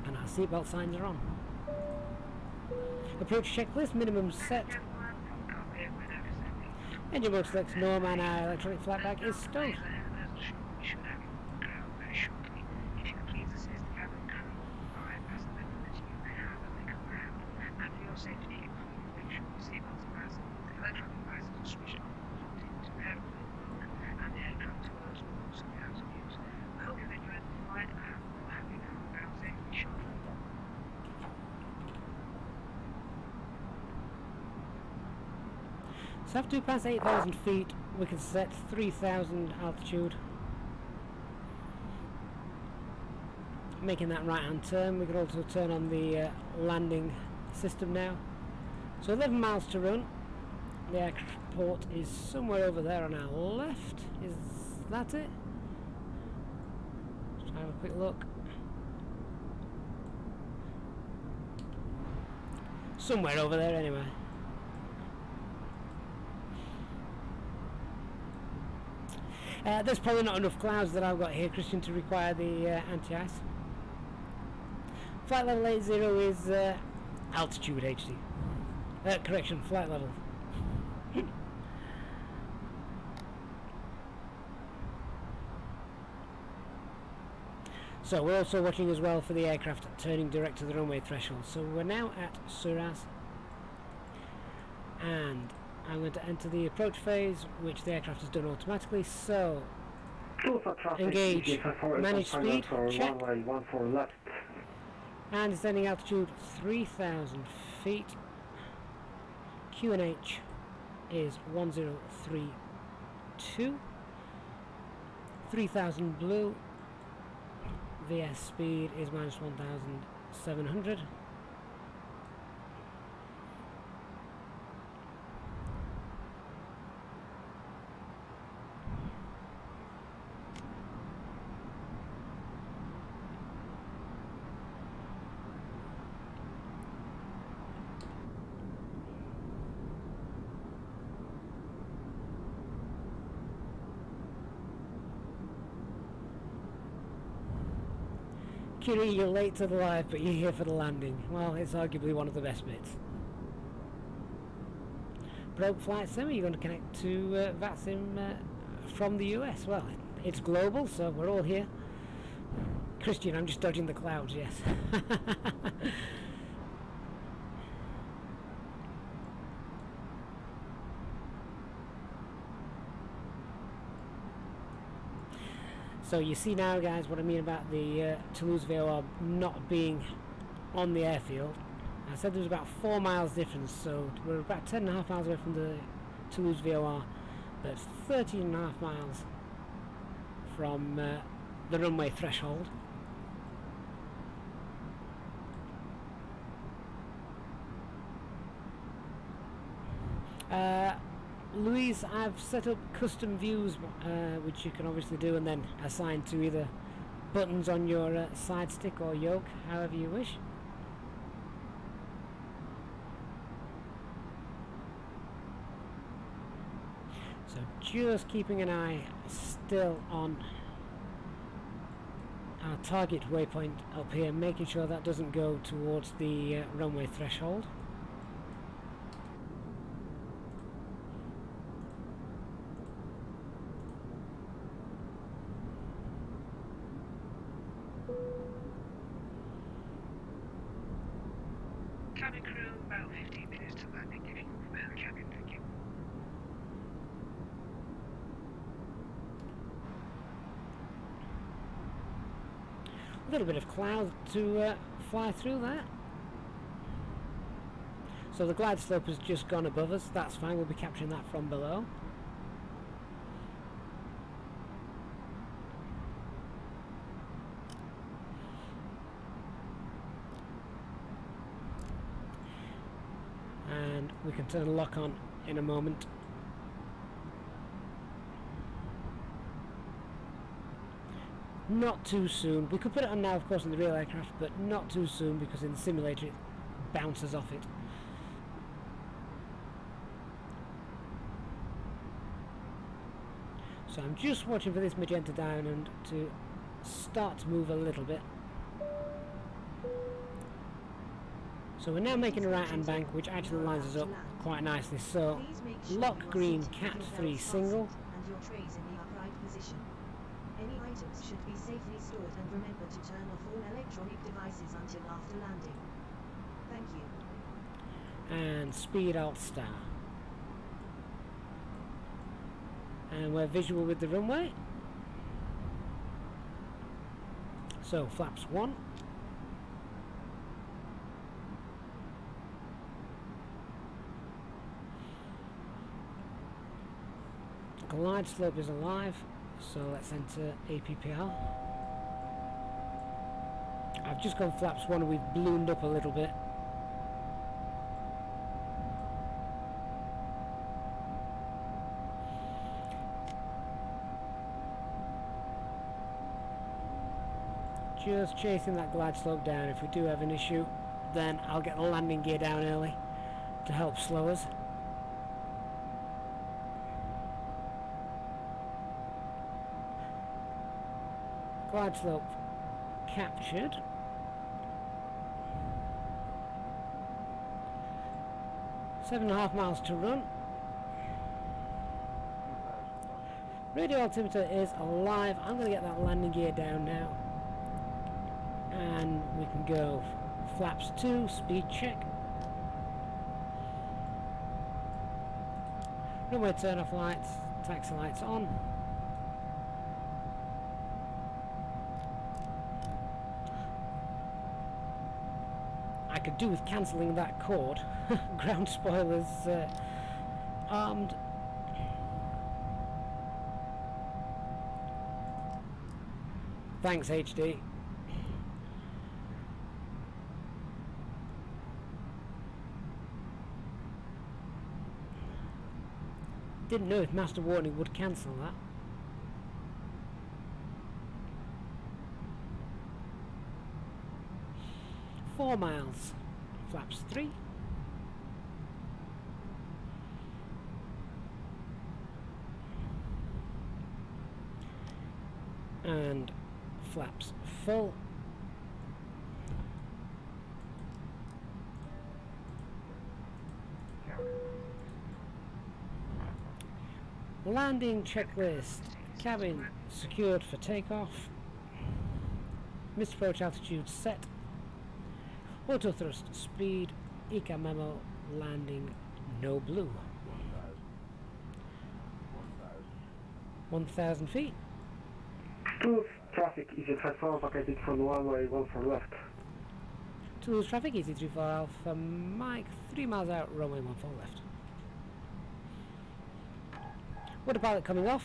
and our seatbelt signs are on. Approach checklist, minimum set, engine mode select is norm, and our electronic flight bag is stowed. So after we pass 8,000 feet, we can set 3,000 altitude. Making that right hand turn, we can also turn on the landing system now. So 11 miles to run. The airport is somewhere over there on our left. Is that it? Let's have a quick look. Somewhere over there anyway. There's probably not enough clouds that I've got here, Christian, to require the anti-ice. Flight level 80 is altitude HD. Correction, flight level. So we're also watching as well for the aircraft turning direct to the runway threshold. So we're now at Suras, and I'm going to enter the approach phase, which the aircraft has done automatically. So engage, manage speed, check, and descending altitude 3,000 feet. QNH is 1032, 3,000 blue. VS speed is minus 1,700. Kiri, you're late to the live, but you're here for the landing. Well, it's arguably one of the best bits. Broke Flight Sim, you're going to connect to VATSIM from the US. Well, it's global, so we're all here. Christian, I'm just dodging the clouds, yes. So you see now, guys, what I mean about the Toulouse VOR not being on the airfield. I said there was about 4 miles difference, so we're about 10.5 miles away from the Toulouse VOR, but 13.5 miles from the runway threshold. Louise, I've set up custom views, which you can obviously do and then assign to either buttons on your side stick or yoke, however you wish. So just keeping an eye still on our target waypoint up here, making sure that doesn't go towards the runway threshold. Cabin crew, about 15 minutes to landing if you can prepare the cabin, thank you. A little bit of cloud to fly through that. So the glide slope has just gone above us, that's fine, we'll be capturing that from below. And we can turn lock on in a moment. Not too soon. We could put it on now, of course, in the real aircraft, but not too soon because in the simulator it bounces off it. So I'm just watching for this magenta diamond to start to move a little bit. So we're now making a right-hand bank, which actually lines us up quite nicely. So lock green, cat 3 single. And your trays in the upright position. Any items should be safely stored, and remember to turn off all electronic devices until after landing. Thank you. And speed alt star. And we're visual with the runway. So flaps 1. Glide slope is alive, so let's enter APPR. I've just gone flaps 1 and we've ballooned up a little bit. Just chasing that glide slope down. If we do have an issue, then I'll get the landing gear down early to help slow us. Glide slope captured. Seven and a half miles to run. Radio altimeter is alive. I'm going to get that landing gear down now. And we can go flaps 2, speed check. Runway turn off lights, taxi lights on. I could do with cancelling that cord. Ground spoilers armed. Thanks, HD. Didn't know if master warning would cancel that. Four miles, flaps 3. And flaps full. Landing checklist. Cabin secured for takeoff. Missed approach altitude set. Auto thrust speed. ECA memo. Landing no blue. 1,000 feet. Toulouse traffic, Easyjet transform vacated from runway 14 left. Toulouse traffic, Easy34 Alpha Mike, 3 miles out, runway 14 left. Water pilot coming off.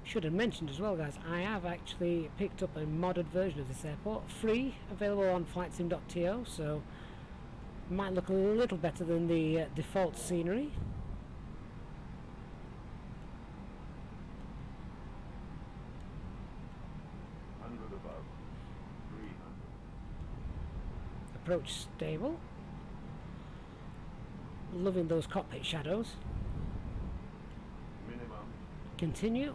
Should have mentioned as well, guys, I have actually picked up a modded version of this airport, free, available on flightsim.to, so might look a little better than the default scenery. Approach stable. Loving those cockpit shadows. Continue.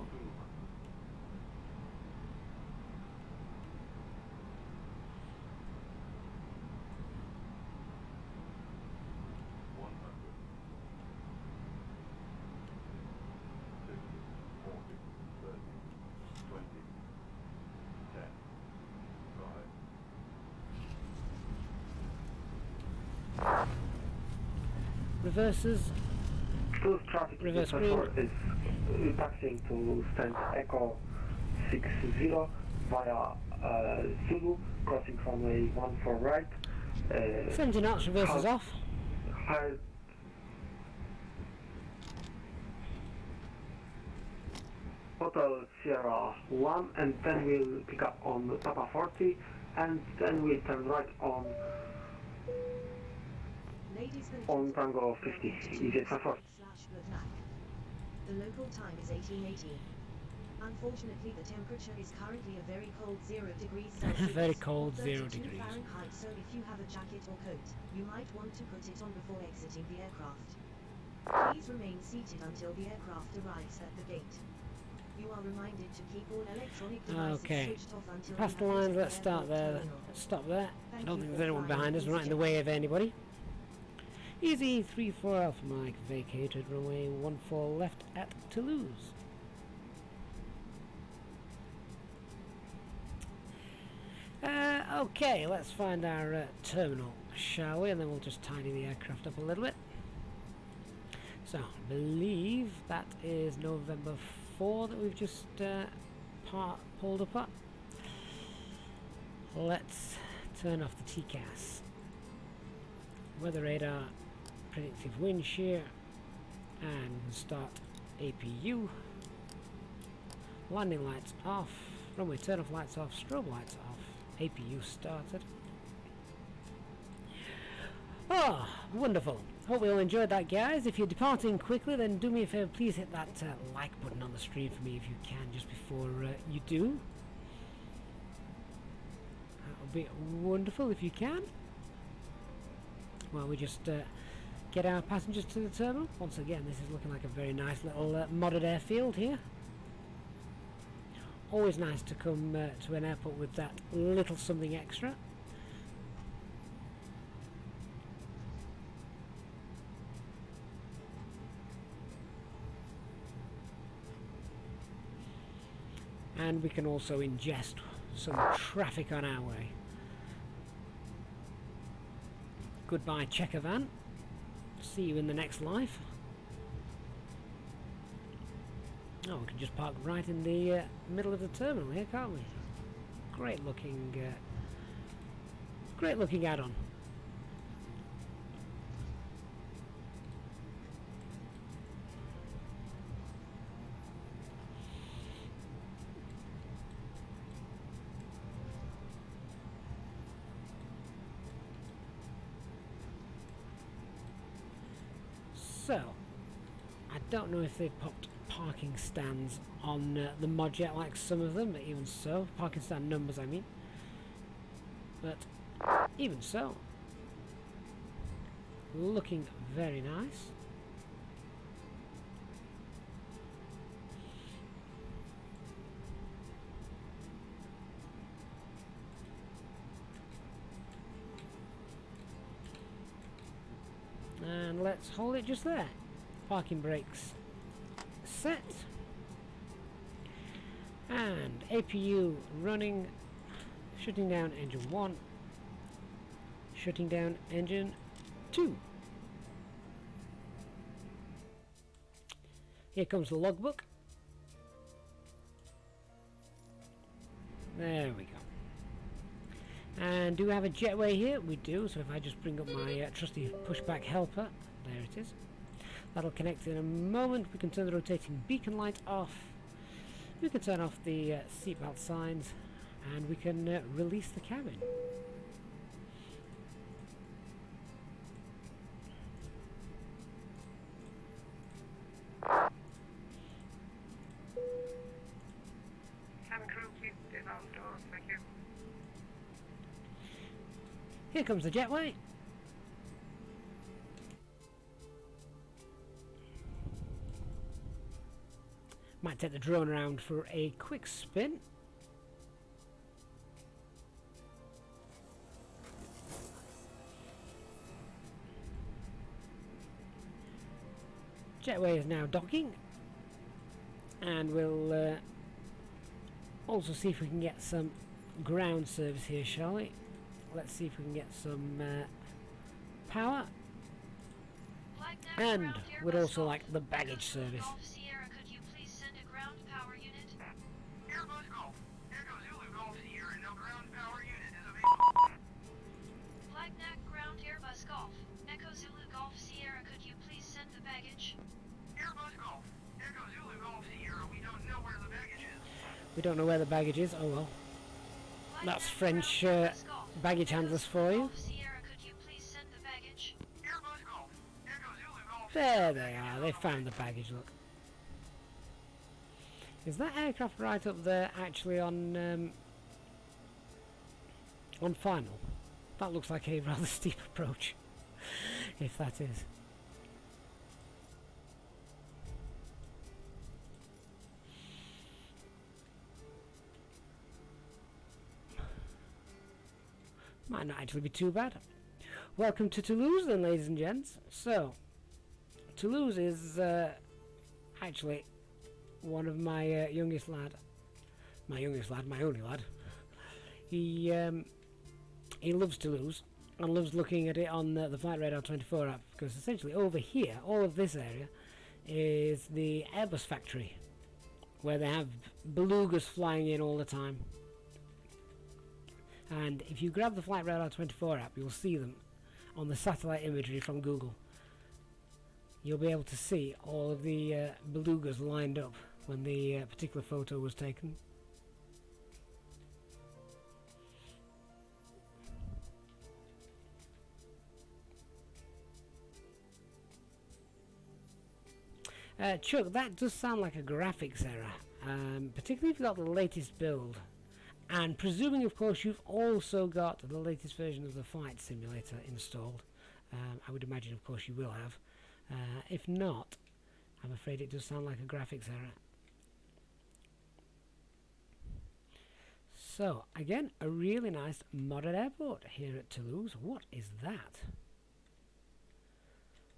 Reverses. Toulouse traffic, Reverse Easyjet is taxiing to stand Echo 60 via Zulu, crossing runway 14 right. 70 knots, reverses off. High Hotel Sierra 1, and then we'll pick up on Papa 40, and then we'll turn right on Tango 50, Easyjet transfer. The local time is 1818. Unfortunately, the temperature is currently a very cold 0 degrees Celsius. Very cold, or 0 32 degrees. Fahrenheit, so if you have a jacket or coat, you might want to put it on before exiting the aircraft. Please remain seated until the aircraft arrives at the gate. You are reminded to keep all electronic devices switched off until Past the you have lines, entered let's the start airport there. terminal. Let's stop there. I Thank don't you think for there's anyone flying behind us, we're not in the Easyjet. way of anybody. Easy 34 Alpha Mike, vacated runway 14 left at Toulouse. Okay, let's find our terminal, shall we? And then we'll just tidy the aircraft up a little bit. So, I believe that is November 4 that we've just pulled up at. Let's turn off the TCAS. Weather radar, predictive wind shear, and start APU. Landing lights off, runway turn off lights off, strobe lights off, APU started. Oh, wonderful. Hope you all enjoyed that, guys. If you're departing quickly, then do me a favour, please hit that like button on the stream for me if you can, just before you do. That would be wonderful if you can. Well, we just get our passengers to the terminal. Once again, this is looking like a very nice little modded airfield here. Always nice to come to an airport with that little something extra. And we can also ingest some traffic on our way. Goodbye, checker van. See you in the next life. Oh, we can just park right in the middle of the terminal here, can't we? Great looking add-on. So, I don't know if they've popped parking stands on the mod yet, like some of them, but even so, parking stand numbers I mean, but even so, looking very nice. And let's hold it just there. Parking brakes set. And APU running. Shutting down engine 1. Shutting down engine 2. Here comes the logbook. There we go. And do we have a jetway here? We do. So if I just bring up my trusty pushback helper, there it is. That'll connect in a moment. We can turn the rotating beacon light off. We can turn off the seatbelt signs, and we can release the cabin. Cabin crew, please disarm doors. Thank you. Here comes the jetway. Might take the drone around for a quick spin. Jetway is now docking, and we'll also see if we can get some ground service here, shall we? Let's see if we can get some power, and we'd also like the baggage service. Sierra, could you please send a ground power unit? Airbus Golf. Echo Zulu Golf Sierra. No ground power unit is available. Flagnac ground Airbus Golf. Echo Zulu Golf Sierra, could you please send the baggage? Airbus Golf. Echo Zulu Golf Sierra. We don't know where the baggage is. We don't know where the baggage is. Oh well. That's French baggage handlers for you. Sierra, could you please send the baggage? Airbus Golf. Echo Zulu Golf. There they are. They found the baggage. Look. Is that aircraft right up there actually on final? That looks like a rather steep approach, if that is. Might not actually be too bad. Welcome to Toulouse then, ladies and gents. So, Toulouse is actually one of my youngest lad. My only lad. He loves Toulouse and loves looking at it on the Flight Radar 24 app, because essentially over here, all of this area is the Airbus factory, where they have belugas flying in all the time. And if you grab the Flight Radar 24 app, you'll see them on the satellite imagery from Google. You'll be able to see all of the belugas lined up when the particular photo was taken. Chuck, that does sound like a graphics error, particularly if you've got the latest build. And presuming, of course, you've also got the latest version of the flight simulator installed. I would imagine, of course, you will have. If not, I'm afraid it does sound like a graphics error. So, again, a really nice modern airport here at Toulouse. What is that?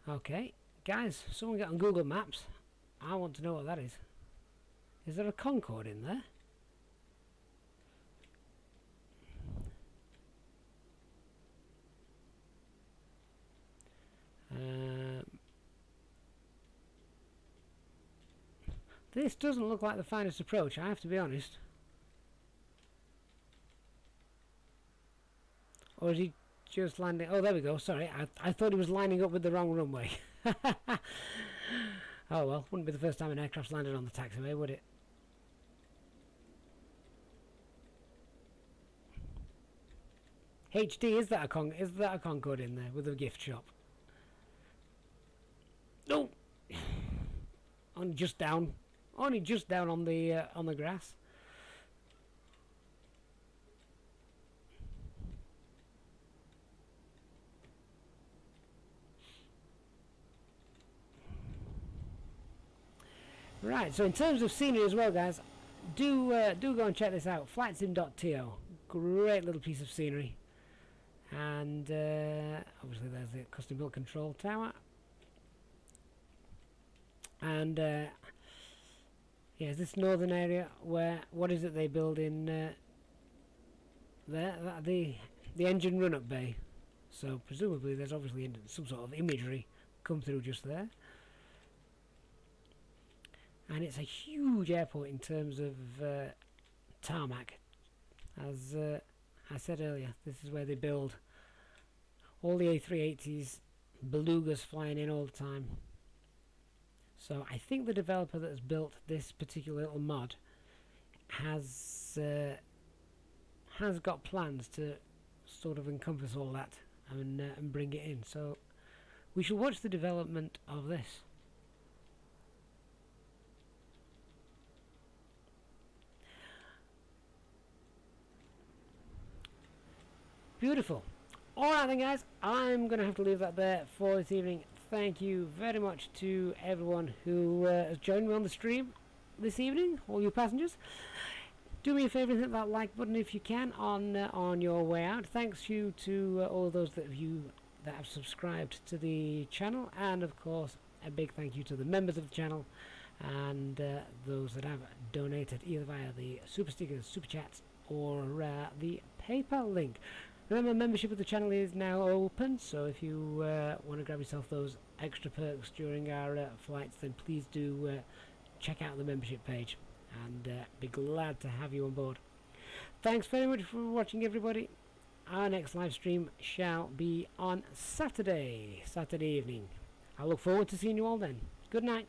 Okay, guys, someone get on Google Maps. I want to know what that is. Is there a Concorde in there? This doesn't look like the finest approach, I have to be honest. Or is he just landing? Oh, there we go. Sorry, I thought he was lining up with the wrong runway. Oh well, wouldn't be the first time an aircraft's landed on the taxiway, would it? HD, is that a Concorde in there with a gift shop? No, only just down on the grass. Right, so in terms of scenery as well, guys, do go and check this out. Flightsim.to, great little piece of scenery, and obviously obviously there's the custom built control tower. And yeah, this northern area where, what is it they build in there? The engine run-up bay. So presumably there's obviously some sort of imagery come through just there. And it's a huge airport in terms of tarmac. As I said earlier, this is where they build all the A380s, belugas flying in all the time. So I think the developer that has built this particular little mod has got plans to sort of encompass all that and bring it in. So we shall watch the development of this. Beautiful. Alright then guys, I'm going to have to leave that there for this evening. Thank you very much to everyone who has joined me on the stream this evening, all you passengers. Do me a favour and hit that like button if you can on your way out. Thanks you to all those that have subscribed to the channel, and of course a big thank you to the members of the channel and those that have donated either via the super stickers, super chats, or the PayPal link. Remember, membership of the channel is now open, so if you want to grab yourself those extra perks during our flights, then please do check out the membership page, and be glad to have you on board. Thanks very much for watching, everybody. Our next live stream shall be on Saturday evening. I look forward to seeing you all then. Good night.